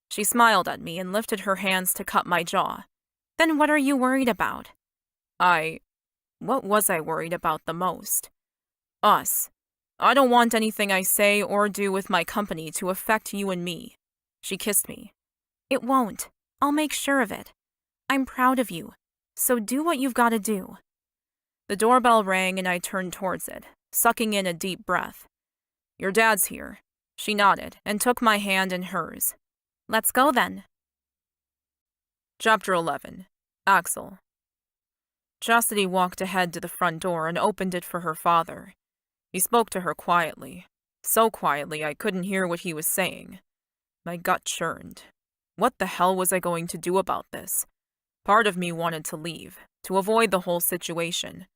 She smiled at me and lifted her hands to cup my jaw. "Then what are you worried about?" What was I worried about the most? Us. I don't want anything I say or do with my company to affect you and me. She kissed me. "It won't. I'll make sure of it. I'm proud of you, so do what you've got to do." The doorbell rang and I turned towards it, sucking in a deep breath. "Your dad's here." She nodded and took my hand in hers. "Let's go then." Chapter 11. Axel. Chastity walked ahead to the front door and opened it for her father. He spoke to her quietly, so quietly I couldn't hear what he was saying. My gut churned. What the hell was I going to do about this? Part of me wanted to leave, to avoid the whole situation.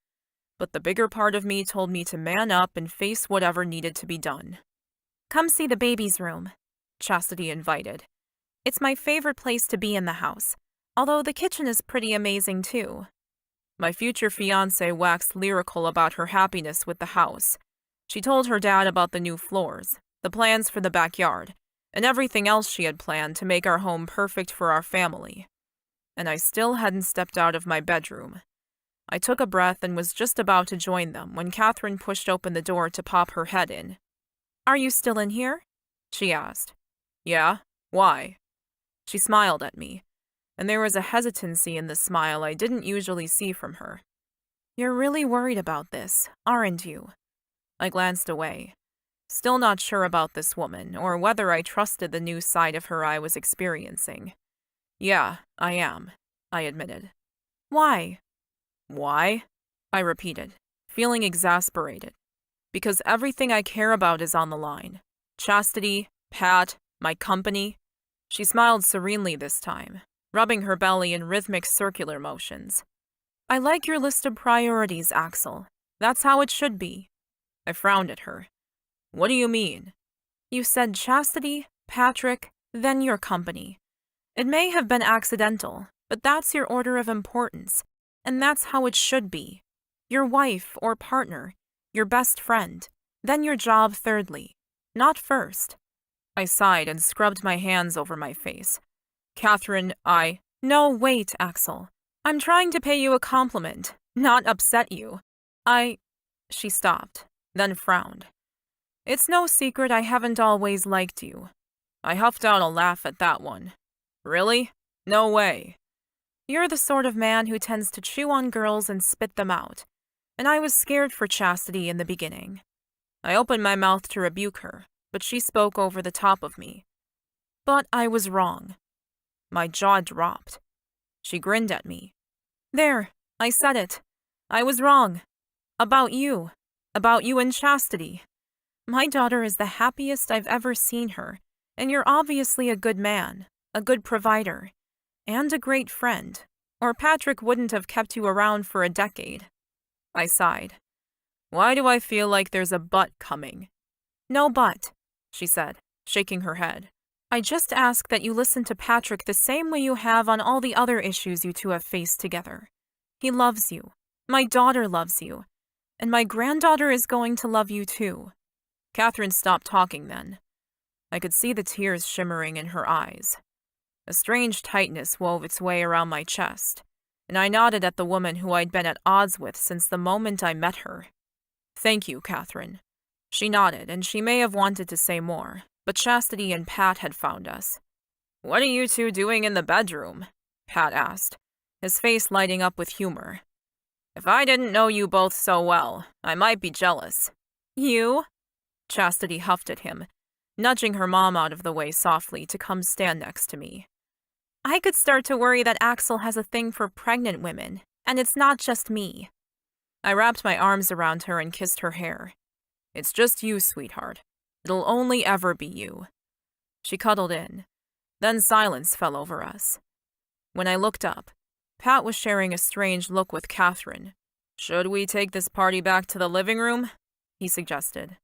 But the bigger part of me told me to man up and face whatever needed to be done. "Come see the baby's room," Chastity invited. "It's my favorite place to be in the house, although the kitchen is pretty amazing too." My future fiancée waxed lyrical about her happiness with the house. She told her dad about the new floors, the plans for the backyard, and everything else she had planned to make our home perfect for our family. And I still hadn't stepped out of my bedroom. I took a breath and was just about to join them when Catherine pushed open the door to pop her head in. "Are you still in here?" she asked. "Yeah? Why?" She smiled at me, and there was a hesitancy in the smile I didn't usually see from her. "You're really worried about this, aren't you?" I glanced away, still not sure about this woman or whether I trusted the new side of her I was experiencing. "Yeah, I am," I admitted. "Why?" "Why?" I repeated, feeling exasperated. "Because everything I care about is on the line. Chastity, Pat, my company." She smiled serenely this time, rubbing her belly in rhythmic circular motions. "I like your list of priorities, Axel. That's how it should be." I frowned at her. "What do you mean?" "You said Chastity, Patrick, then your company. It may have been accidental, but that's your order of importance, and that's how it should be. Your wife or partner, your best friend, then your job thirdly, not first." I sighed and scrubbed my hands over my face. "Catherine, No, wait, Axel. I'm trying to pay you a compliment, not upset you. She stopped, then frowned. "It's no secret I haven't always liked you." I huffed out a laugh at that one. "Really? No way." "You're the sort of man who tends to chew on girls and spit them out, and I was scared for Chastity in the beginning." I opened my mouth to rebuke her, but she spoke over the top of me. "But I was wrong." My jaw dropped. She grinned at me. "There, I said it. I was wrong. About you and Chastity. My daughter is the happiest I've ever seen her, and you're obviously a good man, a good provider, and a great friend, or Patrick wouldn't have kept you around for a decade." I sighed. "Why do I feel like there's a but coming?" "No but," she said, shaking her head. "I just ask that you listen to Patrick the same way you have on all the other issues you two have faced together. He loves you. My daughter loves you. And my granddaughter is going to love you too. Catherine stopped talking then. I could see the tears shimmering in her eyes. A strange tightness wove its way around my chest, and I nodded at the woman who I'd been at odds with since the moment I met her. Thank you, Catherine. She nodded, and she may have wanted to say more, but Chastity and Pat had found us. What are you two doing in the bedroom? Pat asked, his face lighting up with humor. If I didn't know you both so well, I might be jealous. You? Chastity huffed at him, nudging her mom out of the way softly to come stand next to me. I could start to worry that Axel has a thing for pregnant women, and it's not just me. I wrapped my arms around her and kissed her hair. It's just you, sweetheart. It'll only ever be you. She cuddled in. Then silence fell over us. When I looked up, Pat was sharing a strange look with Catherine. Should we take this party back to the living room? He suggested.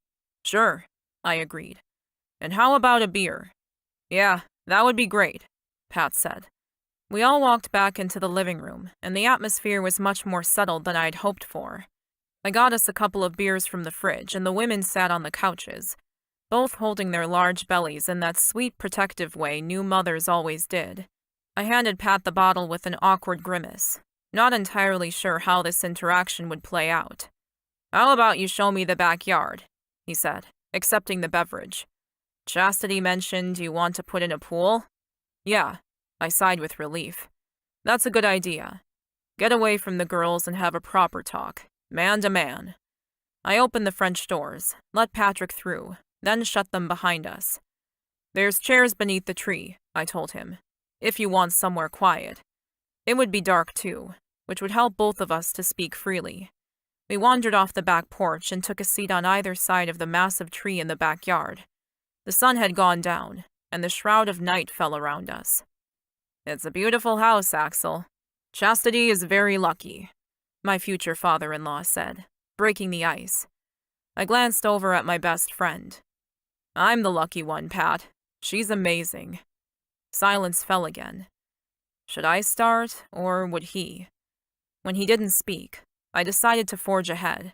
Sure, I agreed. And how about a beer? Yeah, that would be great, Pat said. We all walked back into the living room, and the atmosphere was much more settled than I'd hoped for. I got us a couple of beers from the fridge, and the women sat on the couches, both holding their large bellies in that sweet, protective way new mothers always did. I handed Pat the bottle with an awkward grimace, not entirely sure how this interaction would play out. How about you show me the backyard? He said, accepting the beverage. Chastity mentioned you want to put in a pool? Yeah, I sighed with relief. That's a good idea. Get away from the girls and have a proper talk, man to man. I opened the French doors, let Patrick through, then shut them behind us. There's chairs beneath the tree, I told him, if you want somewhere quiet. It would be dark too, which would help both of us to speak freely. We wandered off the back porch and took a seat on either side of the massive tree in the backyard. The sun had gone down, and the shroud of night fell around us. It's a beautiful house, Axel. Chastity is very lucky, my future father-in-law said, breaking the ice. I glanced over at my best friend. I'm the lucky one, Pat. She's amazing. Silence fell again. Should I start, or would he? When he didn't speak, I decided to forge ahead.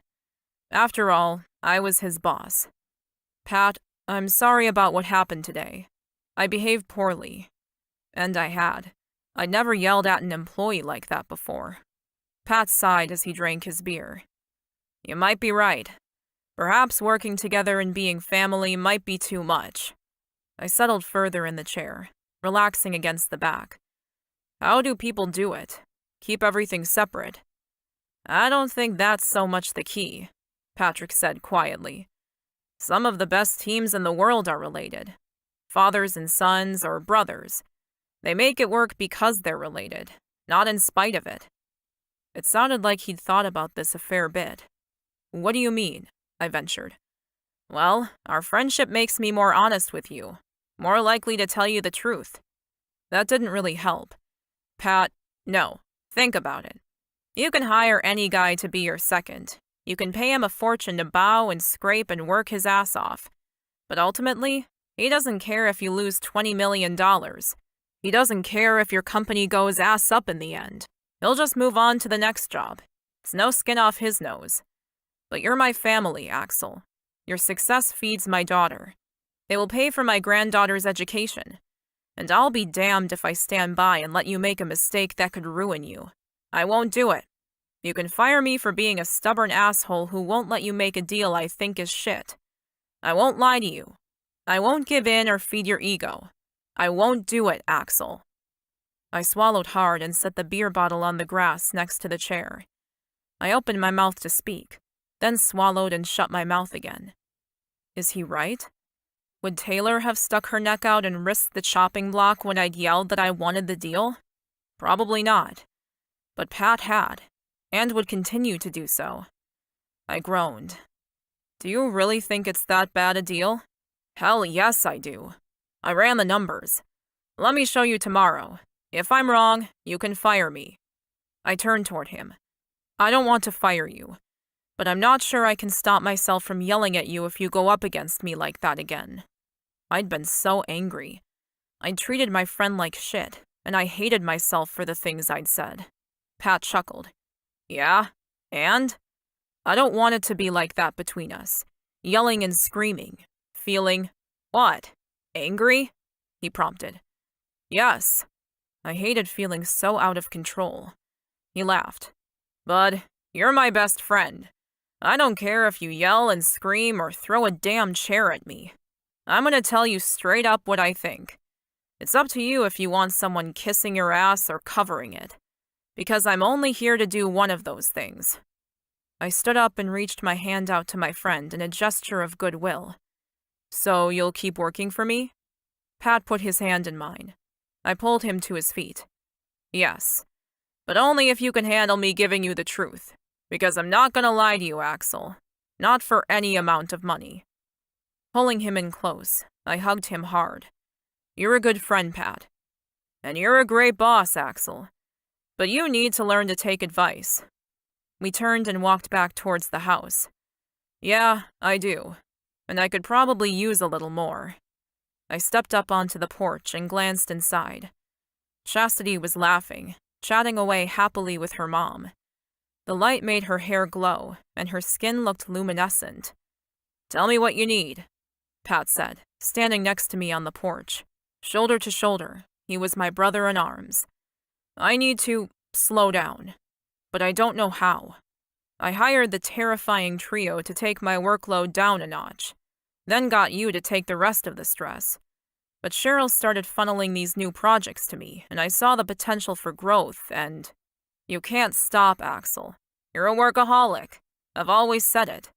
After all, I was his boss. Pat, I'm sorry about what happened today. I behaved poorly. And I had. I'd never yelled at an employee like that before. Pat sighed as he drank his beer. You might be right. Perhaps working together and being family might be too much. I settled further in the chair, relaxing against the back. How do people do it? Keep everything separate? I don't think that's so much the key, Patrick said quietly. Some of the best teams in the world are related. Fathers and sons or brothers. They make it work because they're related, not in spite of it. It sounded like he'd thought about this a fair bit. What do you mean? I ventured. Well, our friendship makes me more honest with you, more likely to tell you the truth. That didn't really help. Pat, no, think about it. You can hire any guy to be your second. You can pay him a fortune to bow and scrape and work his ass off. But ultimately, he doesn't care if you lose $20 million. He doesn't care if your company goes ass up in the end. He'll just move on to the next job. It's no skin off his nose. But you're my family, Axel. Your success feeds my daughter. They will pay for my granddaughter's education. And I'll be damned if I stand by and let you make a mistake that could ruin you. I won't do it. You can fire me for being a stubborn asshole who won't let you make a deal I think is shit. I won't lie to you. I won't give in or feed your ego. I won't do it, Axel. I swallowed hard and set the beer bottle on the grass next to the chair. I opened my mouth to speak, then swallowed and shut my mouth again. Is he right? Would Taylor have stuck her neck out and risked the chopping block when I'd yelled that I wanted the deal? Probably not. But Pat had, and would continue to do so. I groaned. Do you really think it's that bad a deal? Hell yes, I do. I ran the numbers. Let me show you tomorrow. If I'm wrong, you can fire me. I turned toward him. I don't want to fire you, but I'm not sure I can stop myself from yelling at you if you go up against me like that again. I'd been so angry. I'd treated my friend like shit, and I hated myself for the things I'd said. Pat chuckled. Yeah? And? I don't want it to be like that between us. yelling and screaming, feeling, what? Angry? He prompted. Yes. I hated feeling so out of control. He laughed. Bud, you're my best friend. I don't care if you yell and scream or throw a damn chair at me. I'm gonna tell you straight up what I think. It's up to you if you want someone kissing your ass or covering it, because I'm only here to do one of those things. I stood up and reached my hand out to my friend in a gesture of goodwill. So you'll keep working for me? Pat put his hand in mine. I pulled him to his feet. Yes, but only if you can handle me giving you the truth, because I'm not gonna lie to you, Axel. Not for any amount of money. Pulling him in close, I hugged him hard. You're a good friend, Pat. And you're a great boss, Axel. But you need to learn to take advice. We turned and walked back towards the house. Yeah, I do. And I could probably use a little more. I stepped up onto the porch and glanced inside. Chastity was laughing, chatting away happily with her mom. The light made her hair glow, and her skin looked luminescent. Tell me what you need, Pat said, standing next to me on the porch. Shoulder to shoulder, he was my brother in arms. I need to slow down, but I don't know how. I hired the terrifying trio to take my workload down a notch, then got you to take the rest of the stress. But Cheryl started funneling these new projects to me, and I saw the potential for growth, and... You can't stop, Axel. You're a workaholic. I've always said it.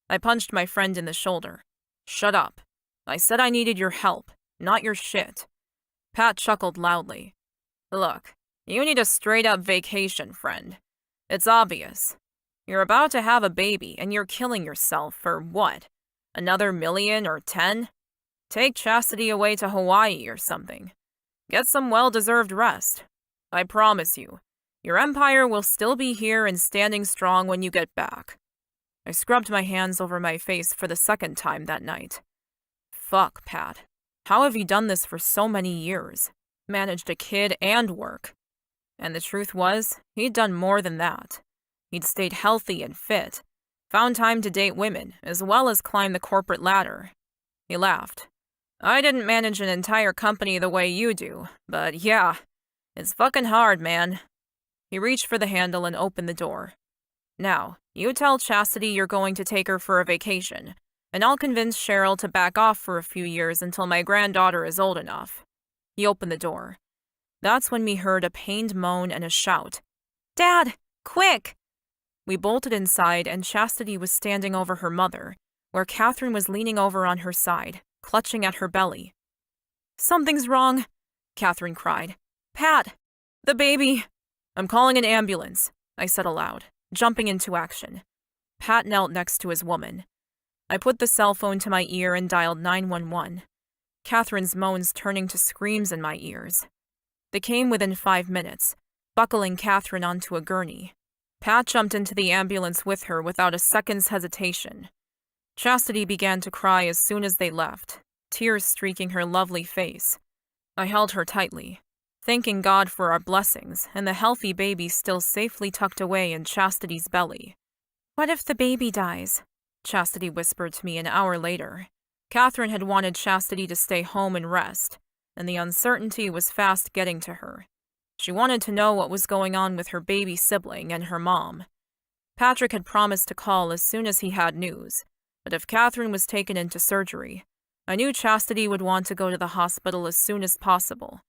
I punched my friend in the shoulder. Shut up. I said I needed your help, not your shit. Pat chuckled loudly. Look, you need a straight-up vacation, friend. It's obvious. You're about to have a baby, and you're killing yourself for what? Another 1,000,000 or 10? Take Chastity away to Hawaii or something. Get some well-deserved rest. I promise you, your empire will still be here and standing strong when you get back. I scrubbed my hands over my face for the second time that night. Fuck, Pat. How have you done this for so many years? Managed a kid and work. And the truth was, he'd done more than that. He'd stayed healthy and fit, found time to date women, as well as climb the corporate ladder. He laughed. I didn't manage an entire company the way you do, but yeah, it's fucking hard, man. He reached for the handle and opened the door. Now, you tell Chastity you're going to take her for a vacation, and I'll convince Cheryl to back off for a few years until my granddaughter is old enough. He opened the door. That's when we heard a pained moan and a shout. Dad, quick! We bolted inside, and Chastity was standing over her mother, where Catherine was leaning over on her side, clutching at her belly. Something's wrong, Catherine cried. Pat, the baby. I'm calling an ambulance, I said aloud, jumping into action. Pat knelt next to his woman. I put the cell phone to my ear and dialed 911. Catherine's moans turning to screams in my ears. They came within 5 minutes, buckling Catherine onto a gurney. Pat jumped into the ambulance with her without a second's hesitation. Chastity began to cry as soon as they left, tears streaking her lovely face. I held her tightly, thanking God for our blessings and the healthy baby still safely tucked away in Chastity's belly. What if the baby dies? Chastity whispered to me an hour later. Catherine had wanted Chastity to stay home and rest, and the uncertainty was fast getting to her. She wanted to know what was going on with her baby sibling and her mom. Patrick had promised to call as soon as he had news, but if Catherine was taken into surgery, I knew Chastity would want to go to the hospital as soon as possible.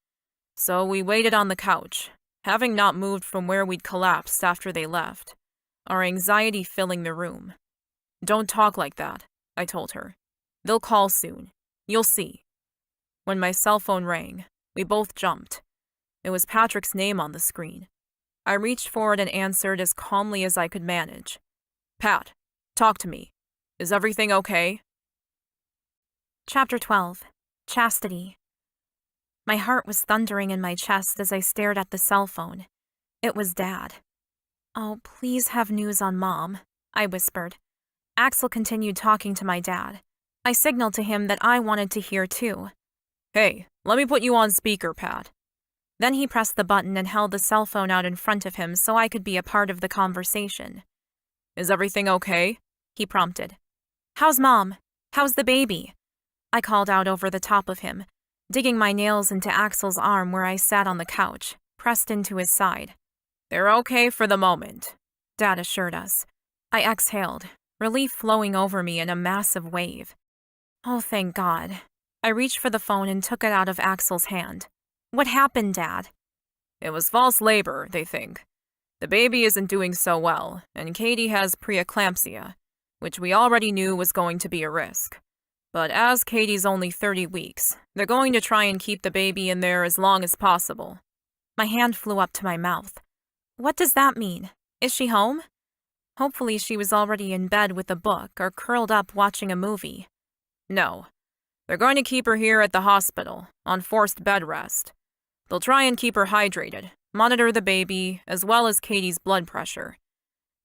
So we waited on the couch, having not moved from where we'd collapsed after they left, our anxiety filling the room. Don't talk like that, I told her. They'll call soon. You'll see. When my cell phone rang, we both jumped. It was Patrick's name on the screen. I reached for it and answered as calmly as I could manage. Pat, talk to me. Is everything okay? Chapter 12. Chastity. My heart was thundering in my chest as I stared at the cell phone. It was Dad. Oh, please have news on Mom, I whispered. Axel continued talking to my dad. I signaled to him that I wanted to hear too. Hey, let me put you on speaker, Pat. Then he pressed the button and held the cell phone out in front of him so I could be a part of the conversation. Is everything okay? He prompted. How's Mom? How's the baby? I called out over the top of him, digging my nails into Axel's arm where I sat on the couch, pressed into his side. They're okay for the moment, Dad assured us. I exhaled, relief flowing over me in a massive wave. Oh, thank God. I reached for the phone and took it out of Axel's hand. What happened, Dad? It was false labor, they think. The baby isn't doing so well, and Katie has preeclampsia, which we already knew was going to be a risk. But as Katie's only 30 weeks, they're going to try and keep the baby in there as long as possible. My hand flew up to my mouth. What does that mean? Is she home? Hopefully she was already in bed with a book or curled up watching a movie. No. They're going to keep her here at the hospital, on forced bed rest. They'll try and keep her hydrated, monitor the baby, as well as Katie's blood pressure.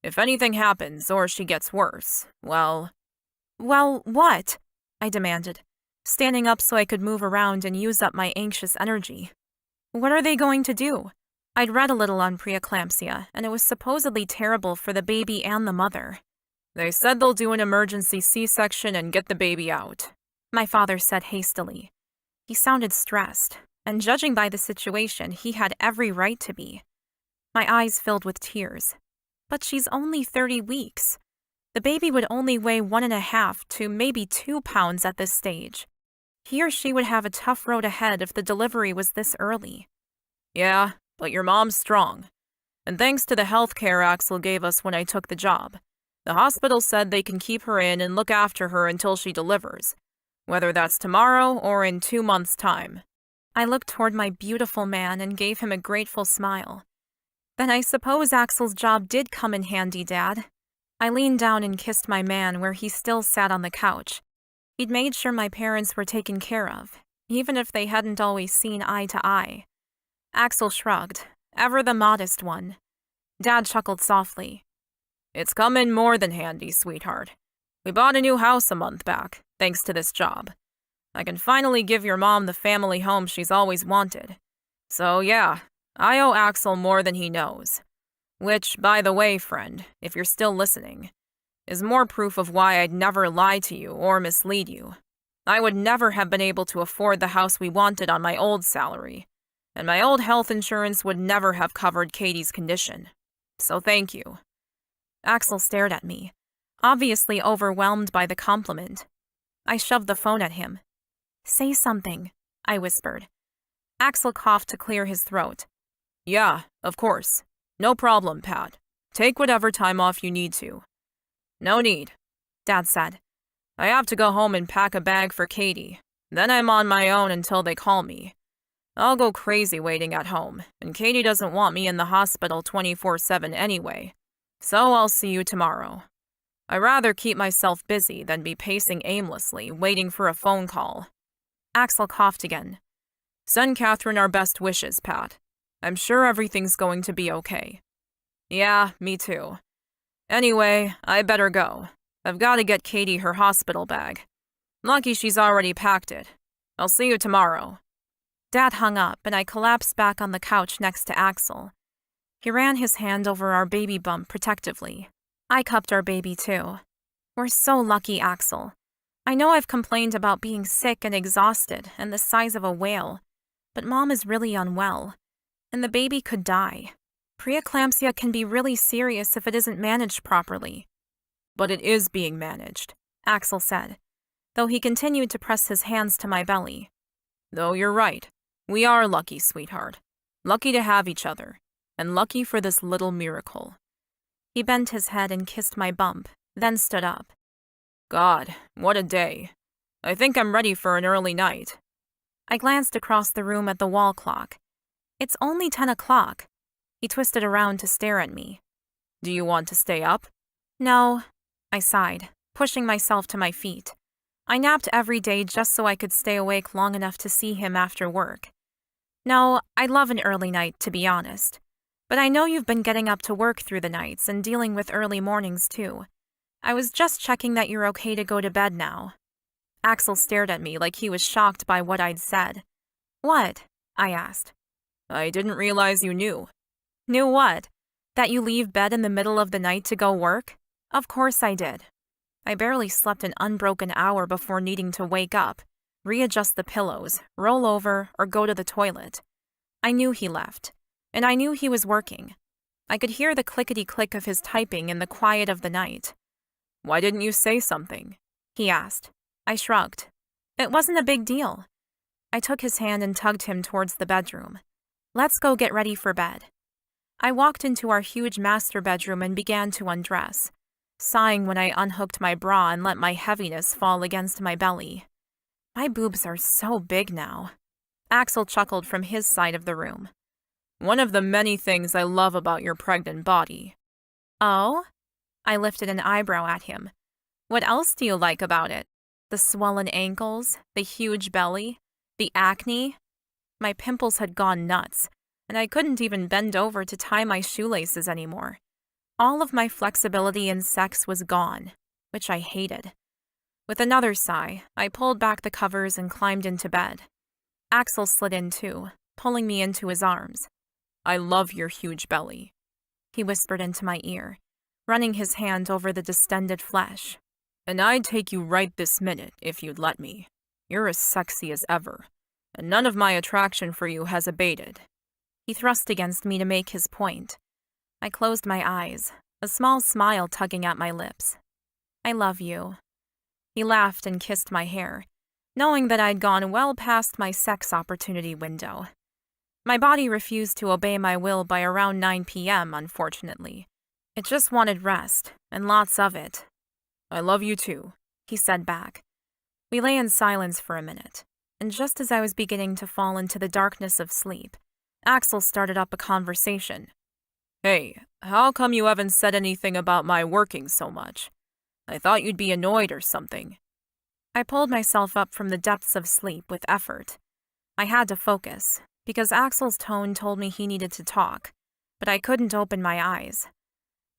If anything happens or she gets worse, well... Well, what? I demanded, standing up so I could move around and use up my anxious energy. What are they going to do? I'd read a little on preeclampsia, and it was supposedly terrible for the baby and the mother. They said they'll do an emergency C-section and get the baby out, my father said hastily. He sounded stressed, and judging by the situation, he had every right to be. My eyes filled with tears. But she's only 30 weeks. The baby would only weigh 1.5 to maybe 2 pounds at this stage. He or she would have a tough road ahead if the delivery was this early. Yeah, but your mom's strong. And thanks to the health care Axel gave us when I took the job, the hospital said they can keep her in and look after her until she delivers, whether that's tomorrow or in 2 months' time. I looked toward my beautiful man and gave him a grateful smile. Then I suppose Axel's job did come in handy, Dad. I leaned down and kissed my man where he still sat on the couch. He'd made sure my parents were taken care of, even if they hadn't always seen eye to eye. Axel shrugged, ever the modest one. Dad chuckled softly. It's come in more than handy, sweetheart. We bought a new house a month back, thanks to this job. I can finally give your mom the family home she's always wanted. So yeah, I owe Axel more than he knows. Which, by the way, friend, if you're still listening, is more proof of why I'd never lie to you or mislead you. I would never have been able to afford the house we wanted on my old salary, and my old health insurance would never have covered Katie's condition. So thank you. Axel stared at me, obviously overwhelmed by the compliment. I shoved the phone at him. Say something, I whispered. Axel coughed to clear his throat. Yeah, of course. No problem, Pat. Take whatever time off you need to. No need, Dad said. I have to go home and pack a bag for Katie. Then I'm on my own until they call me. I'll go crazy waiting at home, and Katie doesn't want me in the hospital 24/7 anyway. So I'll see you tomorrow. I'd rather keep myself busy than be pacing aimlessly, waiting for a phone call. Axel coughed again. Send Catherine our best wishes, Pat. I'm sure everything's going to be okay. Yeah, me too. Anyway, I better go. I've got to get Katie her hospital bag. Lucky she's already packed it. I'll see you tomorrow. Dad hung up, and I collapsed back on the couch next to Axel. He ran his hand over our baby bump protectively. I cupped our baby too. We're so lucky, Axel. I know I've complained about being sick and exhausted and the size of a whale, but Mom is really unwell, and the baby could die. Preeclampsia can be really serious if it isn't managed properly. But it is being managed, Axel said, though he continued to press his hands to my belly. Though you're right. We are lucky, sweetheart. Lucky to have each other, and lucky for this little miracle. He bent his head and kissed my bump, then stood up. God, what a day. I think I'm ready for an early night. I glanced across the room at the wall clock. It's only 10 o'clock. He twisted around to stare at me. Do you want to stay up? No, I sighed, pushing myself to my feet. I napped every day just so I could stay awake long enough to see him after work. No, I love an early night, to be honest. But I know you've been getting up to work through the nights and dealing with early mornings, too. I was just checking that you're okay to go to bed now. Axel stared at me like he was shocked by what I'd said. What? I asked. I didn't realize you knew. Knew what? That you leave bed in the middle of the night to go work? Of course I did. I barely slept an unbroken hour before needing to wake up, readjust the pillows, roll over, or go to the toilet. I knew he left, and I knew he was working. I could hear the clickety-click of his typing in the quiet of the night. "Why didn't you say something?" he asked. I shrugged. It wasn't a big deal. I took his hand and tugged him towards the bedroom. Let's go get ready for bed. I walked into our huge master bedroom and began to undress, sighing when I unhooked my bra and let my heaviness fall against my belly. My boobs are so big now. Axel chuckled from his side of the room. "One of the many things I love about your pregnant body." Oh? I lifted an eyebrow at him. What else do you like about it? The swollen ankles, the huge belly, the acne? My pimples had gone nuts, and I couldn't even bend over to tie my shoelaces anymore. All of my flexibility in sex was gone, which I hated. With another sigh, I pulled back the covers and climbed into bed. Axel slid in too, pulling me into his arms. "I love your huge belly," he whispered into my ear, running his hand over the distended flesh. "And I'd take you right this minute if you'd let me. You're as sexy as ever, and none of my attraction for you has abated." He thrust against me to make his point. I closed my eyes, a small smile tugging at my lips. "I love you." He laughed and kissed my hair, knowing that I'd gone well past my sex opportunity window. My body refused to obey my will by around 9 p.m., unfortunately. It just wanted rest, and lots of it. "I love you too," he said back. We lay in silence for a minute, and just as I was beginning to fall into the darkness of sleep, Axel started up a conversation. "Hey, how come you haven't said anything about my working so much? I thought you'd be annoyed or something." I pulled myself up from the depths of sleep with effort. I had to focus, because Axel's tone told me he needed to talk, but I couldn't open my eyes.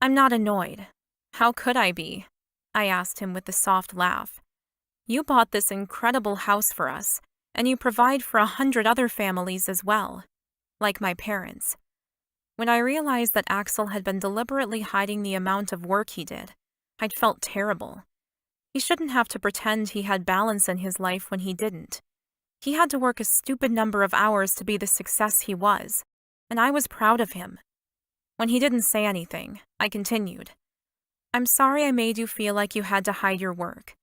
"I'm not annoyed. How could I be?" I asked him with a soft laugh. "You bought this incredible house for us, and you provide for 100 other families as well, like my parents." When I realized that Axel had been deliberately hiding the amount of work he did, I'd felt terrible. He shouldn't have to pretend he had balance in his life when he didn't. He had to work a stupid number of hours to be the success he was, and I was proud of him. When he didn't say anything, I continued. "I'm sorry I made you feel like you had to hide your work."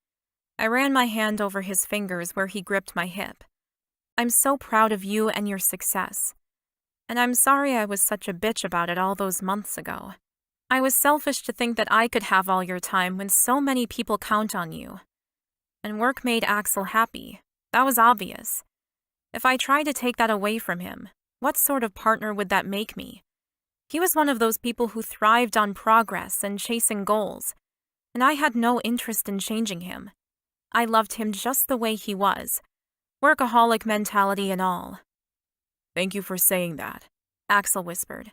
I ran my hand over his fingers where he gripped my hip. "I'm so proud of you and your success. And I'm sorry I was such a bitch about it all those months ago. I was selfish to think that I could have all your time when so many people count on you." And work made Axel happy. That was obvious. If I tried to take that away from him, what sort of partner would that make me? He was one of those people who thrived on progress and chasing goals, and I had no interest in changing him. I loved him just the way he was, workaholic mentality and all. "Thank you for saying that," Axel whispered,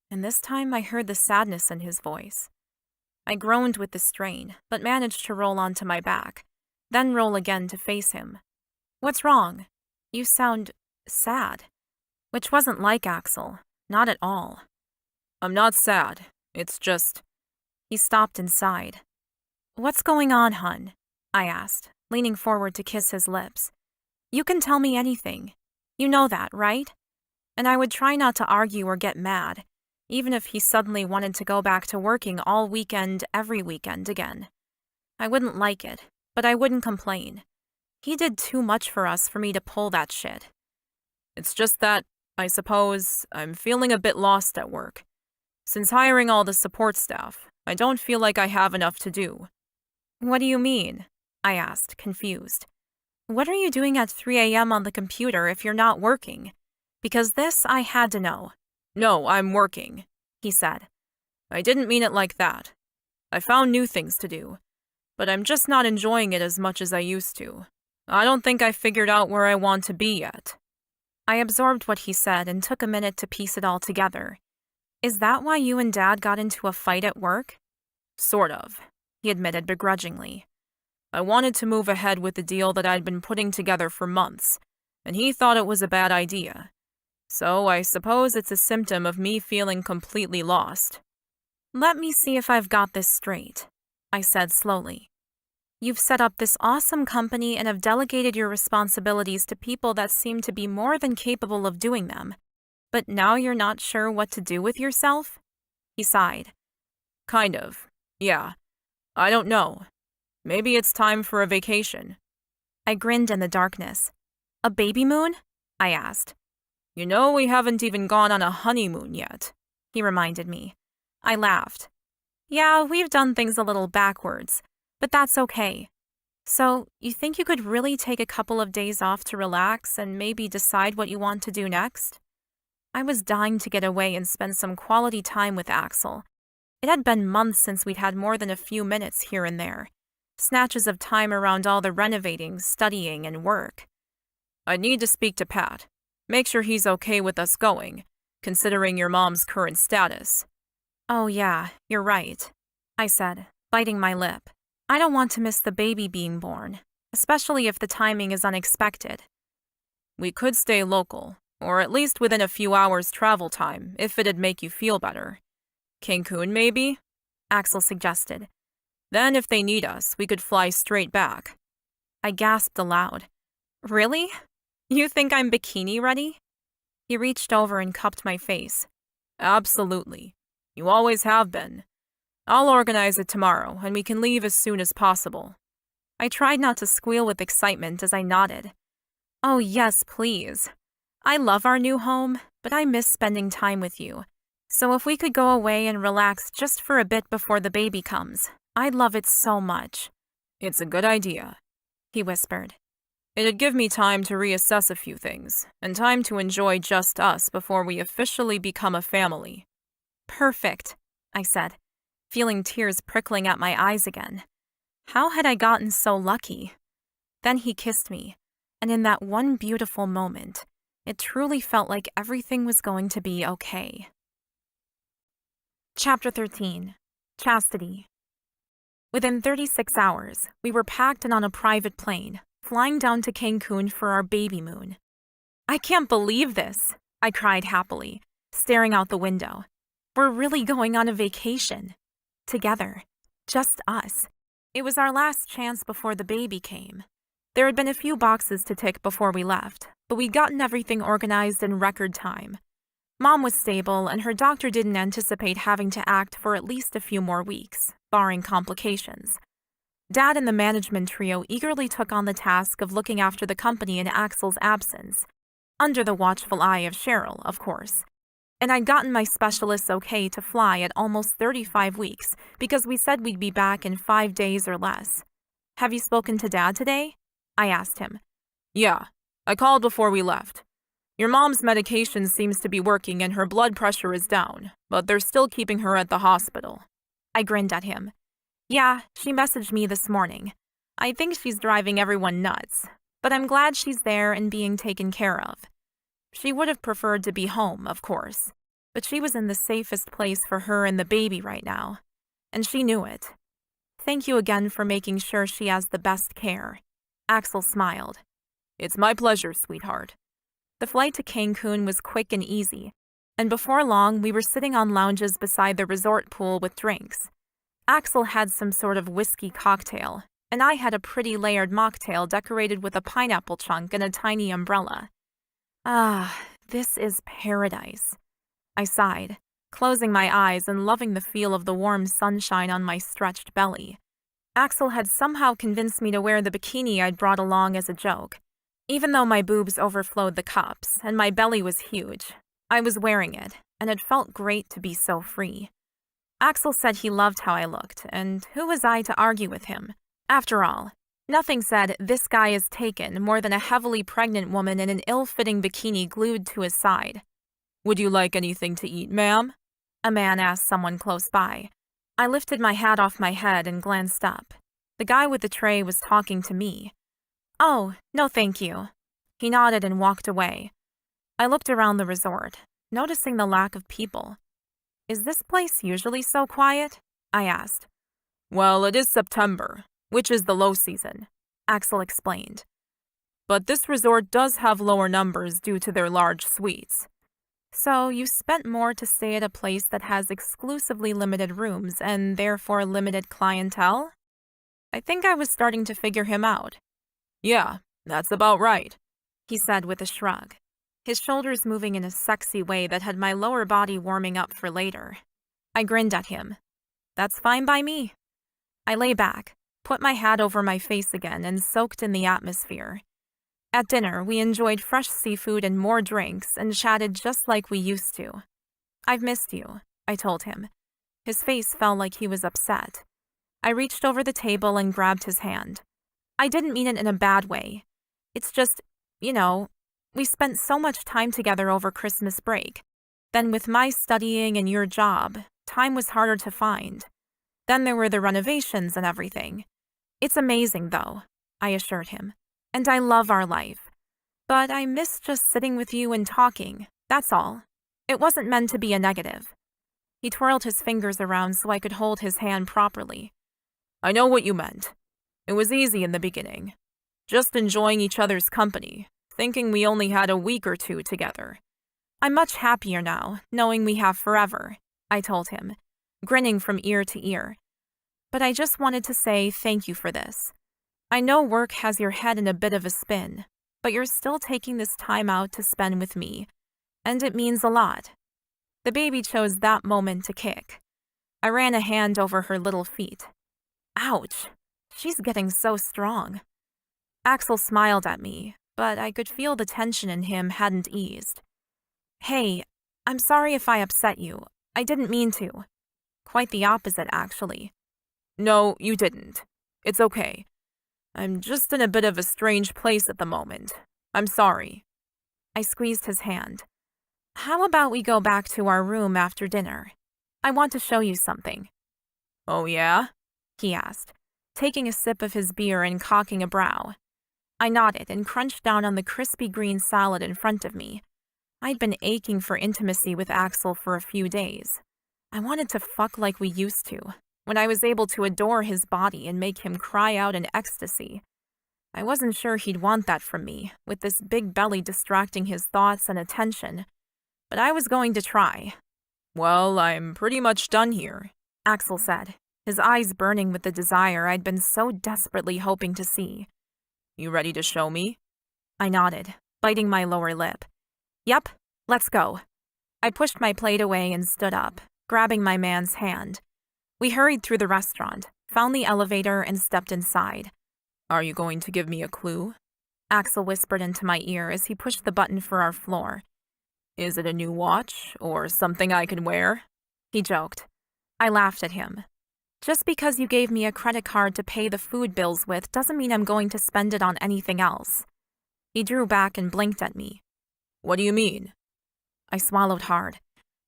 and this time I heard the sadness in his voice. I groaned with the strain, but managed to roll onto my back, then roll again to face him. "What's wrong? You sound sad," which wasn't like Axel, not at all. "I'm not sad. It's just—" He stopped and sighed. "What's going on, hun?" I asked, leaning forward to kiss his lips. "You can tell me anything. You know that, right?" And I would try not to argue or get mad, even if he suddenly wanted to go back to working all weekend, every weekend again. I wouldn't like it, but I wouldn't complain. He did too much for us for me to pull that shit. "It's just that, I suppose, I'm feeling a bit lost at work. Since hiring all the support staff, I don't feel like I have enough to do." "What do you mean?" I asked, confused. "What are you doing at 3 a.m. on the computer if you're not working? Because this I had to know." "No, I'm working," he said. "I didn't mean it like that. I found new things to do, but I'm just not enjoying it as much as I used to. I don't think I figured out where I want to be yet." I absorbed what he said and took a minute to piece it all together. "Is that why you and Dad got into a fight at work?" "Sort of," he admitted begrudgingly. "I wanted to move ahead with the deal that I'd been putting together for months, and he thought it was a bad idea. So I suppose it's a symptom of me feeling completely lost." "Let me see if I've got this straight," I said slowly. You've set up this awesome company and have delegated your responsibilities to people that seem to be more than capable of doing them. But now you're not sure what to do with yourself? He sighed. Kind of. Yeah. I don't know. Maybe it's time for a vacation. I grinned in the darkness. A baby moon? I asked. You know we haven't even gone on a honeymoon yet, he reminded me. I laughed. Yeah, we've done things a little backwards, but that's okay. So, you think you could really take a couple of days off to relax and maybe decide what you want to do next? I was dying to get away and spend some quality time with Axel. It had been months since we'd had more than a few minutes here and there. Snatches of time around all the renovating, studying, and work. I need to speak to Pat. Make sure he's okay with us going, considering your mom's current status. Oh yeah, you're right, I said, biting my lip. I don't want to miss the baby being born, especially if the timing is unexpected. We could stay local, or at least within a few hours travel time, if it'd make you feel better. Cancun, maybe? Axel suggested. Then if they need us, we could fly straight back. I gasped aloud. Really? You think I'm bikini ready? He reached over and cupped my face. Absolutely. You always have been. I'll organize it tomorrow, and we can leave as soon as possible. I tried not to squeal with excitement as I nodded. Oh yes, please. I love our new home, but I miss spending time with you. So if we could go away and relax just for a bit before the baby comes, I'd love it so much. It's a good idea, he whispered. It'd give me time to reassess a few things, and time to enjoy just us before we officially become a family. Perfect, I said, feeling tears prickling at my eyes again. How had I gotten so lucky? Then he kissed me, and in that one beautiful moment, it truly felt like everything was going to be okay. Chapter 13. Chastity. Within 36 hours, we were packed and on a private plane, flying down to Cancun for our baby moon. I can't believe this, I cried happily, staring out the window. We're really going on a vacation. Together. Just us. It was our last chance before the baby came. There had been a few boxes to tick before we left, but we'd gotten everything organized in record time. Mom was stable, and her doctor didn't anticipate having to act for at least a few more weeks, barring complications. Dad and the management trio eagerly took on the task of looking after the company in Axel's absence, under the watchful eye of Cheryl, of course. And I'd gotten my specialist's okay to fly at almost 35 weeks because we said we'd be back in 5 days or less. Have you spoken to Dad today? I asked him. Yeah, I called before we left. Your mom's medication seems to be working and her blood pressure is down, but they're still keeping her at the hospital. I grinned at him. Yeah, she messaged me this morning. I think she's driving everyone nuts, but I'm glad she's there and being taken care of. She would have preferred to be home, of course, but she was in the safest place for her and the baby right now, and she knew it. Thank you again for making sure she has the best care. Axel smiled. It's my pleasure, sweetheart. The flight to Cancun was quick and easy, and before long we were sitting on lounges beside the resort pool with drinks. Axel had some sort of whiskey cocktail, and I had a pretty layered mocktail decorated with a pineapple chunk and a tiny umbrella. Ah, this is paradise. I sighed, closing my eyes and loving the feel of the warm sunshine on my stretched belly. Axel had somehow convinced me to wear the bikini I'd brought along as a joke. Even though my boobs overflowed the cups and my belly was huge, I was wearing it, and it felt great to be so free. Axel said he loved how I looked, and who was I to argue with him? After all, nothing said, "This guy is taken," more than a heavily pregnant woman in an ill-fitting bikini glued to his side. Would you like anything to eat, ma'am? A man asked someone close by. I lifted my hat off my head and glanced up. The guy with the tray was talking to me. Oh, no thank you. He nodded and walked away. I looked around the resort, noticing the lack of people. Is this place usually so quiet? I asked. Well, it is September, which is the low season, Axel explained. But this resort does have lower numbers due to their large suites. So you spent more to stay at a place that has exclusively limited rooms and therefore limited clientele? I think I was starting to figure him out. Yeah, that's about right, He said with a shrug, his shoulders moving in a sexy way that had my lower body warming up for later. I grinned at him. That's fine by me. I lay back, put my hat over my face again, and soaked in the atmosphere. At dinner, we enjoyed fresh seafood and more drinks and chatted just like we used to. I've missed you, I told him. His face felt like he was upset. I reached over the table and grabbed his hand. I didn't mean it in a bad way. It's just, we spent so much time together over Christmas break. Then with my studying and your job, time was harder to find. Then there were the renovations and everything. It's amazing, though, I assured him. And I love our life. But I miss just sitting with you and talking, that's all. It wasn't meant to be a negative. He twirled his fingers around so I could hold his hand properly. I know what you meant. It was easy in the beginning. Just enjoying each other's company, thinking we only had a week or two together. I'm much happier now, knowing we have forever, I told him, grinning from ear to ear. But I just wanted to say thank you for this. I know work has your head in a bit of a spin, but you're still taking this time out to spend with me, and it means a lot. The baby chose that moment to kick. I ran a hand over her little feet. Ouch, she's getting so strong. Axel smiled at me, but I could feel the tension in him hadn't eased. Hey, I'm sorry if I upset you. I didn't mean to. Quite the opposite, actually. No, you didn't. It's okay. I'm just in a bit of a strange place at the moment. I'm sorry. I squeezed his hand. How about we go back to our room after dinner? I want to show you something. Oh, yeah? He asked, taking a sip of his beer and cocking a brow. I nodded and crunched down on the crispy green salad in front of me. I'd been aching for intimacy with Axel for a few days. I wanted to fuck like we used to, when I was able to adore his body and make him cry out in ecstasy. I wasn't sure he'd want that from me, with this big belly distracting his thoughts and attention, but I was going to try. Well, I'm pretty much done here, Axel said, his eyes burning with the desire I'd been so desperately hoping to see. You ready to show me? I nodded, biting my lower lip. Yep, let's go. I pushed my plate away and stood up, grabbing my man's hand. We hurried through the restaurant, found the elevator, and stepped inside. Are you going to give me a clue? Axel whispered into my ear as he pushed the button for our floor. Is it a new watch, or something I can wear? He joked. I laughed at him. Just because you gave me a credit card to pay the food bills with doesn't mean I'm going to spend it on anything else. He drew back and blinked at me. What do you mean? I swallowed hard.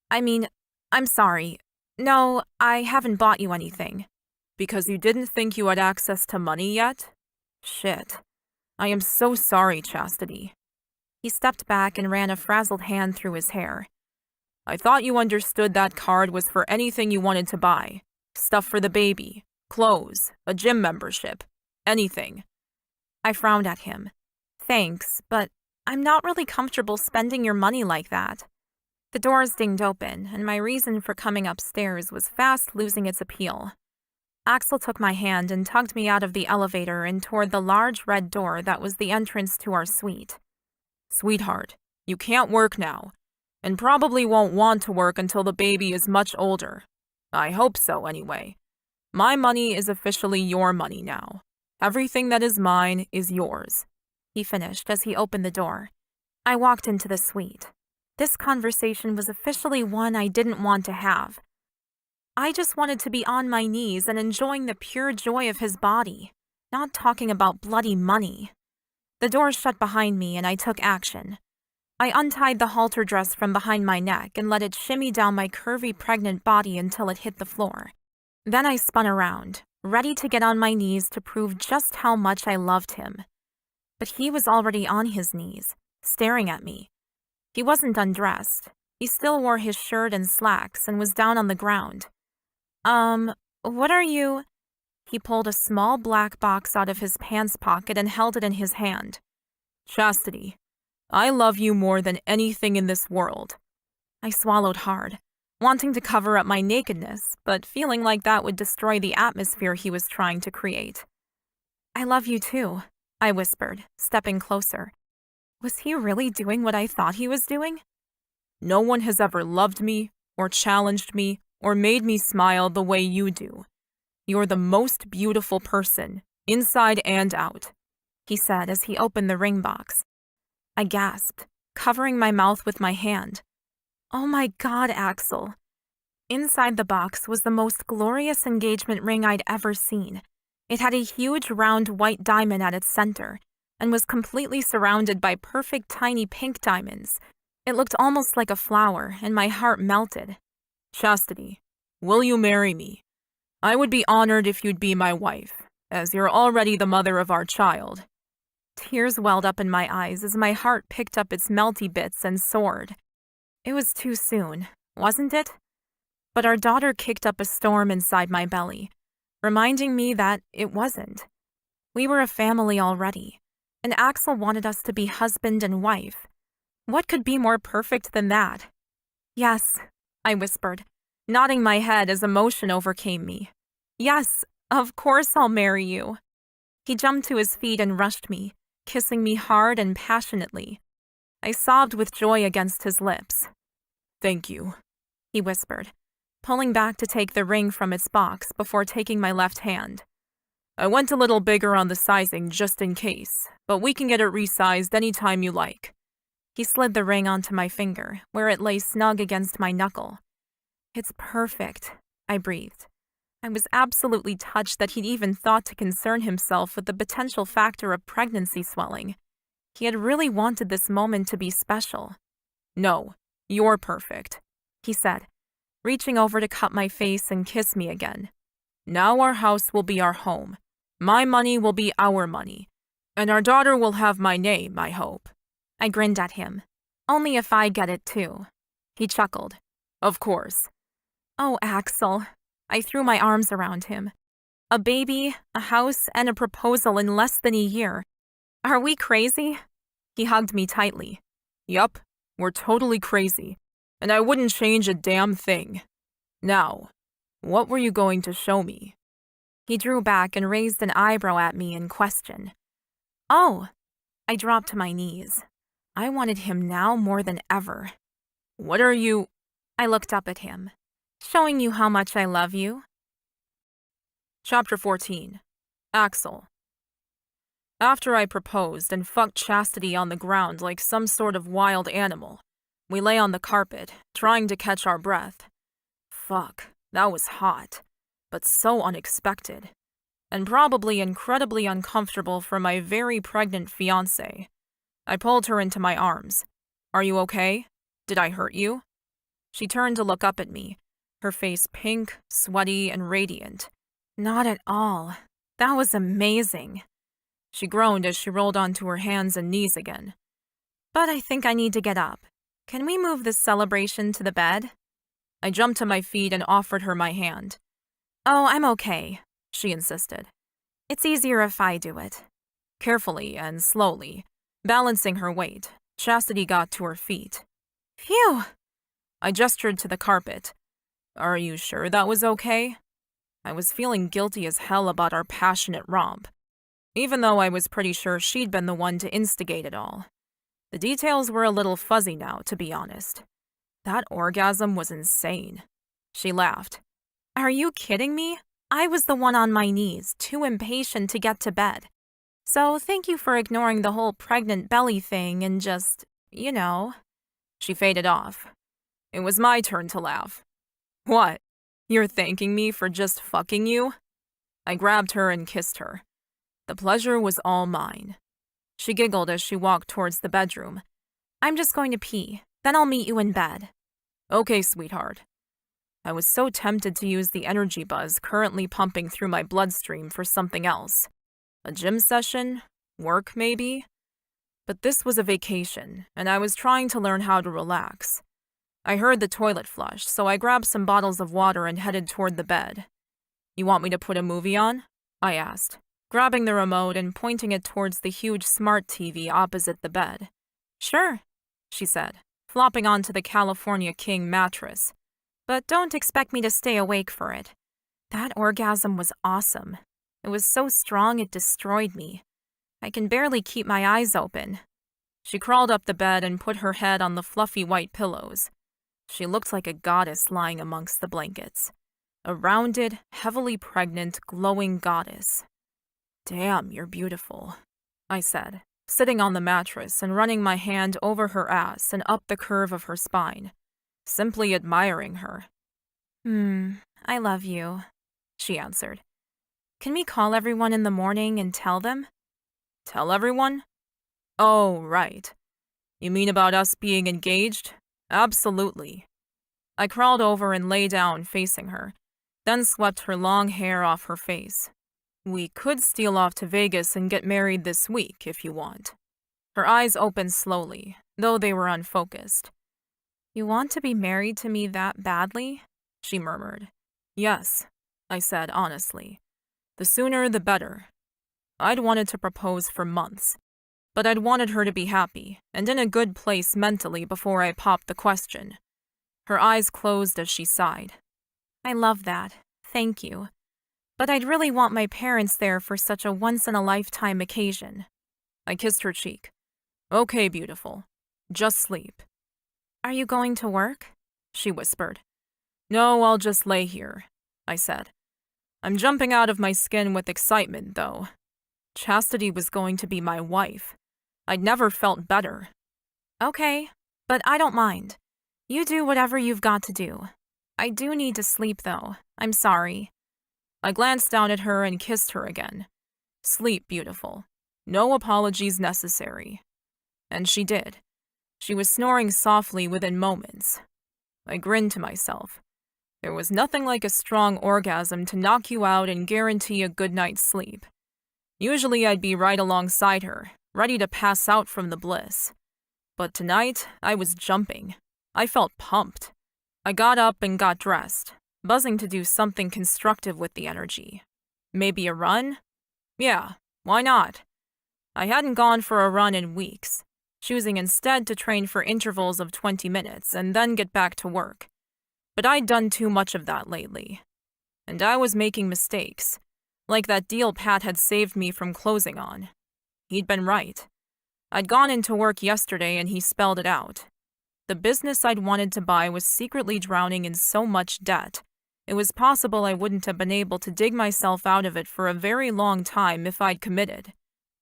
I'm sorry. No, I haven't bought you anything. Because you didn't think you had access to money yet? Shit. I am so sorry, Chastity. He stepped back and ran a frazzled hand through his hair. I thought you understood that card was for anything you wanted to buy. Stuff for the baby, clothes, a gym membership, anything. I frowned at him. Thanks, but I'm not really comfortable spending your money like that. The doors dinged open, and my reason for coming upstairs was fast losing its appeal. Axel took my hand and tugged me out of the elevator and toward the large red door that was the entrance to our suite. Sweetheart, you can't work now, and probably won't want to work until the baby is much older. I hope so, anyway. My money is officially your money now. Everything that is mine is yours, he finished as he opened the door. I walked into the suite. This conversation was officially one I didn't want to have. I just wanted to be on my knees and enjoying the pure joy of his body, not talking about bloody money. The door shut behind me and I took action. I untied the halter dress from behind my neck and let it shimmy down my curvy pregnant body until it hit the floor. Then I spun around, ready to get on my knees to prove just how much I loved him. But he was already on his knees, staring at me. He wasn't undressed. He still wore his shirt and slacks and was down on the ground. What are you? He pulled a small black box out of his pants pocket and held it in his hand. Chastity, I love you more than anything in this world. I swallowed hard, wanting to cover up my nakedness, but feeling like that would destroy the atmosphere he was trying to create. I love you too, I whispered, stepping closer. Was he really doing what I thought he was doing? No one has ever loved me, or challenged me, or made me smile the way you do. You're the most beautiful person, inside and out, he said as he opened the ring box. I gasped, covering my mouth with my hand. Oh my God, Axel. Inside the box was the most glorious engagement ring I'd ever seen. It had a huge round white diamond at its center and was completely surrounded by perfect tiny pink diamonds. It looked almost like a flower, and my heart melted. Chastity, will you marry me? I would be honored if you'd be my wife, as you're already the mother of our child. Tears welled up in my eyes as my heart picked up its melty bits and soared. It was too soon, wasn't it? But our daughter kicked up a storm inside my belly, reminding me that it wasn't. We were a family already, and Axel wanted us to be husband and wife. What could be more perfect than that? Yes, I whispered, nodding my head as emotion overcame me. Yes, of course I'll marry you. He jumped to his feet and rushed me, kissing me hard and passionately. I sobbed with joy against his lips. Thank you, he whispered, pulling back to take the ring from its box before taking my left hand. I went a little bigger on the sizing just in case, but we can get it resized anytime you like. He slid the ring onto my finger, where it lay snug against my knuckle. It's perfect, I breathed. I was absolutely touched that he'd even thought to concern himself with the potential factor of pregnancy swelling. He had really wanted this moment to be special. No, you're perfect, he said, reaching over to cup my face and kiss me again. Now our house will be our home. My money will be our money. And our daughter will have my name, I hope. I grinned at him. Only if I get it too. He chuckled. Of course. Oh, Axel. I threw my arms around him. A baby, a house, and a proposal in less than a year. Are we crazy? He hugged me tightly. Yup, we're totally crazy. And I wouldn't change a damn thing. Now, what were you going to show me? He drew back and raised an eyebrow at me in question. Oh! I dropped to my knees. I wanted him now more than ever. What are you? I looked up at him. Showing you how much I love you. Chapter 14. Axel. After I proposed and fucked Chastity on the ground like some sort of wild animal, we lay on the carpet, trying to catch our breath. Fuck, that was hot, but so unexpected, and probably incredibly uncomfortable for my very pregnant fiancé. I pulled her into my arms. Are you okay? Did I hurt you? She turned to look up at me, her face pink, sweaty, and radiant. Not at all. That was amazing. She groaned as she rolled onto her hands and knees again. But I think I need to get up. Can we move this celebration to the bed? I jumped to my feet and offered her my hand. Oh, I'm okay, she insisted. It's easier if I do it. Carefully and slowly, balancing her weight, Chastity got to her feet. Phew! I gestured to the carpet. Are you sure that was okay? I was feeling guilty as hell about our passionate romp, even though I was pretty sure she'd been the one to instigate it all. The details were a little fuzzy now, to be honest. That orgasm was insane. She laughed. Are you kidding me? I was the one on my knees, too impatient to get to bed. So thank you for ignoring the whole pregnant belly thing and just, you know. She faded off. It was my turn to laugh. What? You're thanking me for just fucking you? I grabbed her and kissed her. The pleasure was all mine. She giggled as she walked towards the bedroom. I'm just going to pee, then I'll meet you in bed. Okay, sweetheart. I was so tempted to use the energy buzz currently pumping through my bloodstream for something else. A gym session? Work, maybe? But this was a vacation, and I was trying to learn how to relax. I heard the toilet flush, so I grabbed some bottles of water and headed toward the bed. You want me to put a movie on? I asked, grabbing the remote and pointing it towards the huge smart TV opposite the bed. Sure, she said, flopping onto the California King mattress. But don't expect me to stay awake for it. That orgasm was awesome. It was so strong it destroyed me. I can barely keep my eyes open. She crawled up the bed and put her head on the fluffy white pillows. She looked like a goddess lying amongst the blankets. A rounded, heavily pregnant, glowing goddess. "Damn, you're beautiful," I said, sitting on the mattress and running my hand over her ass and up the curve of her spine, simply admiring her. I love you," she answered. "Can we call everyone in the morning and tell them?" "Tell everyone? Oh, right. You mean about us being engaged? Absolutely." I crawled over and lay down facing her, then swept her long hair off her face. "We could steal off to Vegas and get married this week, if you want." Her eyes opened slowly, though they were unfocused. "You want to be married to me that badly?" she murmured. "Yes," I said honestly. "The sooner the better." I'd wanted to propose for months, but I'd wanted her to be happy and in a good place mentally before I popped the question. Her eyes closed as she sighed. "I love that. Thank you. But I'd really want my parents there for such a once-in-a-lifetime occasion." I kissed her cheek. "Okay, beautiful. Just sleep." "Are you going to work?" she whispered. "No, I'll just lay here," I said. I'm jumping out of my skin with excitement, though. Chastity was going to be my wife. I'd never felt better. "Okay, but I don't mind. You do whatever you've got to do. I do need to sleep, though. I'm sorry." I glanced down at her and kissed her again. "Sleep, beautiful. No apologies necessary." And she did. She was snoring softly within moments. I grinned to myself. There was nothing like a strong orgasm to knock you out and guarantee a good night's sleep. Usually I'd be right alongside her, ready to pass out from the bliss. But tonight, I was jumping. I felt pumped. I got up and got dressed, buzzing to do something constructive with the energy. Maybe a run? Yeah, why not? I hadn't gone for a run in weeks, choosing instead to train for intervals of 20 minutes and then get back to work. But I'd done too much of that lately. And I was making mistakes, like that deal Pat had saved me from closing on. He'd been right. I'd gone into work yesterday and he spelled it out. The business I'd wanted to buy was secretly drowning in so much debt, it was possible I wouldn't have been able to dig myself out of it for a very long time if I'd committed.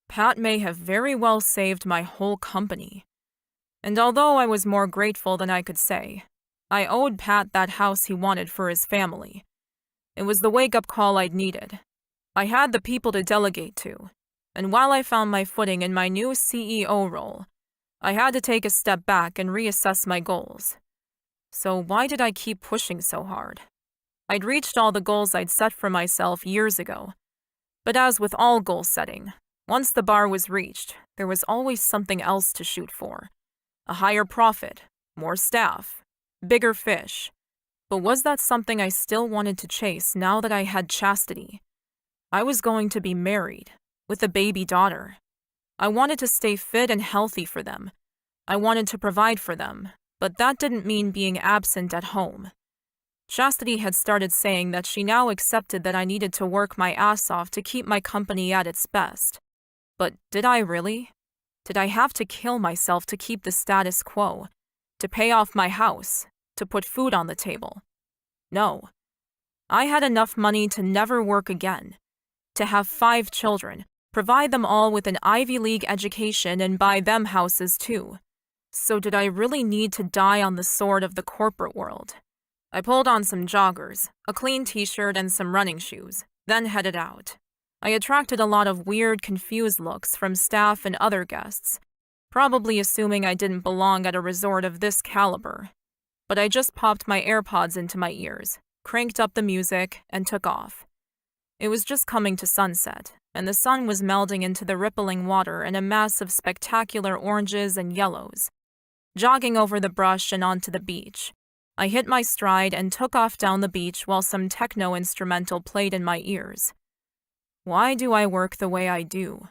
Pat may have very well saved my whole company. And although I was more grateful than I could say, I owed Pat that house he wanted for his family. It was the wake-up call I'd needed. I had the people to delegate to, and while I found my footing in my new CEO role, I had to take a step back and reassess my goals. So why did I keep pushing so hard? I'd reached all the goals I'd set for myself years ago. But as with all goal setting, once the bar was reached, there was always something else to shoot for. A higher profit, more staff, bigger fish. But was that something I still wanted to chase now that I had Chastity? I was going to be married, with a baby daughter. I wanted to stay fit and healthy for them. I wanted to provide for them, but that didn't mean being absent at home. Chastity had started saying that she now accepted that I needed to work my ass off to keep my company at its best. But did I really? Did I have to kill myself to keep the status quo? To pay off my house? To put food on the table? No. I had enough money to never work again. To have 5 children, provide them all with an Ivy League education and buy them houses too. So did I really need to die on the sword of the corporate world? I pulled on some joggers, a clean t-shirt and some running shoes, then headed out. I attracted a lot of weird, confused looks from staff and other guests, probably assuming I didn't belong at a resort of this caliber. But I just popped my AirPods into my ears, cranked up the music, and took off. It was just coming to sunset, and the sun was melding into the rippling water in a mass of spectacular oranges and yellows. Jogging over the brush and onto the beach, I hit my stride and took off down the beach while some techno instrumental played in my ears. Why do I work the way I do?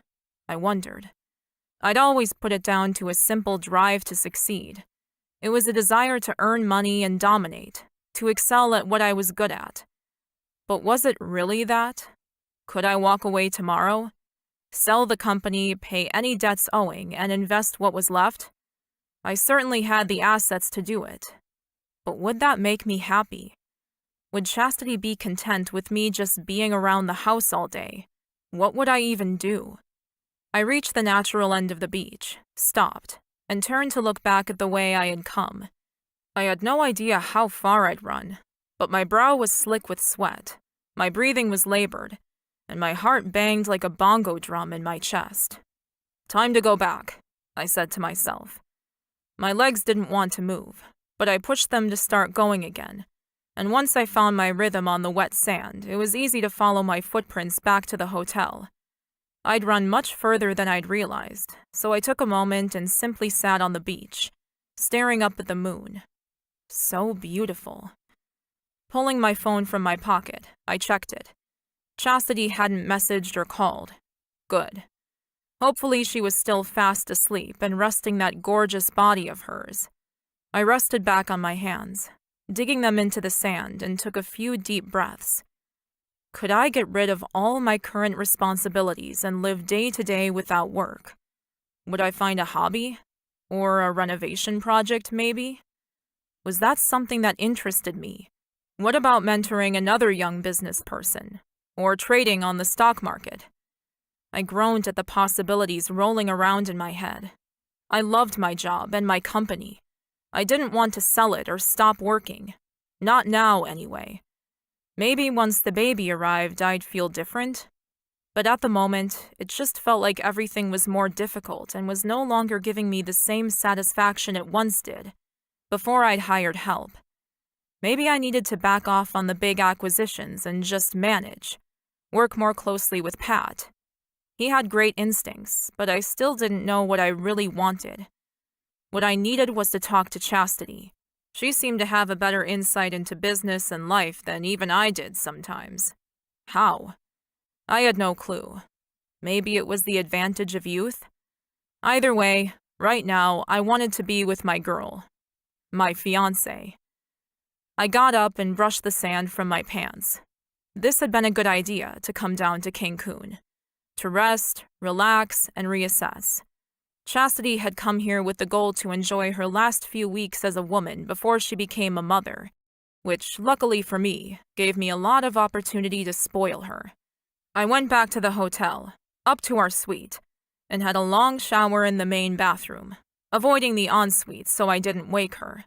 I wondered. I'd always put it down to a simple drive to succeed. It was a desire to earn money and dominate, to excel at what I was good at. But was it really that? Could I walk away tomorrow? Sell the company, pay any debts owing, and invest what was left? I certainly had the assets to do it. But would that make me happy? Would Chastity be content with me just being around the house all day? What would I even do? I reached the natural end of the beach, stopped, and turned to look back at the way I had come. I had no idea how far I'd run, but my brow was slick with sweat, my breathing was labored, and my heart banged like a bongo drum in my chest. Time to go back, I said to myself. My legs didn't want to move, but I pushed them to start going again, and once I found my rhythm on the wet sand, it was easy to follow my footprints back to the hotel. I'd run much further than I'd realized, so I took a moment and simply sat on the beach, staring up at the moon. So beautiful. Pulling my phone from my pocket, I checked it. Chastity hadn't messaged or called. Good. Hopefully she was still fast asleep and resting that gorgeous body of hers. I rested back on my hands, digging them into the sand, and took a few deep breaths. Could I get rid of all my current responsibilities and live day to day without work? Would I find a hobby? Or a renovation project, maybe? Was that something that interested me? What about mentoring another young business person? Or trading on the stock market? I groaned at the possibilities rolling around in my head. I loved my job and my company. I didn't want to sell it or stop working. Not now, anyway. Maybe once the baby arrived, I'd feel different. But at the moment, it just felt like everything was more difficult and was no longer giving me the same satisfaction it once did, before I'd hired help. Maybe I needed to back off on the big acquisitions and just manage, work more closely with Pat. He had great instincts, but I still didn't know what I really wanted. What I needed was to talk to Chastity. She seemed to have a better insight into business and life than even I did sometimes. How? I had no clue. Maybe it was the advantage of youth? Either way, right now, I wanted to be with my girl. My fiancé. I got up and brushed the sand from my pants. This had been a good idea to come down to Cancun. To rest, relax, and reassess. Chastity had come here with the goal to enjoy her last few weeks as a woman before she became a mother, which, luckily for me, gave me a lot of opportunity to spoil her. I went back to the hotel, up to our suite, and had a long shower in the main bathroom, avoiding the ensuite so I didn't wake her.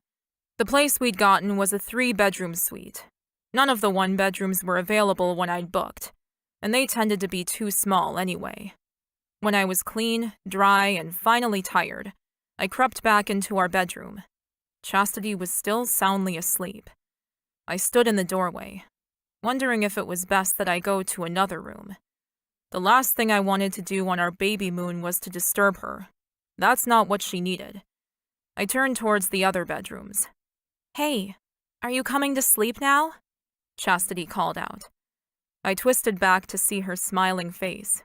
The place we'd gotten was a 3-bedroom suite. None of the 1-bedrooms were available when I'd booked, and they tended to be too small anyway. When I was clean, dry, and finally tired, I crept back into our bedroom. Chastity was still soundly asleep. I stood in the doorway, wondering if it was best that I go to another room. The last thing I wanted to do on our baby moon was to disturb her. That's not what she needed. I turned towards the other bedrooms. "Hey, are you coming to sleep now?" Chastity called out. I twisted back to see her smiling face.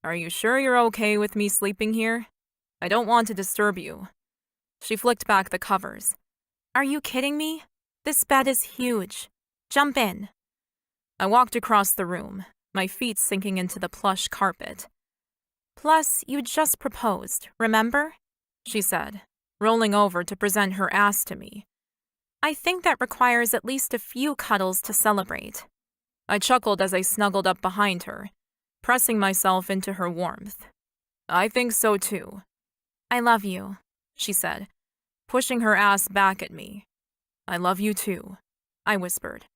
"Are you sure you're okay with me sleeping here? I don't want to disturb you." She flicked back the covers. "Are you kidding me? This bed is huge. Jump in." I walked across the room, my feet sinking into the plush carpet. "Plus, you just proposed, remember?" she said, rolling over to present her ass to me. "I think that requires at least a few cuddles to celebrate." I chuckled as I snuggled up behind her, pressing myself into her warmth. "I think so too." "I love you," she said, pushing her ass back at me. "I love you too," I whispered,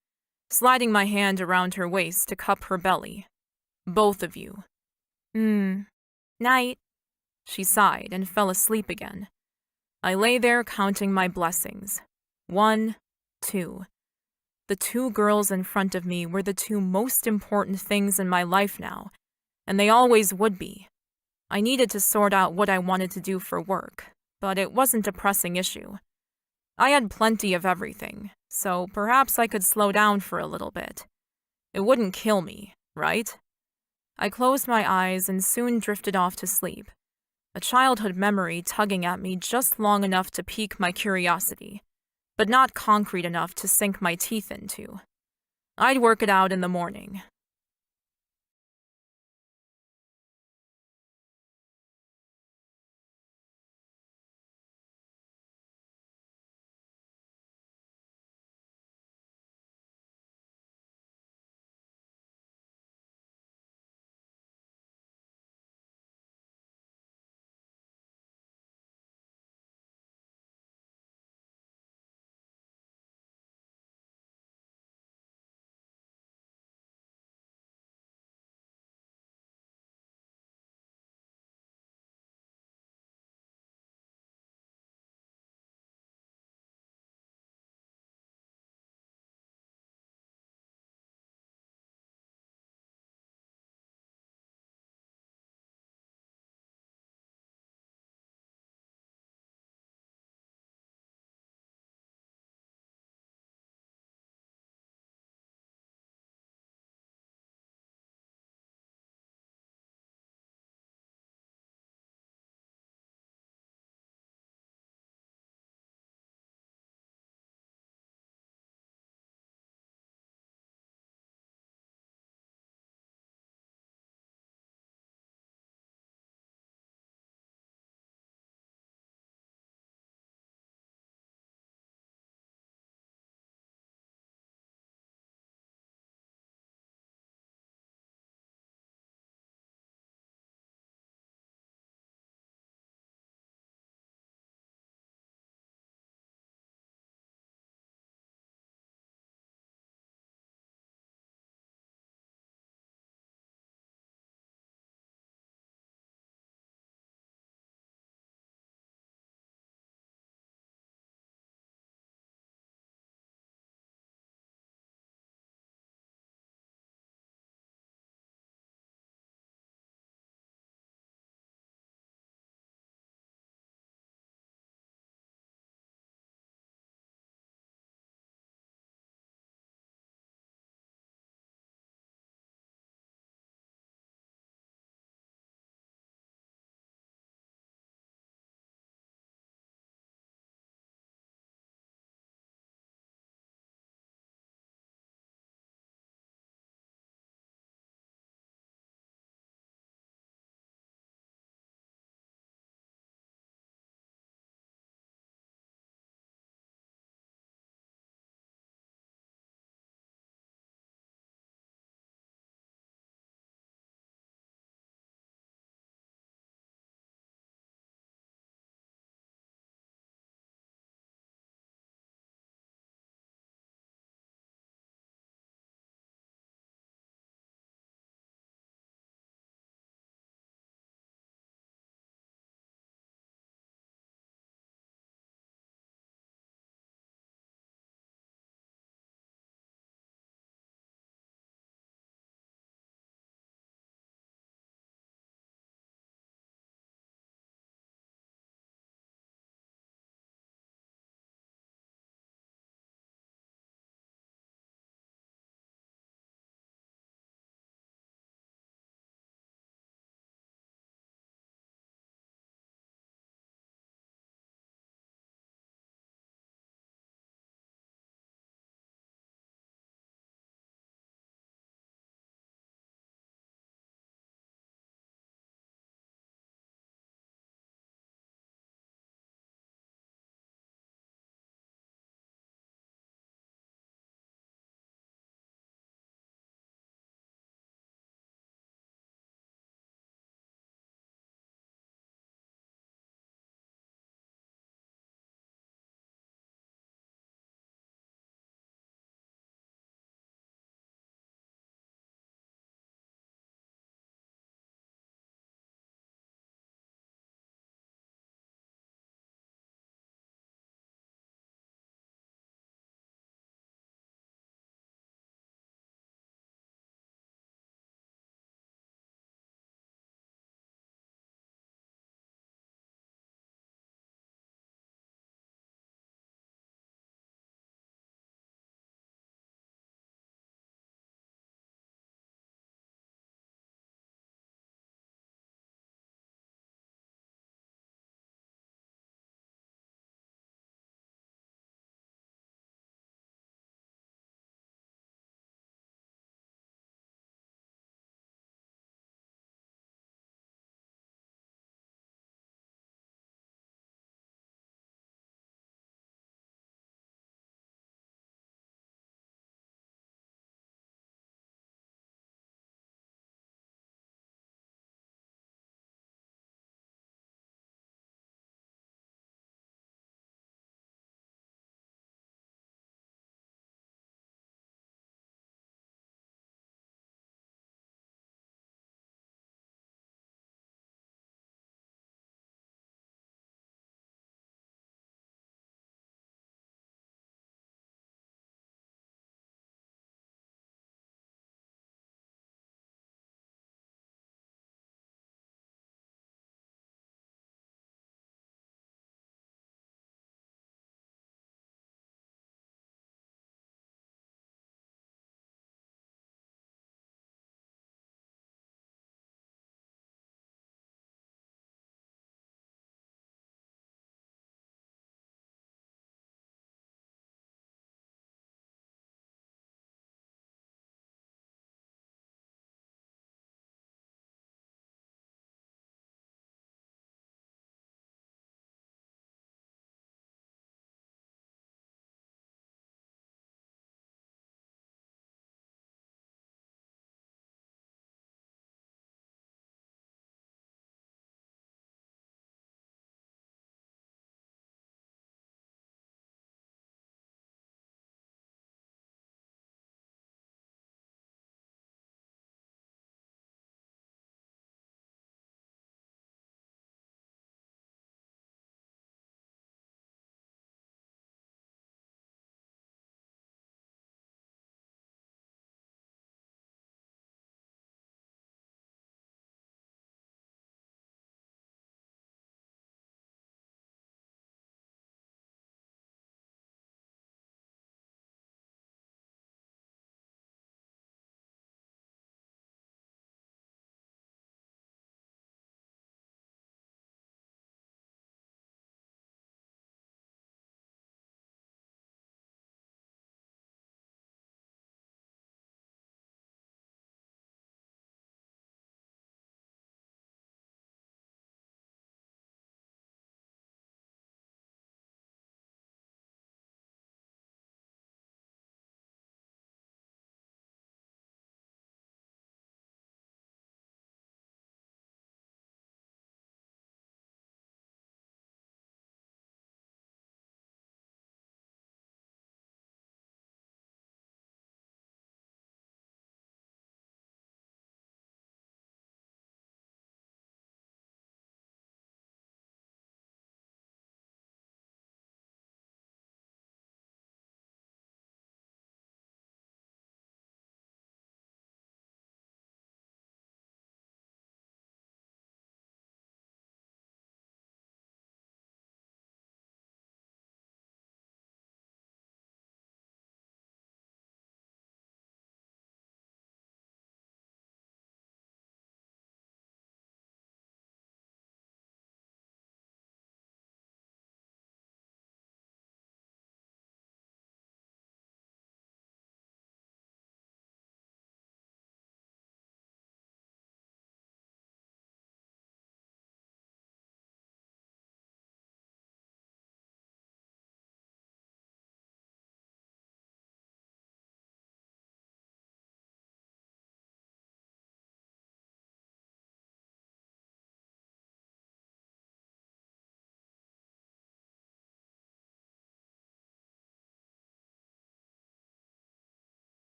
sliding my hand around her waist to cup her belly. "Both of you." Night." She sighed and fell asleep again. I lay there counting my blessings. 1, 2. The 2 girls in front of me were the 2 most important things in my life now, and they always would be. I needed to sort out what I wanted to do for work, but it wasn't a pressing issue. I had plenty of everything, so perhaps I could slow down for a little bit. It wouldn't kill me, right? I closed my eyes and soon drifted off to sleep, a childhood memory tugging at me just long enough to pique my curiosity, but not concrete enough to sink my teeth into. I'd work it out in the morning,